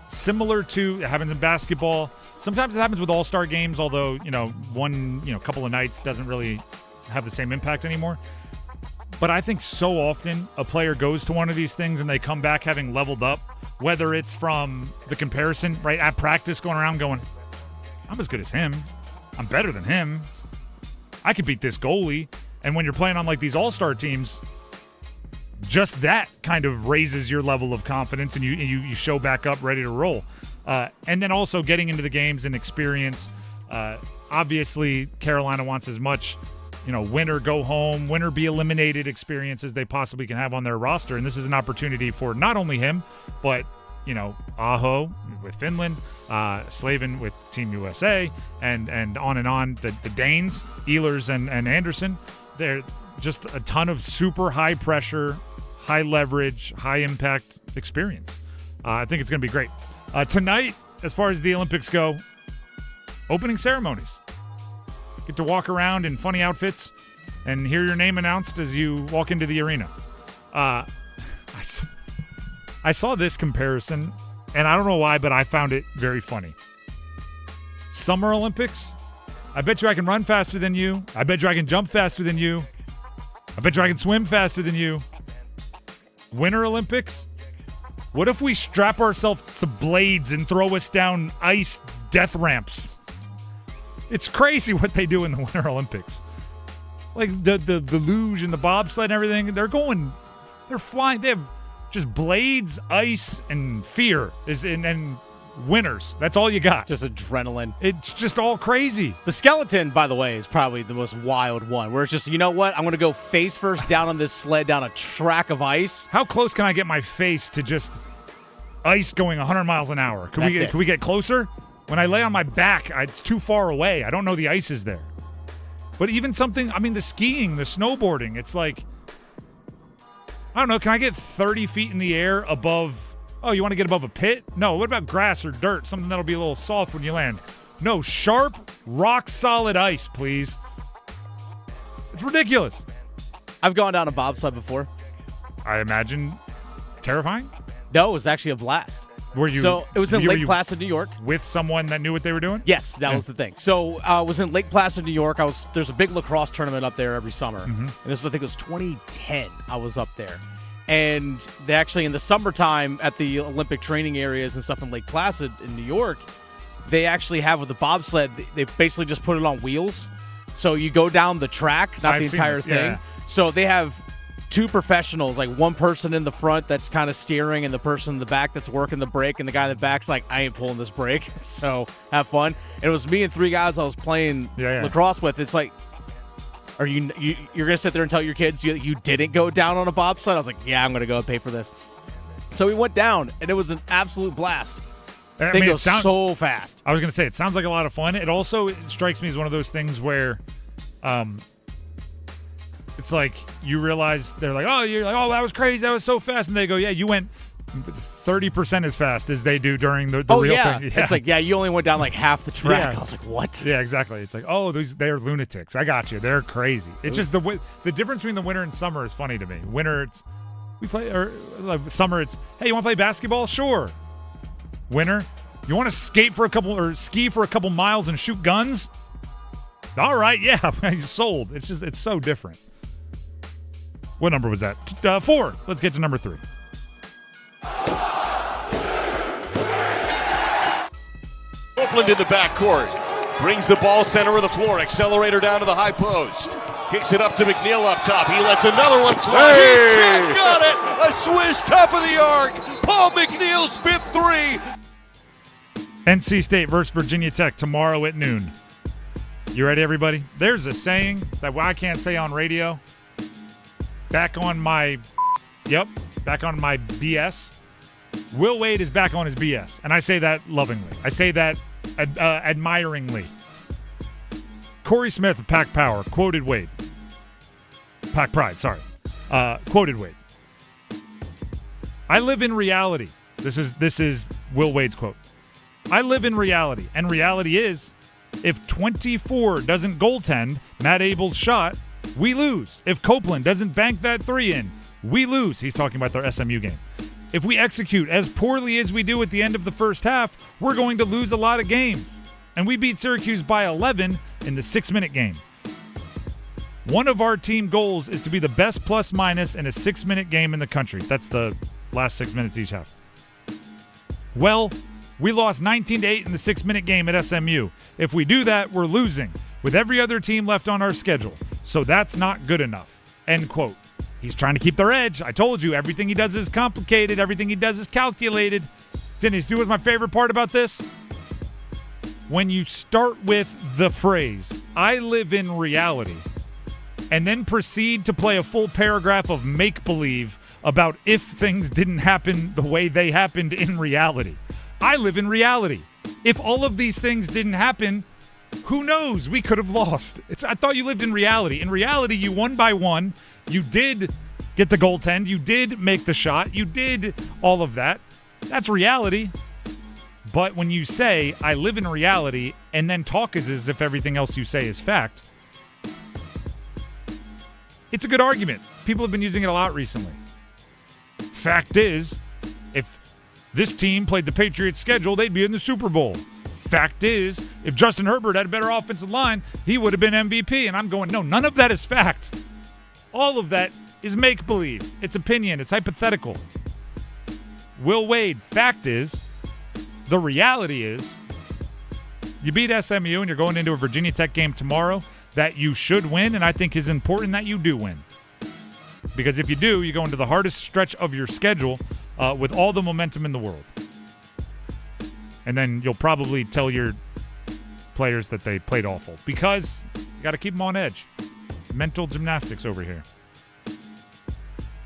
similar to it happens in basketball. Sometimes it happens with all-star games, although, one, couple of nights doesn't really have the same impact anymore. But I think so often a player goes to one of these things and they come back having leveled up, whether it's from the comparison, right, at practice going around going, I'm as good as him. I'm better than him. I could beat this goalie. And when you're playing on like these all-star teams, just that kind of raises your level of confidence and you show back up ready to roll. And then also getting into the games and experience. Obviously, Carolina wants as much, win or go home, win or be eliminated experience as they possibly can have on their roster. And this is an opportunity for not only him, but, Aho with Finland, Slavin with Team USA, and on. The Danes, Ehlers and Anderson, they're just a ton of super high pressure, high leverage, high impact experience. I think it's going to be great. Tonight, as far as the Olympics go, opening ceremonies. Get to walk around in funny outfits and hear your name announced as you walk into the arena. I I saw this comparison, and I don't know why, but I found it very funny. Summer Olympics, I bet you I can run faster than you. I bet you I can jump faster than you. I bet you I can swim faster than you. Winter Olympics, what if we strap ourselves to blades and throw us down ice death ramps? It's crazy what they do in the Winter Olympics. Like the luge and the bobsled and everything, they're flying. They have just blades, ice, and fear and winners. That's all you got. Just adrenaline. It's just all crazy. The skeleton, by the way, is probably the most wild one, where it's just, you know what? I'm going to go face first down on this sled down a track of ice. How close can I get my face to just ice going 100 miles an hour? Can we get closer? When I lay on my back, it's too far away. I don't know the ice is there. But even the skiing, the snowboarding, it's like, I don't know, can I get 30 feet in the air above... Oh, you want to get above a pit? No. What about grass or dirt? Something that'll be a little soft when you land. No, sharp, rock-solid ice, please. It's ridiculous. I've gone down a bobsled before. I imagine terrifying? No, it was actually a blast. So it was in Lake Placid, New York. With someone that knew what they were doing? Yes, that was the thing. So I was in Lake Placid, New York. There's a big lacrosse tournament up there every summer. Mm-hmm. And I think it was 2010 I was up there. And they actually, in the summertime at the Olympic training areas and stuff in Lake Placid in New York, they actually have with the bobsled, they basically just put it on wheels. So you go down the track, not the entire thing. Yeah. So they have two professionals, like one person in the front that's kind of steering and the person in the back that's working the brake, and the guy in the back's like, I ain't pulling this brake. So have fun. And it was me and three guys I was playing lacrosse with. It's like, are you're gonna sit there and tell your kids you didn't go down on a bobsled? I was like, yeah, I'm gonna go and pay for this. So we went down, and it was an absolute blast. They go so fast. I was gonna say, it sounds like a lot of fun. It also strikes me as one of those things where, it's like you realize they're like, you're like, that was crazy, that was so fast, and they go, yeah, you went 30% as fast as they do during the real thing. Yeah. It's like, you only went down like half the track. Yeah. I was like, what? Yeah, exactly. It's like, they're lunatics. I got you. They're crazy. It's just the difference between the winter and summer is funny to me. Winter, summer, it's, hey, you want to play basketball? Sure. Winter, you want to ski for a couple miles and shoot guns? All right, yeah, sold. It's so different. What number was that? 4. Let's get to number 3. Copeland in the backcourt. Brings the ball center of the floor. Accelerator down to the high post. Kicks it up to McNeil up top. He lets another one fly. Hey! Got it! A swish top of the arc. Paul McNeil's 5th 3. NC State versus Virginia Tech tomorrow at noon. You ready, everybody? There's a saying that I can't say on radio. Back on my BS. Will Wade is back on his BS, and I say that lovingly. I say that admiringly. Corey Smith of Pack Power quoted Wade. Pack Pride, sorry. Quoted Wade. I live in reality. This is Will Wade's quote. I live in reality, and reality is, if 24 doesn't goaltend Matt Abel's shot, we lose. If Copeland doesn't bank that 3 in, we lose. He's talking about their SMU game. If we execute as poorly as we do at the end of the first half, we're going to lose a lot of games. And we beat Syracuse by 11 in the 6-minute game. One of our team goals is to be the best plus-minus in a 6-minute game in the country. That's the last 6 minutes each half. Well, we lost 19-8 in the 6-minute game at SMU. If we do that, we're losing, with every other team left on our schedule. So that's not good enough. End quote. He's trying to keep their edge. I told you, everything he does is complicated. Everything he does is calculated. Dennis, you know what's my favorite part about this? When you start with the phrase, I live in reality, and then proceed to play a full paragraph of make-believe about if things didn't happen the way they happened in reality. I live in reality. If all of these things didn't happen, who knows? We could have lost. I thought you lived in reality. In reality, you won by 1. You did get the goaltend. You did make the shot. You did all of that. That's reality. But when you say, I live in reality, and then talk as if everything else you say is fact, it's a good argument. People have been using it a lot recently. Fact is, If this team played the Patriots' schedule, they'd be in the Super Bowl. Fact is, if Justin Herbert had a better offensive line, he would have been MVP. And I'm going, no, none of that is fact. All of that is make-believe. It's opinion. It's hypothetical. Will Wade, fact is, the reality is, you beat SMU and you're going into a Virginia Tech game tomorrow that you should win, and I think is important that you do win. Because if you do, you go into the hardest stretch of your schedule with all the momentum in the world. And then you'll probably tell your players that they played awful because you got to keep them on edge. Mental gymnastics over here.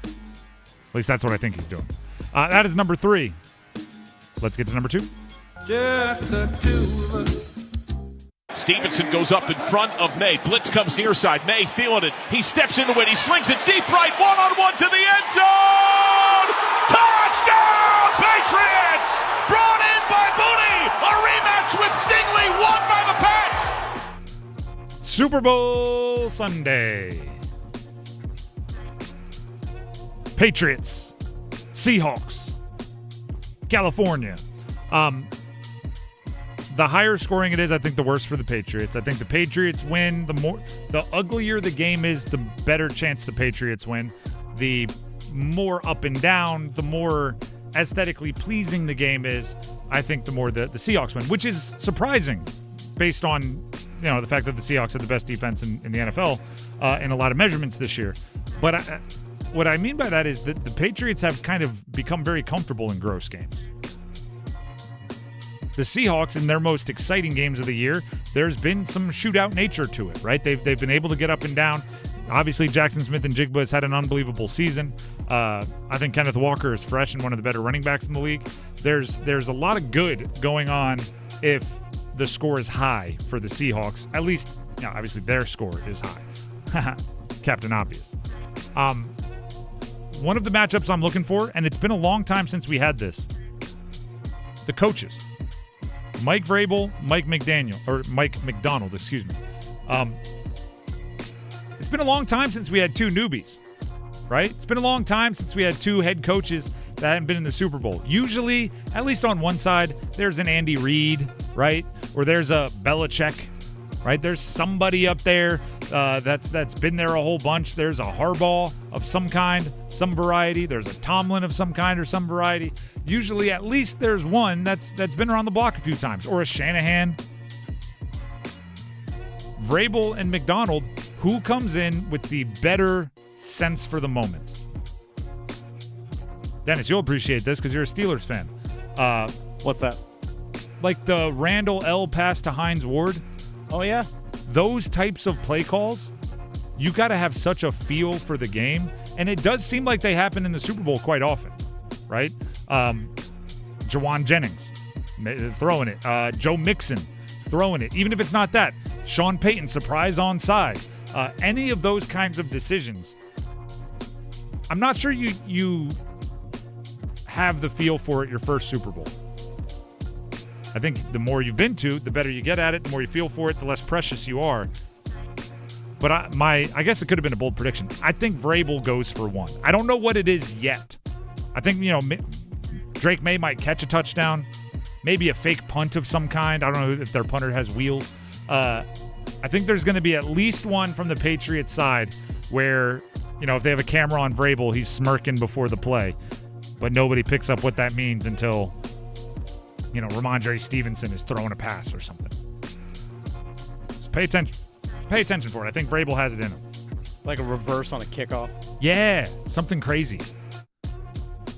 At least that's what I think he's doing. That is number 3. Let's get to number 2. Just the two of us. Stevenson goes up in front of May. Blitz comes near side. May feeling it. He steps into it. He slings it deep right. One-on-one to the end zone. Touchdown, Patriots! Brought in by Booty. A rematch with Stingley. Won by the Pats. Super Bowl Sunday. Patriots. Seahawks. California. The higher scoring it is, I think the worse for the Patriots. I think the Patriots win. The uglier the game is, the better chance the Patriots win. The more up and down, the more aesthetically pleasing the game is, I think the more the Seahawks win, which is surprising based on the fact that the Seahawks had the best defense in the NFL in a lot of measurements this year. But what I mean by that is that the Patriots have kind of become very comfortable in gross games. The Seahawks, in their most exciting games of the year, there's been some shootout nature to it, right? They've been able to get up and down. Obviously, Jackson Smith and Jigba has had an unbelievable season. I think Kenneth Walker is fresh and one of the better running backs in the league. There's a lot of good going on if the score is high for the Seahawks. At least, obviously their score is high. Captain Obvious. One of the matchups I'm looking for, and it's been a long time since we had this, the coaches. Mike Vrabel, Mike McDonald, excuse me. It's been a long time since we had 2 newbies, right? It's been a long time since we had 2 head coaches that hadn't been in the Super Bowl. Usually, at least on one side, there's an Andy Reid, right? Or there's a Belichick, right? There's somebody up there that's been there a whole bunch. There's a Harbaugh of some kind, some variety. There's a Tomlin of some kind or some variety. Usually, at least there's one that's been around the block a few times, or a Shanahan. Vrabel and McDonald, who comes in with the better sense for the moment? Dennis, you'll appreciate this because you're a Steelers fan. What's that? Like the Randall L pass to Hines Ward. Oh, yeah? Those types of play calls, you got to have such a feel for the game. And it does seem like they happen in the Super Bowl quite often, right? Jawan Jennings throwing it. Joe Mixon throwing it. Even if it's not that. Sean Payton, surprise onside. Any of those kinds of decisions. I'm not sure you have the feel for it your first Super Bowl. I think the more you've been to, the better you get at it. The more you feel for it, the less precious you are. But I guess it could have been a bold prediction. I think Vrabel goes for 1. I don't know what it is yet. I think, Drake May might catch a touchdown. Maybe a fake punt of some kind. I don't know if their punter has wheels. I think there's going to be at least one from the Patriots side where, if they have a camera on Vrabel, he's smirking before the play. But nobody picks up what that means until, Ramondre Stevenson is throwing a pass or something. Just pay attention. Pay attention for it. I think Vrabel has it in him. Like a reverse on a kickoff? Yeah, something crazy.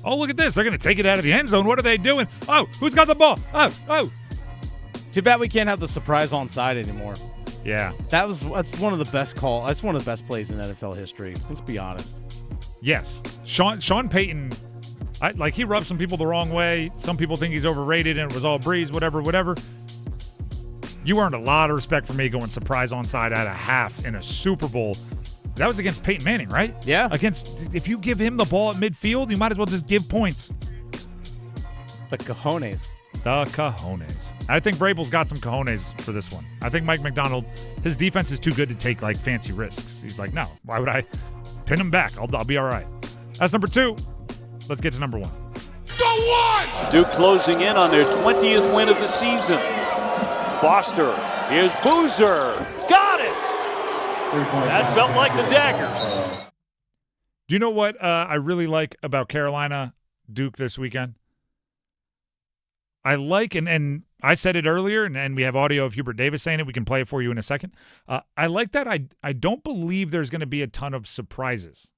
Oh, look at this. They're going to take it out of the end zone. What are they doing? Oh, who's got the ball? Oh. Too bad we can't have the surprise onside anymore. Yeah. That's one of the best calls. That's one of the best plays in NFL history. Let's be honest. Yes. Sean Payton, he rubbed some people the wrong way. Some people think he's overrated and it was all breeze, whatever. You earned a lot of respect for me going surprise onside at a half in a Super Bowl. That was against Peyton Manning, right? Yeah. If you give him the ball at midfield, you might as well just give points. The cojones. I think Vrabel's got some cojones for this one. I think Mike McDonald, his defense is too good to take fancy risks. He's like, no, why would I pin him back? I'll be all right. That's number 2. Let's get to number 1. Go one! Duke closing in on their 20th win of the season. Foster, here's Boozer. Got it! That felt like the dagger. Do you know what I really like about Carolina Duke this weekend? I like, and I said it earlier, and we have audio of Hubert Davis saying it. We can play it for you in a second. I like that I don't believe there's going to be a ton of surprises.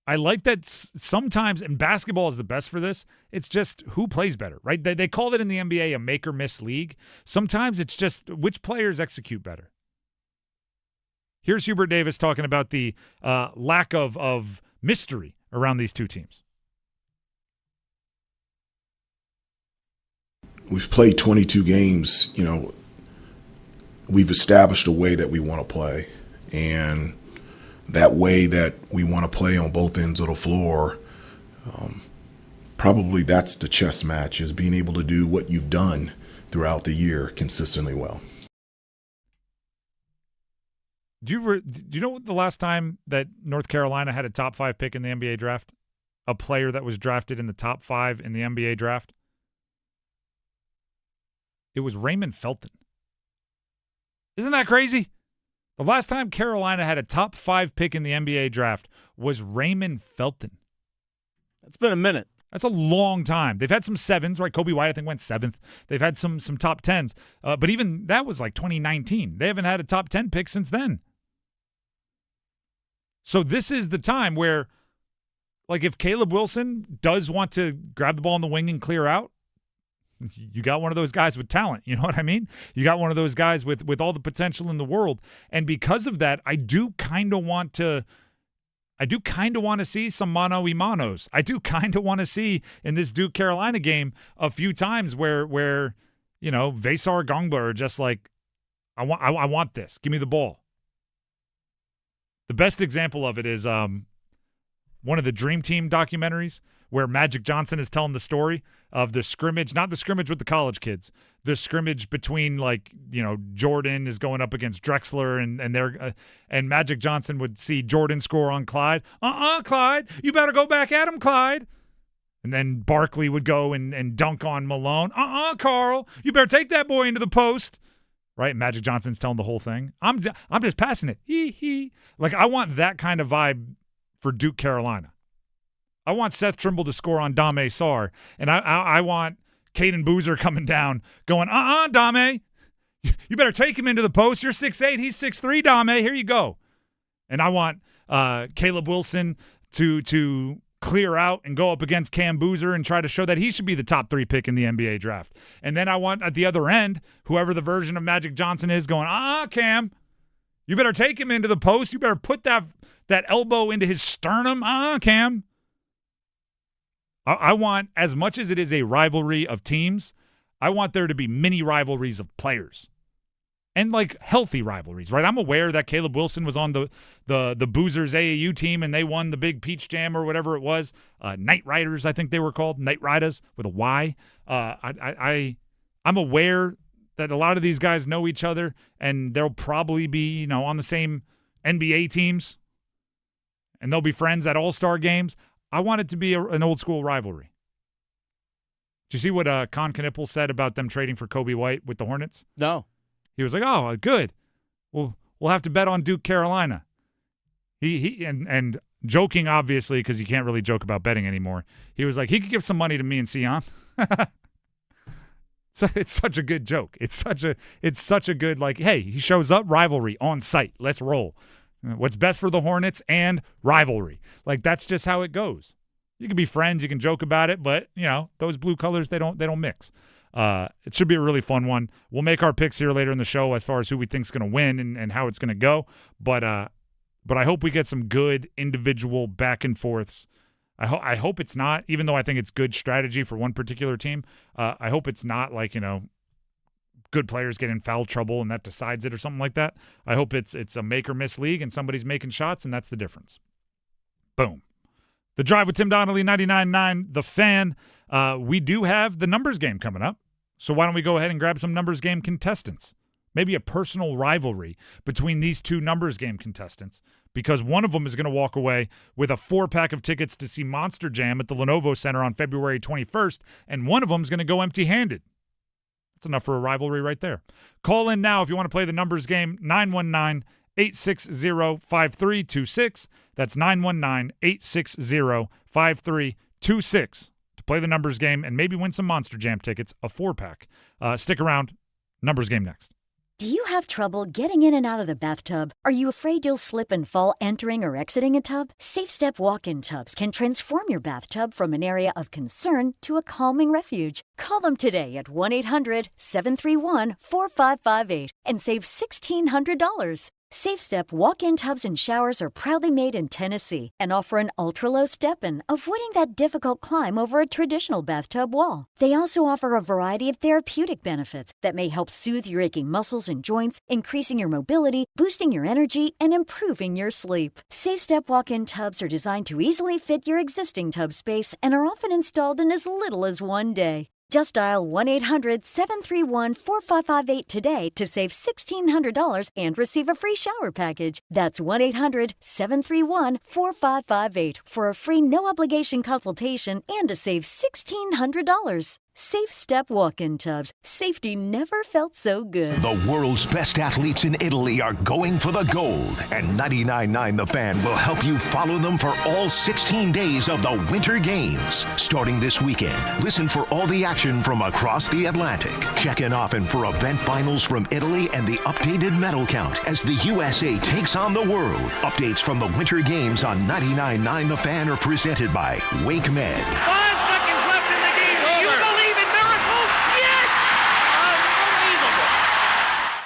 I like that sometimes, and basketball is the best for this, it's just who plays better, right? They call it in the NBA a make or miss league. Sometimes it's just which players execute better. Here's Hubert Davis talking about the lack of mystery around these two teams. We've played 22 games, we've established a way that we want to play. And that way that we want to play on both ends of the floor, probably that's the chess match, is being able to do what you've done throughout the year consistently well. Do you know the last time that North Carolina had a top 5 pick in the NBA draft? A player that was drafted in the top 5 in the NBA draft? It was Raymond Felton. Isn't that crazy? The last time Carolina had a top 5 pick in the NBA draft was Raymond Felton. It's been a minute. That's a long time. They've had some 7s, right? Kobe White, I think, went 7th. They've had some top 10s. But even that was like 2019. They haven't had a top 10 pick since then. So this is the time where, like, if Caleb Wilson does want to grab the ball in the wing and clear out, you got one of those guys with talent. You know what I mean? You got one of those guys with all the potential in the world. And because of that, I do kind of want to see some mano y manos. I do kind of want to see in this Duke Carolina game a few times where Vassar Gongba are just like, I want this. Give me the ball. The best example of it is one of the Dream Team documentaries where Magic Johnson is telling the story of the scrimmage, not the scrimmage with the college kids, the scrimmage between, Jordan is going up against Drexler and Magic Johnson would see Jordan score on Clyde. Clyde, you better go back at him, Clyde. And then Barkley would go and dunk on Malone. Carl, you better take that boy into the post. Right? Magic Johnson's telling the whole thing. I'm just passing it. He. Like, I want that kind of vibe for Duke Carolina. I want Seth Trimble to score on Dame Sarr, and I want Caden Boozer coming down going, Dame, you better take him into the post. You're 6'8", he's 6'3", Dame, here you go. And I want Caleb Wilson to clear out and go up against Cam Boozer and try to show that he should be the top 3 pick in the NBA draft. And then I want at the other end, whoever the version of Magic Johnson is going, Cam, you better take him into the post. You better put that elbow into his sternum, Cam. I want, as much as it is a rivalry of teams, I want there to be mini rivalries of players. And, healthy rivalries, right? I'm aware that Caleb Wilson was on the Boozers AAU team and they won the big Peach Jam or whatever it was. Night Riders, I think they were called. Night Riders with a Y. I'm aware that a lot of these guys know each other and they'll probably be, on the same NBA teams. And they'll be friends at all-star games. I want it to be an old-school rivalry. Did you see what Con Knippel said about them trading for Kobe White with the Hornets? No. He was like, "Oh, good. We'll have to bet on Duke Carolina." He and joking, obviously, because you can't really joke about betting anymore. He was like, he could give some money to me and Sion. So it's such a good joke. It's such a good, hey, he shows up, rivalry on site. Let's roll. What's best for the Hornets and rivalry. That's just how it goes. You can be friends, you can joke about it, but those blue colors, they don't mix. It should be a really fun one. We'll make our picks here later in the show as far as who we think is going to win and how it's going to go. But I hope we get some good individual back and forths. I hope it's not, even though I think it's good strategy for one particular team, I hope it's not good players get in foul trouble and that decides it or something like that. I hope it's a make or miss league and somebody's making shots and that's the difference. Boom. The Drive with Tim Donnelly, 99.9 The Fan. We do have the numbers game coming up. So why don't we go ahead and grab some numbers game contestants? maybe a personal rivalry between these two numbers game contestants, because one of them is going to walk away with a 4-pack of tickets to see Monster Jam at the Lenovo Center on February 21st, and one of them is going to go empty-handed. That's enough for a rivalry right there. Call in now if you want to play the numbers game, 919-860-5326. That's 919-860-5326 to play the numbers game and maybe win some Monster Jam tickets, a 4-pack. Stick around. Numbers game next. Do you have trouble getting in and out of the bathtub? Are you afraid you'll slip and fall entering or exiting a tub? SafeStep walk-in tubs can transform your bathtub from an area of concern to a calming refuge. Call them today at 1-800-731-4558 and save $1,600. SafeStep walk-in tubs and showers are proudly made in Tennessee and offer an ultra-low step-in, avoiding that difficult climb over a traditional bathtub wall. They also offer a variety of therapeutic benefits that may help soothe your aching muscles and joints, increasing your mobility, boosting your energy, and improving your sleep. SafeStep walk-in tubs are designed to easily fit your existing tub space and are often installed in as little as 1 day. Just dial 1-800-731-4558 today to save $1,600 and receive a free shower package. That's 1-800-731-4558 for a free no-obligation consultation and to save $1,600. SafeStep walk-in tubs. Safety never felt so good. The world's best athletes in Italy are going for the gold, and 99.9 The Fan will help you follow them for all 16 days of the Winter Games. Starting this weekend, listen for all the action from across the Atlantic. Check in often for event finals from Italy and the updated medal count as the USA takes on the world. Updates from the Winter Games on 99.9 The Fan are presented by Wake Med. 5 seconds left in the game. Do you believe in miracles? Yes! Unbelievable.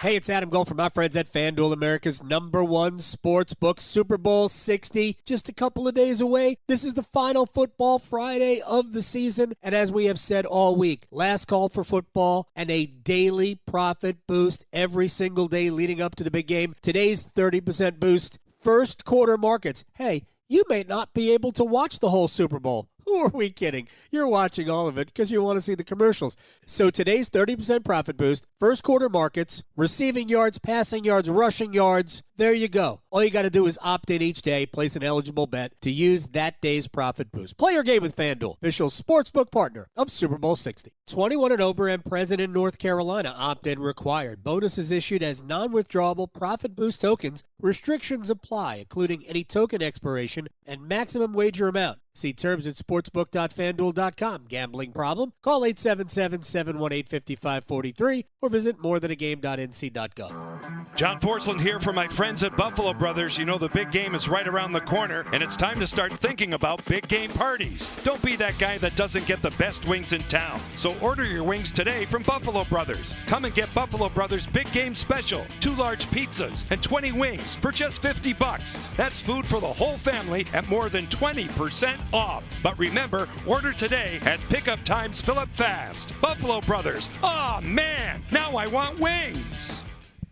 Hey, it's Adam Gold from my friends at FanDuel, America's #1 sports book. Super Bowl 60, just a couple of days away. This is the final football Friday of the season, and as we have said all week, last call for football and a daily profit boost every single day leading up to the big game. Today's 30% boost, first quarter markets. Hey, you may not be able to watch the whole Super Bowl. Who are we kidding? You're watching all of it because you want to see the commercials. So today's 30% profit boost, first quarter markets, receiving yards, passing yards, rushing yards. There you go. All you got to do is opt in each day, place an eligible bet to use that day's profit boost. Play your game with FanDuel, official sportsbook partner of Super Bowl 60. 21 and over and present in North Carolina. Opt-in required. Bonuses issued as non-withdrawable profit boost tokens. Restrictions apply, including any token expiration and maximum wager amount. See terms at sportsbook.fanduel.com. Gambling problem? Call 877-718-5543 or visit morethanagame.nc.gov. John Forsland here for my friends at Buffalo Brothers. You know the big game is right around the corner, and it's time to start thinking about big game parties. Don't be that guy that doesn't get the best wings in town. So order your wings today from Buffalo Brothers. Come and get Buffalo Brothers Big Game Special. 2 large pizzas and 20 wings for just $50. That's food for the whole family at more than 20% off. But remember, order today as pickup times fill up fast. Buffalo Brothers. Aw, man, now I want wings.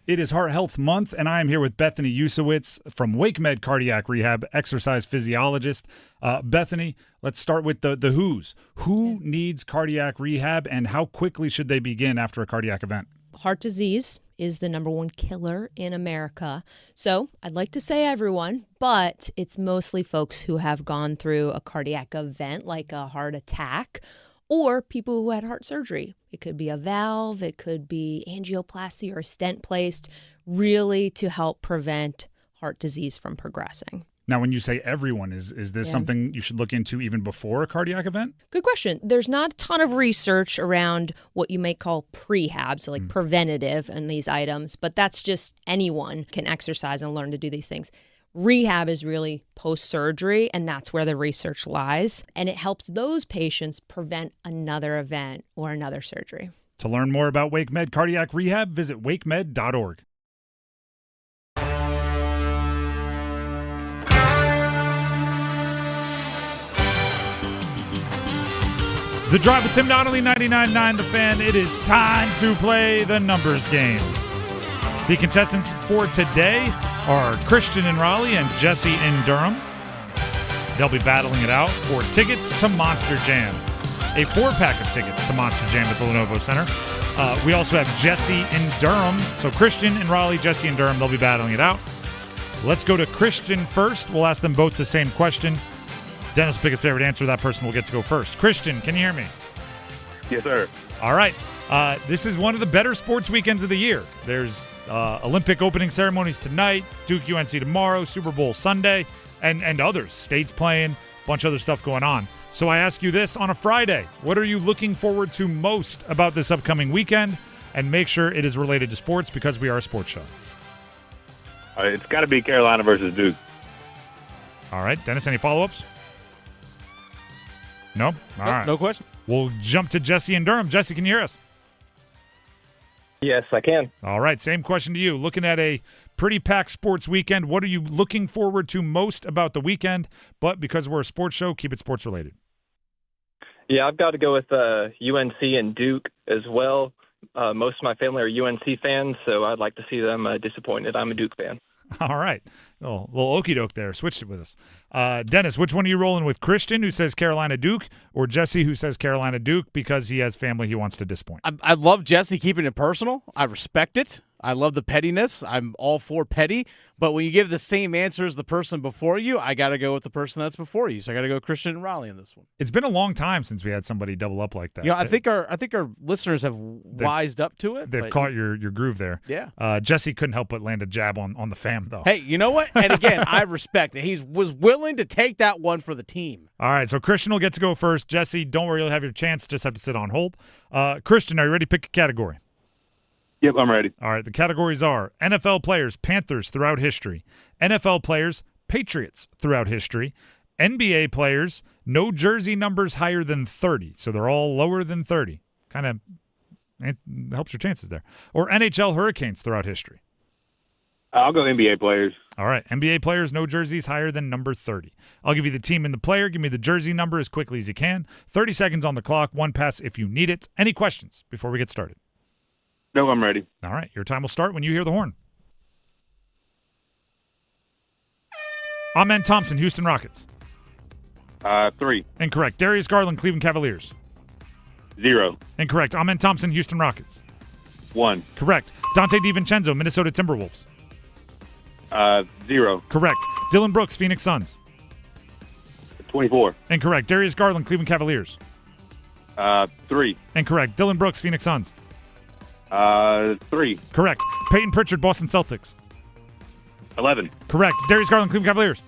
It is Heart Health Month, and I am here with Bethany Usowitz from Wake Med Cardiac Rehab, exercise physiologist. Bethany, let's start with the who's. Who needs cardiac rehab, and how quickly should they begin after a cardiac event? Heart disease is the #1 killer in America. So I'd like to say everyone, but it's mostly folks who have gone through a cardiac event like a heart attack or people who had heart surgery. It could be a valve, it could be angioplasty or a stent placed, really to help prevent heart disease from progressing. Now, when you say everyone, is this something you should look into even before a cardiac event? Good question. There's not a ton of research around what you may call prehab, so like preventative in these items, but that's just anyone can exercise and learn to do these things. Rehab is really post-surgery, and that's where the research lies, and it helps those patients prevent another event or another surgery. To learn more about Wake Med Cardiac Rehab, visit wakemed.org. The Drive with Tim Donnelly, 99.9 The Fan. It is time to play the numbers game. The contestants for today are Christian in Raleigh and Jesse in Durham. They'll be battling it out for tickets to Monster Jam. A 4-pack of tickets to Monster Jam at the Lenovo Center We also have Jesse in Durham. So Christian in Raleigh, Jesse in Durham, they'll be battling it out. Let's go to Christian first. We'll ask them both the same question. Dennis will pick his favorite answer. That person will get to go first. Christian, can you hear me? Yes, sir. All right. This is one of the better sports weekends of the year. There's Olympic opening ceremonies tonight, Duke UNC tomorrow, Super Bowl Sunday, and others. States playing, a bunch of other stuff going on. So I ask you this on a Friday. What are you looking forward to most about this upcoming weekend? And make sure it is related to sports because we are a sports show. It's got to be Carolina versus Duke. All right. Dennis, any follow-ups? No? All right. No question. We'll jump to Jesse in Durham. Jesse, can you hear us? Yes, I can. All right. Same question to you. Looking at a pretty packed sports weekend, what are you looking forward to most about the weekend? But because we're a sports show, keep it sports related. Yeah, I've got to go with UNC and Duke as well. Most of my family are UNC fans, so I'd like to see them disappointed. I'm a Duke fan. All right. Little okey doke there. Switched it with us. Dennis, which one are you rolling with? Christian, who says Carolina Duke, or Jesse, who says Carolina Duke because he has family he wants to disappoint? I love Jesse keeping it personal. I respect it. I love the pettiness. I'm all for petty. But when you give the same answer as the person before you, I got to go with the person that's before you. So I got to go Christian and Raleigh in this one. It's been a long time since we had somebody double up like that. You know, I think our listeners have wised up to it. They've caught your groove there. Yeah. Jesse couldn't help but land a jab on the fam, though. Hey, you know what? And again, I respect it. He was willing to take that one for the team. All right, so Christian will get to go first. Jesse, don't worry, you'll have your chance. Just have to sit on hold. Christian, are you ready to pick a category? Yep, I'm ready. All right, the categories are NFL players, Panthers throughout history. NFL players, Patriots throughout history. NBA players, no jersey numbers higher than 30. So they're all lower than 30. Kind of helps your chances there. Or NHL Hurricanes throughout history. I'll go NBA players. All right, NBA players, no jerseys higher than number 30. I'll give you the team and the player. Give me the jersey number as quickly as you can. 30 seconds on the clock, one pass if you need it. Any questions before we get started? No, I'm ready. All right, your time will start when you hear the horn. Amen Thompson, Houston Rockets. 3. Incorrect. Darius Garland, Cleveland Cavaliers. 0. Incorrect. Amen Thompson, Houston Rockets. 1. Correct. Dante DiVincenzo, Minnesota Timberwolves. 0. Correct. Dylan Brooks, Phoenix Suns. 24. Incorrect. Darius Garland, Cleveland Cavaliers. 3. Incorrect. Dylan Brooks, Phoenix Suns. 3. Correct. Peyton Pritchard, Boston Celtics. 11. Correct. Darius Garland, Cleveland Cavaliers.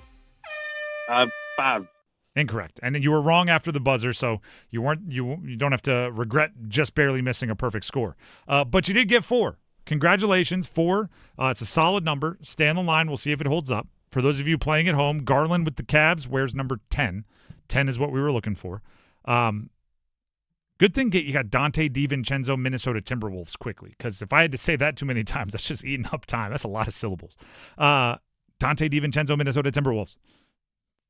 5. Incorrect. And you were wrong after the buzzer, so you don't have to regret just barely missing a perfect score. But you did get 4. Congratulations, 4. It's a solid number. Stay on the line. We'll see if it holds up. For those of you playing at home, Garland with the Cavs wears number 10. 10 is what we were looking for. Good thing you got Dante DiVincenzo, Minnesota Timberwolves quickly, because if I had to say that too many times, that's just eating up time. That's a lot of syllables. Dante DiVincenzo, Minnesota Timberwolves.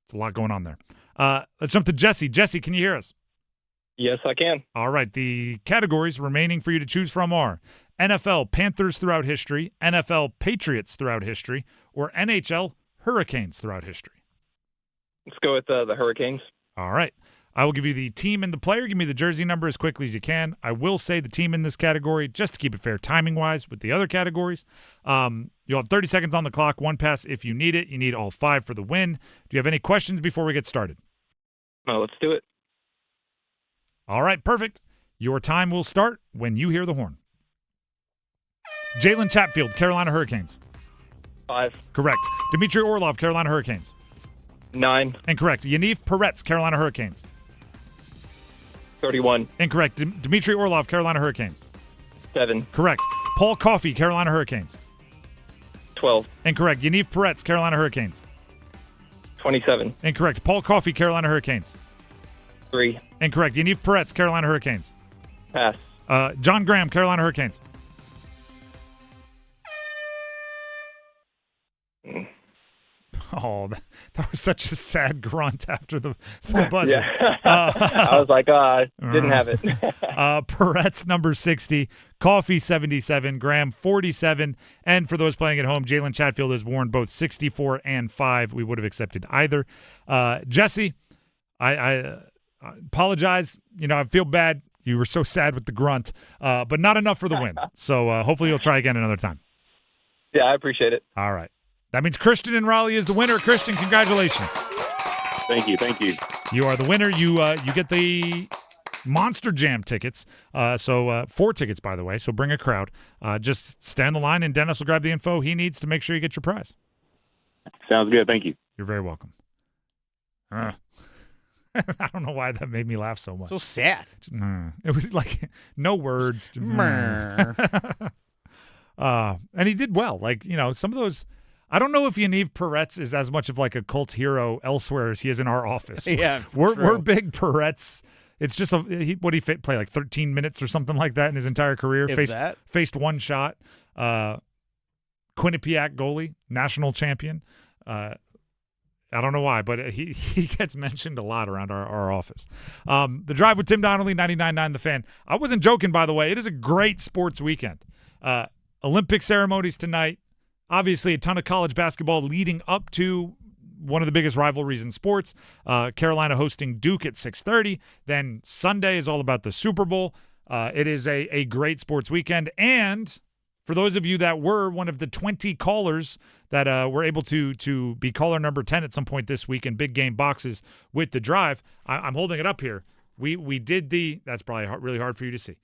It's a lot going on there. Let's jump to Jesse. Jesse, can you hear us? Yes, I can. All right. The categories remaining for you to choose from are NFL Panthers throughout history, NFL Patriots throughout history, or NHL Hurricanes throughout history. Let's go with the Hurricanes. All right. I will give you the team and the player. Give me the jersey number as quickly as you can. I will say the team in this category, just to keep it fair timing-wise with the other categories. You'll have 30 seconds on the clock, one pass if you need it. You need all 5 for the win. Do you have any questions before we get started? No, let's do it. All right, perfect. Your time will start when you hear the horn. Jalen Chatfield, Carolina Hurricanes. 5. Correct. Dmitry Orlov, Carolina Hurricanes. 9. Incorrect. Yaniv Peretz, Carolina Hurricanes. 31. Incorrect. Dmitry Orlov, Carolina Hurricanes. 7. Correct. Paul Coffey, Carolina Hurricanes. 12. Incorrect. Yaniv Peretz, Carolina Hurricanes. 27. Incorrect. Paul Coffey, Carolina Hurricanes. 3. Incorrect. Yaniv Peretz, Carolina Hurricanes. Pass. John Graham, Carolina Hurricanes. Oh, that was such a sad grunt after the full buzzer. Yeah. I was like, didn't have it. Peretz, number 60. Coffey, 77. Graham, 47. And for those playing at home, Jalen Chatfield has worn both 64 and 5. We would have accepted either. Jesse, I apologize. I feel bad. You were so sad with the grunt, but not enough for the win. So hopefully you'll try again another time. Yeah, I appreciate it. All right. That means Christian in Raleigh is the winner. Christian, congratulations. Thank you. You are the winner. You get the Monster Jam tickets. So 4 tickets, by the way. So bring a crowd. Just stand the line, and Dennis will grab the info he needs to make sure you get your prize. Sounds good. Thank you. You're very welcome. I don't know why that made me laugh so much. So sad. It was like no words. And he did well. Like, some of those. I don't know if Yaniv Peretz is as much of like a cult hero elsewhere as he is in our office. Yeah, we're big Peretz. It's just he play like 13 minutes or something like that in his entire career. Faced one shot. Quinnipiac goalie, national champion. I don't know why, but he gets mentioned a lot around our office. The Drive with Tim Donnelly, 99.9 The Fan. I wasn't joking, by the way. It is a great sports weekend. Olympic ceremonies tonight. Obviously, a ton of college basketball leading up to one of the biggest rivalries in sports. Carolina hosting Duke at 6:30. Then Sunday is all about the Super Bowl. It is a great sports weekend. And for those of you that were one of the 20 callers that were able to be caller number 10 at some point this week in big game boxes with the Drive, I'm holding it up here. We did that's probably really hard for you to see.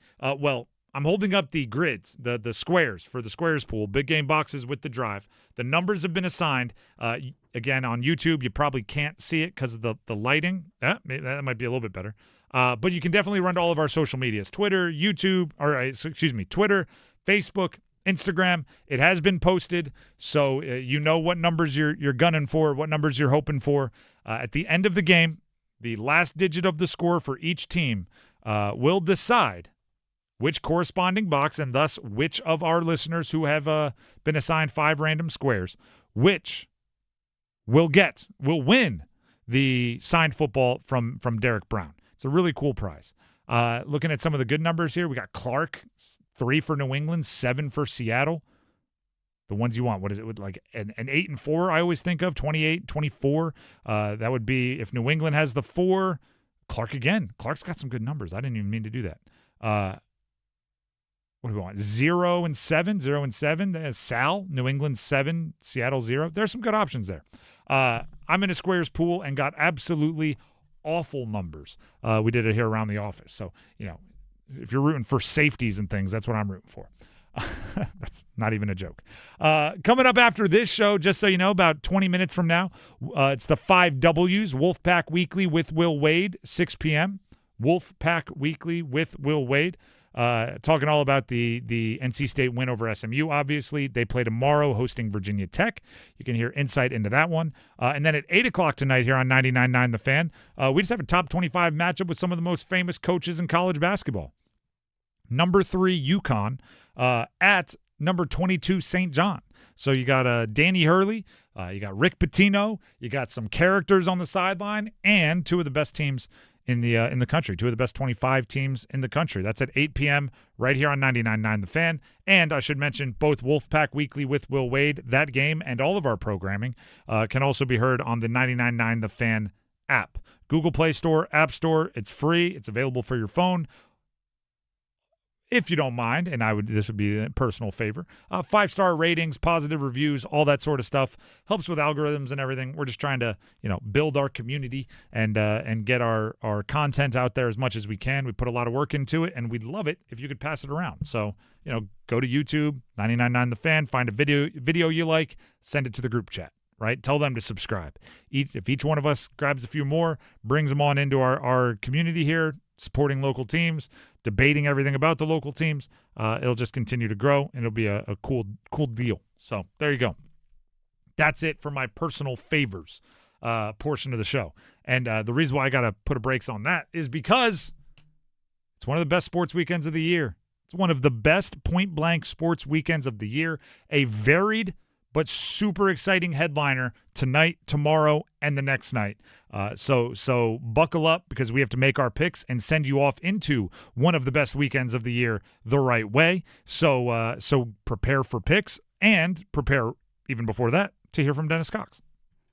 I'm holding up the grids, the squares for the squares pool, big game boxes with the Drive. The numbers have been assigned. Again, on YouTube, you probably can't see it because of the lighting. Maybe that might be a little bit better. But you can definitely run to all of our social medias, Twitter, Twitter, Facebook, Instagram. It has been posted, so you know what numbers you're gunning for, what numbers you're hoping for. At the end of the game, the last digit of the score for each team will decide which corresponding box, and thus which of our listeners who have been assigned 5 random squares, which will win the signed football from Derek Brown. It's a really cool prize. Looking at some of the good numbers here, we got Clark, 3 for New England, 7 for Seattle. The ones you want. What is it? With like an 8 and 4, I always think of, 28, 24. That would be if New England has the 4. Clark again. Clark's got some good numbers. I didn't even mean to do that. What do we want? 0 and 7. 0 and 7. Sal, New England 7, Seattle 0. There's some good options there. I'm in a squares pool and got absolutely awful numbers. We did it here around the office. So, if you're rooting for safeties and things, that's what I'm rooting for. That's not even a joke. Coming up after this show, just so you know, about 20 minutes from now, it's the 5 W's, Wolfpack Weekly with Will Wade, 6 p.m. Wolfpack Weekly with Will Wade. Talking all about the NC State win over SMU, obviously. They play tomorrow hosting Virginia Tech. You can hear insight into that one. And then at 8 o'clock tonight here on 99.9 The Fan, we just have a top 25 matchup with some of the most famous coaches in college basketball. Number 3, UConn at number 22, St. John. So you got Danny Hurley, you got Rick Pitino, you got some characters on the sideline, and 2 of the best teams in the country, 2 of the best 25 teams in the country. That's at 8 p.m. right here on 99.9 The Fan. And I should mention both Wolfpack Weekly with Will Wade, that game, and all of our programming can also be heard on the 99.9 The Fan app. Google Play Store, App Store. It's free. It's available for your phone. If you don't mind, and this would be a personal favor, 5-star ratings, positive reviews, all that sort of stuff helps with algorithms and everything. We're just trying to, build our community and get our content out there as much as we can. We put a lot of work into it, and we'd love it if you could pass it around. So, go to YouTube, 99.9 The Fan, find a video you like, send it to the group chat. Right? Tell them to subscribe. If each one of us grabs a few more, brings them on into our community here, supporting local teams, debating everything about the local teams, it'll just continue to grow, and it'll be a cool deal. So there you go. That's it for my personal favors portion of the show. And the reason why I got to put a brakes on that is because it's one of the best sports weekends of the year. It's one of the best point-blank sports weekends of the year. A varied but super exciting headliner tonight, tomorrow, and the next night. So buckle up, because we have to make our picks and send you off into one of the best weekends of the year the right way. So prepare for picks, and prepare even before that to hear from Dennis Cox.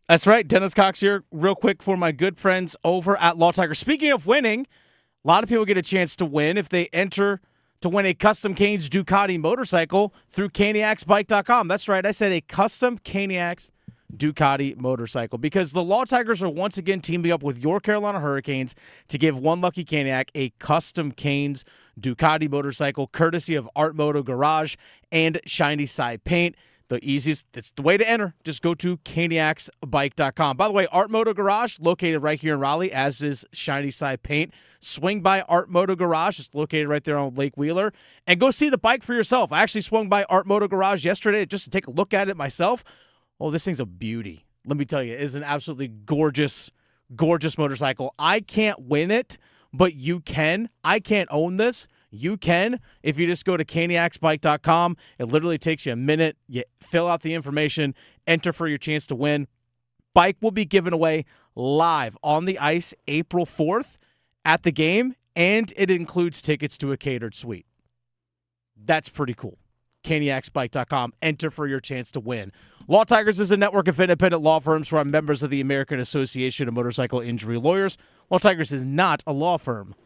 That's right. Dennis Cox here real quick for my good friends over at Law Tiger. Speaking of winning, A lot of people get a chance to win if they enter to win a custom Canes Ducati motorcycle through caniacsbike.com. That's right, I said a custom Caniacs Ducati motorcycle, because the Law Tigers are once again teaming up with your Carolina Hurricanes to give one lucky Caniac a custom Canes Ducati motorcycle courtesy of Art Moto Garage and Shiny Side Paint. It's the way to enter. Just go to caniacsbike.com. By the way, Art Moto Garage, located right here in Raleigh, as is Shiny Side Paint. Swing by Art Moto Garage. It's located right there on Lake Wheeler. And go see the bike for yourself. I actually swung by Art Moto Garage yesterday just to take a look at it myself. Oh, this thing's a beauty. Let me tell you, it is an absolutely gorgeous, gorgeous motorcycle. I can't win it, but you can. I can't own this. You can if you just go to caniacsbike.com. It literally takes you a minute. You fill out the information, enter for your chance to win. Bike will be given away live on the ice April 4th at the game, and it includes tickets to a catered suite. That's pretty cool. caniacsbike.com. Enter for your chance to win. Law Tigers is a network of independent law firms who are members of the American Association of Motorcycle Injury Lawyers. Law Tigers is not a law firm.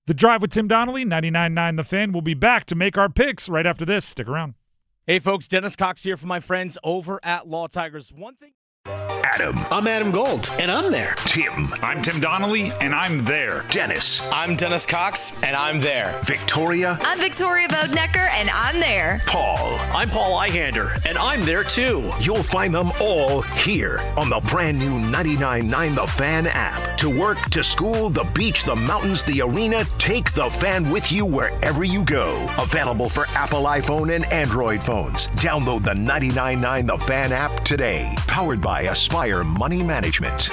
The Drive with Tim Donnelly, 99.9 The Fan. We'll be back to make our picks right after this. Stick around. Hey, folks, Dennis Cox here for my friends over at Law Tigers. One thing. Adam. I'm Adam Gold, and I'm there. Tim. I'm Tim Donnelly, and I'm there. Dennis. I'm Dennis Cox, and I'm there. Victoria. I'm Victoria Bodenecker, and I'm there. Paul. I'm Paul Eihander, and I'm there too. You'll find them all here on the brand new 99.9 The Fan app. To work, to school, the beach, the mountains, the arena, take The Fan with you wherever you go. Available for Apple iPhone and Android phones. Download the 99.9 The Fan app today. Powered by Aspire Money Management.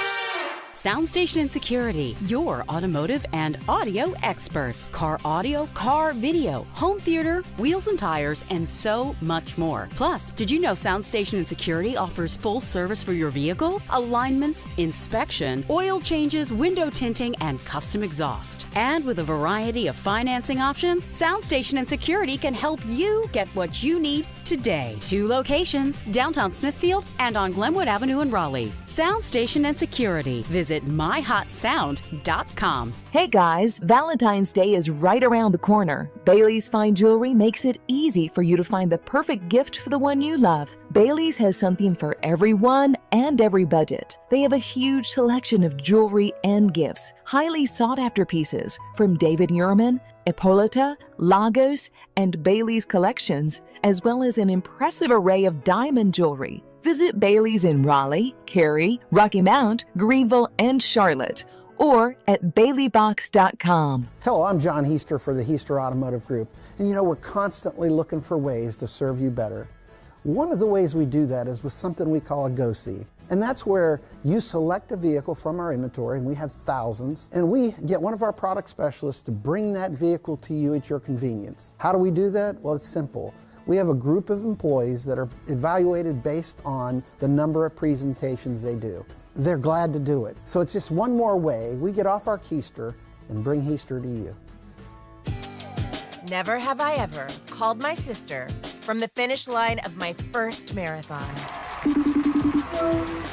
Soundstation and Security, your automotive and audio experts. Car audio, car video, home theater, wheels and tires, and so much more. Plus, did you know Soundstation and Security offers full service for your vehicle? Alignments, inspection, oil changes, window tinting, and custom exhaust. And with a variety of financing options, Soundstation and Security can help you get what you need today. 2 locations, downtown Smithfield and on Glenwood Avenue in Raleigh. Soundstation and Security. Visit myhotsound.com. Hey guys, Valentine's Day is right around the corner. Bailey's Fine Jewelry makes it easy for you to find the perfect gift for the one you love. Bailey's has something for everyone and every budget. They have a huge selection of jewelry and gifts, highly sought after pieces from David Yurman, Ippolita, Lagos, and Bailey's collections, as well as an impressive array of diamond jewelry. Visit Bailey's in Raleigh, Cary, Rocky Mount, Greenville, and Charlotte, or at baileybox.com. Hello, I'm John Heister for the Heister Automotive Group. And we're constantly looking for ways to serve you better. One of the ways we do that is with something we call a Go-See. And that's where you select a vehicle from our inventory, and we have thousands, and we get one of our product specialists to bring that vehicle to you at your convenience. How do we do that? Well, it's simple. We have a group of employees that are evaluated based on the number of presentations they do. They're glad to do it. So it's just one more way we get off our keister and bring Heister to you. Never have I ever called my sister from the finish line of my first marathon.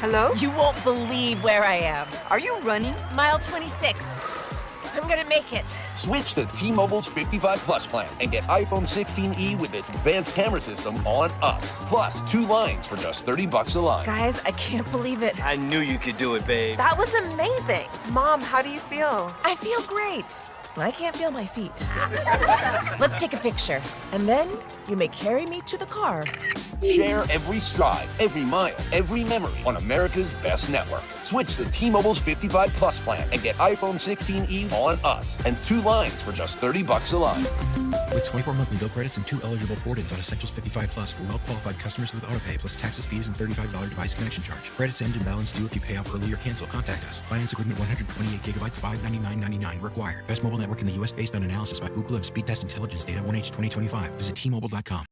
Hello? You won't believe where I am. Are you running? Mile 26. I'm gonna make it. Switch to T-Mobile's 55 Plus plan and get iPhone 16e with its advanced camera system on us. Plus, 2 lines for just $30 a line. Guys, I can't believe it. I knew you could do it, babe. That was amazing. Mom, how do you feel? I feel great. I can't feel my feet. Let's take a picture. And then you may carry me to the car. Share every stride, every mile, every memory on America's best network. Switch to T-Mobile's 55 Plus plan and get iPhone 16e on us and 2 lines for just $30 a line. With 24 monthly bill credits and 2 eligible port-ins on Essentials 55 Plus for well-qualified customers with AutoPay plus taxes, fees, and $35 device connection charge. Credits end and balance due if you pay off early or cancel. Contact us. Finance agreement 128 gigabytes, $599.99 required. Best mobile network in the U.S. based on analysis by Ookla of Speed Test Intelligence data 1H 2025. Visit T-Mobile.com.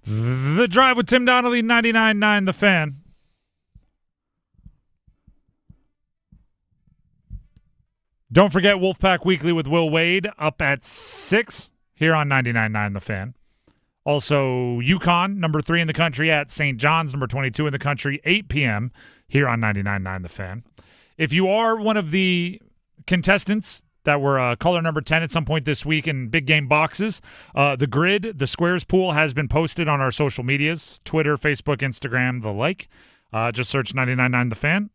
The Drive with Tim Donnelly, 99.9 The Fan. Don't forget Wolfpack Weekly with Will Wade up at 6 here on 99.9 The Fan. Also, UConn, number 3 in the country, at St. John's, number 22 in the country, 8 p.m. here on 99.9 The Fan. If you are one of the contestants that were caller number 10 at some point this week in big game boxes, the grid, the squares pool has been posted on our social medias, Twitter, Facebook, Instagram, the like. Just search 99.9 The Fan.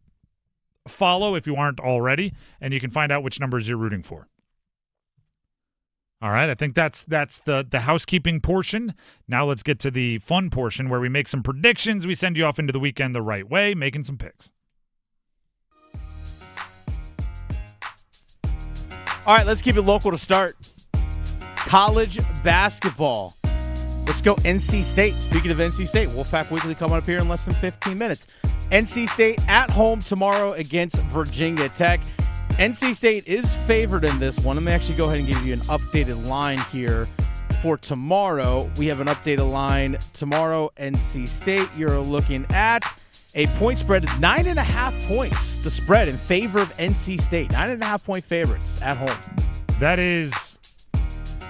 Follow if you aren't already, and you can find out which numbers you're rooting for. All right, I think that's the housekeeping portion. Now let's get to the fun portion where we make some predictions. We send you off into the weekend the right way, making some picks. All right, let's keep it local to start. College basketball. Let's go NC State. Speaking of NC State, Wolfpack Weekly coming up here in less than 15 minutes. NC State at home tomorrow against Virginia Tech. NC State is favored in this one. Let me actually go ahead and give you an updated line here for tomorrow. We have an updated line tomorrow. NC State, you're looking at a point spread of 9.5 points. The spread in favor of NC State. 9.5 point favorites at home. That is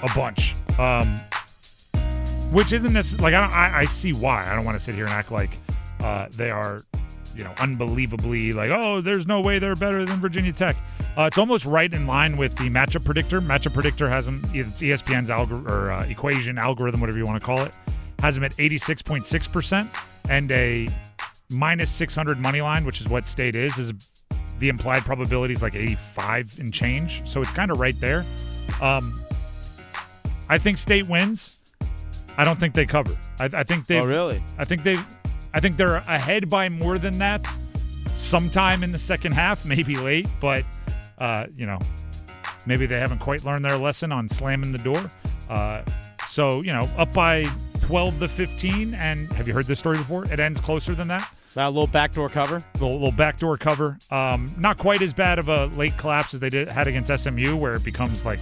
a bunch. Which isn't necessarily, like, I see why. I don't want to sit here and act like they are, unbelievably like, oh, there's no way they're better than Virginia Tech. It's almost right in line with the matchup predictor. Matchup predictor has them, it's ESPN's equation, algorithm, whatever you want to call it, has them at 86.6% and a minus 600 money line, which is what State is the implied probability is like 85 and change. So it's kind of right there. I think State wins. I don't think they cover. I think they. Oh, really? I think they're ahead by more than that. Sometime in the second half, maybe late, but maybe they haven't quite learned their lesson on slamming the door. So up by 12-15, and have you heard this story before? It ends closer than that. That little backdoor cover. Little backdoor cover. Not quite as bad of a late collapse as they had against SMU, where it becomes like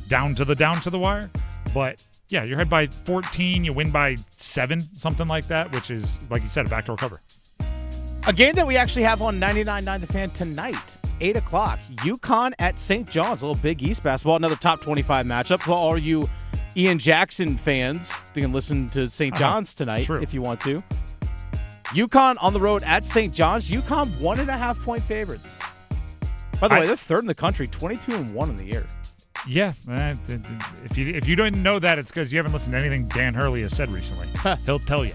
down to the wire, but. Yeah, you're ahead by 14. You win by 7, something like that, which is, like you said, a backdoor cover. A game that we actually have on 99.9 The Fan tonight, 8 o'clock. UConn at St. John's, a little Big East basketball, another top 25 matchup. So all you Ian Jackson fans, you can listen to St. John's tonight if you want to. UConn on the road at St. John's. UConn 1.5 point favorites. By the way, they're third in the country, 22-1 in the year. Yeah, if you don't know that, it's because you haven't listened to anything Dan Hurley has said recently. He'll tell you.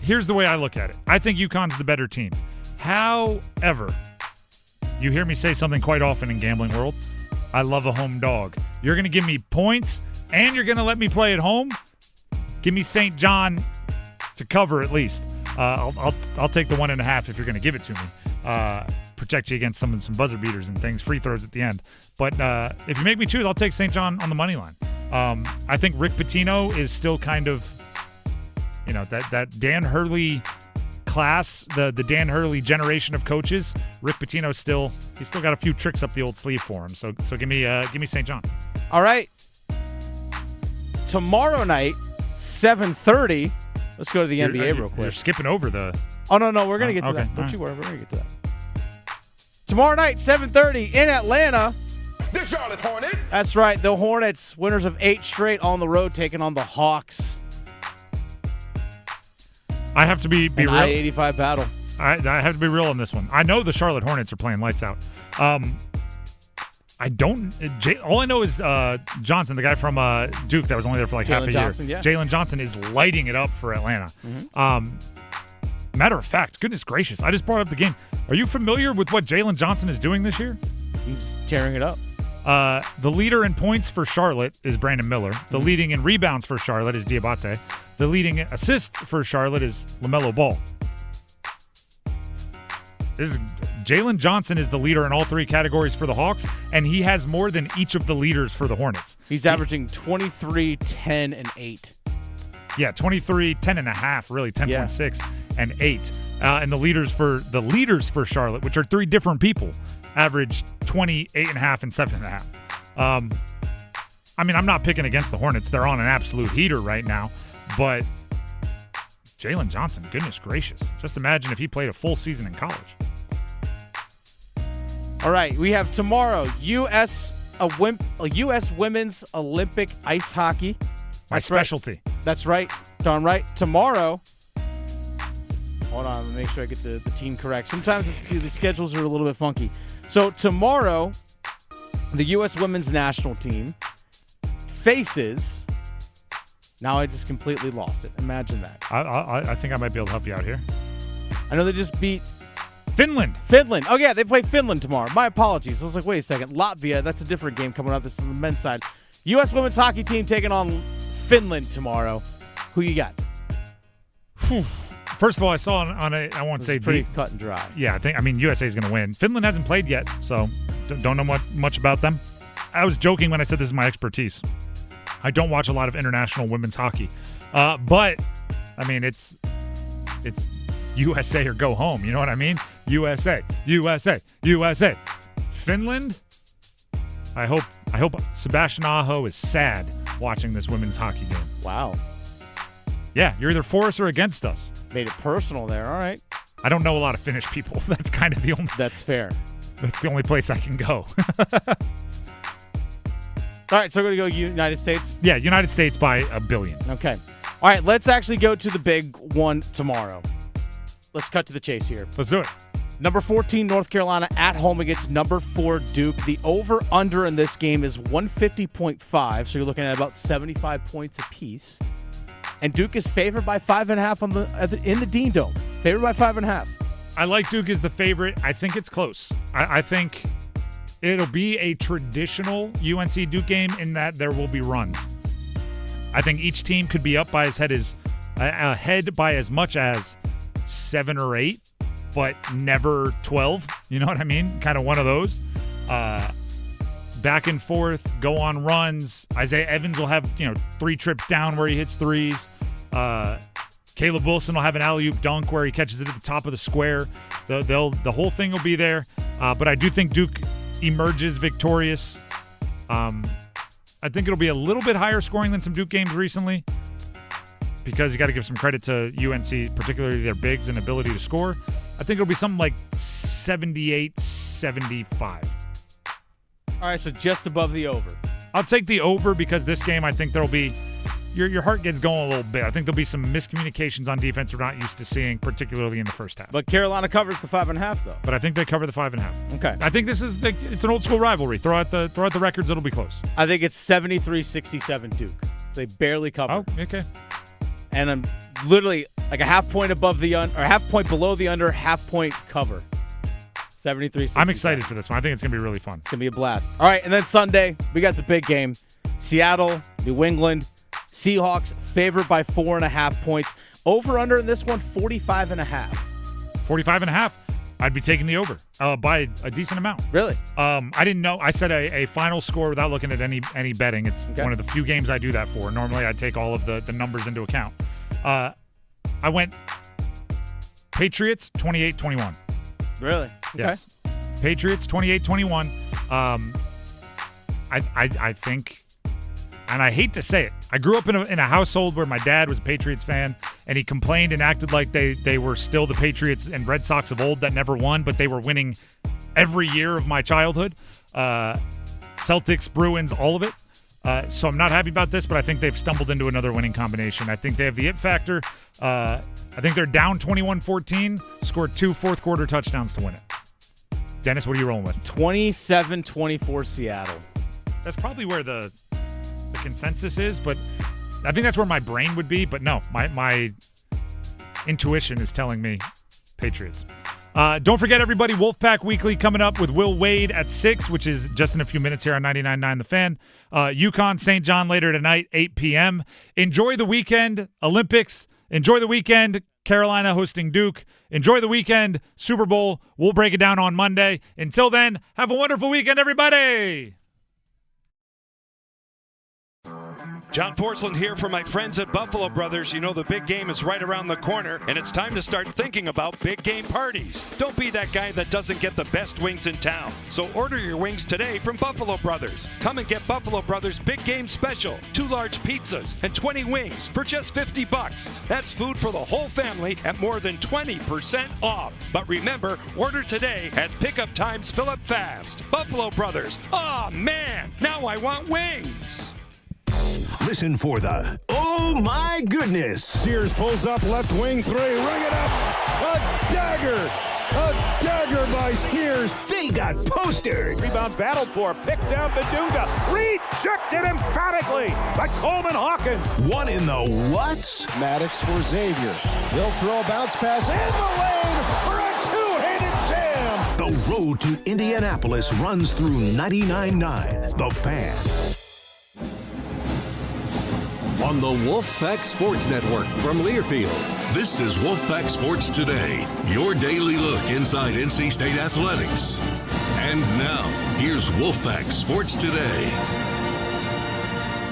Here's the way I look at it. I think UConn's the better team. However, you hear me say something quite often in gambling world. I love a home dog. You're going to give me points, and you're going to let me play at home? Give me St. John to cover at least. I'll take the 1.5 if you're going to give it to me. Protect you against some buzzer beaters and things, free throws at the end. But if you make me choose, I'll take St. John on the money line. I think Rick Pitino is still kind of, that Dan Hurley class, the Dan Hurley generation of coaches. Rick Pitino he's still got a few tricks up the old sleeve for him. So give me St. John. All right. Tomorrow night, 7:30. Let's go to the NBA real quick. You're skipping over the. Oh no, we're gonna get to that. Don't you worry, we're gonna get to that. Tomorrow night, 7:30 in Atlanta. The Charlotte Hornets. That's right, the Hornets, winners of 8 straight on the road, taking on the Hawks. I have to be real. I-85 battle. I have to be real on this one. I know the Charlotte Hornets are playing lights out. All I know is Johnson, the guy from Duke that was only there for like half a year. Yeah. Jalen Johnson is lighting it up for Atlanta. Mm-hmm. Matter of fact, goodness gracious, I just brought up the game. Are you familiar with what Jalen Johnson is doing this year? He's tearing it up. The leader in points for Charlotte is Brandon Miller. The leading in rebounds for Charlotte is Diabate. The leading assist for Charlotte is LaMelo Ball. Jalen Johnson is the leader in all 3 categories for the Hawks, and he has more than each of the leaders for the Hornets. He's averaging 23, 10, and 8. Yeah, 23, 10.5, really, 10.6 and 8. And the leaders for Charlotte, which are 3 different people, average 20, 8.5, and 7.5. I mean, I'm not picking against the Hornets. They're on an absolute heater right now. But Jalen Johnson, goodness gracious. Just imagine if he played a full season in college. All right, we have tomorrow, USC a U.S. women's Olympic ice hockey. My specialty. That's right. Darn right. Tomorrow. Hold on. Let me make sure I get the team correct. Sometimes the schedules are a little bit funky. So tomorrow, the U.S. women's national team faces. Now I just completely lost it. Imagine that. I think I might be able to help you out here. I know they just beat Finland. Oh, yeah, they play Finland tomorrow. My apologies. I was like, wait a second. Latvia, that's a different game coming up. This is on the men's side. U.S. women's hockey team taking on Finland tomorrow. Who you got? First of all, I saw on a, I won't say pretty cut and dry. Yeah, I mean, USA is going to win. Finland hasn't played yet, so don't know much about them. I was joking when I said this is my expertise. I don't watch a lot of international women's hockey. But, I mean, it's USA or go home. You know what I mean? USA. Finland? I hope Sebastian Aho is sad watching this women's hockey game. Wow. Yeah, you're either for us or against us. Made it personal there. All right. I don't know a lot of Finnish people. That's kind of the only. That's fair. That's the only place I can go. All right, so we're going to go United States? Yeah, United States by 1 billion. Okay. All right, let's actually go to the big one tomorrow. Let's cut to the chase here. Let's do it. Number 14, North Carolina at home against number 4, Duke. The over-under in this game is 150.5, so you're looking at about 75 points apiece. And Duke is favored by 5.5 in the Dean Dome. Favored by 5.5. I like Duke as the favorite. I think it's close. I think it'll be a traditional UNC Duke game in that there will be runs. I think each team could be up by ahead by as much as 7 or 8, but never 12. You know what I mean? Kind of one of those. Back and forth, go on runs. Isaiah Evans will have 3 trips down where he hits threes. Caleb Wilson will have an alley-oop dunk where he catches it at the top of the square. The whole thing will be there. But I do think Duke emerges victorious. I think it'll be a little bit higher scoring than some Duke games recently because you got to give some credit to UNC, particularly their bigs and ability to score. I think it'll be something like 78-75. All right, so just above the over. I'll take the over because this game I think there'll be your heart gets going a little bit. I think there'll be some miscommunications on defense we're not used to seeing, particularly in the first half. But Carolina covers the 5.5, though. But I think they cover the 5.5. Okay. I think this is it's an old school rivalry. Throw out the records, it'll be close. I think it's 73-67 Duke. They barely cover. Oh, okay. And I'm literally like a half point above the or half point below the under, half point cover. 73-67. I'm excited for this one. I think it's going to be really fun. It's going to be a blast. All right, and then Sunday, we got the big game. Seattle, New England, Seahawks favored by 4.5 points. Over-under in this one, 45.5. 45.5. I'd be taking the over by a decent amount. Really? I didn't know. I said a final score without looking at any betting. It's one of the few games I do that for. Normally, I take all of the numbers into account. I went Patriots 28-21. Really? Okay. Yes. Patriots 28-21. I think, and I hate to say it, I grew up in a household where my dad was a Patriots fan, and he complained and acted like they were still the Patriots and Red Sox of old that never won, but they were winning every year of my childhood. Celtics, Bruins, all of it. So I'm not happy about this, but I think they've stumbled into another winning combination. I think they have the it factor. I think they're down 21-14, scored 2 fourth-quarter touchdowns to win it. Dennis, what are you rolling with? 27-24 Seattle. That's probably where the consensus is, but I think that's where my brain would be. But no, my intuition is telling me Patriots. Don't forget, everybody, Wolfpack Weekly coming up with Will Wade at 6, which is just in a few minutes here on 99.9 The Fan. UConn, St. John later tonight, 8 p.m. Enjoy the weekend, Olympics. Enjoy the weekend, Carolina hosting Duke. Enjoy the weekend, Super Bowl. We'll break it down on Monday. Until then, have a wonderful weekend, everybody. John Forsland here for my friends at Buffalo Brothers. You know the big game is right around the corner, and it's time to start thinking about big game parties. Don't be that guy that doesn't get the best wings in town. So order your wings today from Buffalo Brothers. Come and get Buffalo Brothers Big Game Special. 2 large pizzas and 20 wings for just $50. That's food for the whole family at more than 20% off. But remember, order today as pickup times fill up fast. Buffalo Brothers. Oh man, now I want wings. Listen for the oh my goodness. Sears pulls up left wing 3. Ring it up. A dagger. A dagger by Sears. They got postered. Rebound battled for. Picked down Badunga. Rejected emphatically by Coleman Hawkins. What in the what? Maddox for Xavier. He'll throw a bounce pass in the lane for a two-handed jam. The road to Indianapolis runs through 99.9 The Fan. On the Wolfpack Sports Network from Learfield, this is Wolfpack Sports Today, your daily look inside NC State athletics. And now, here's Wolfpack Sports Today.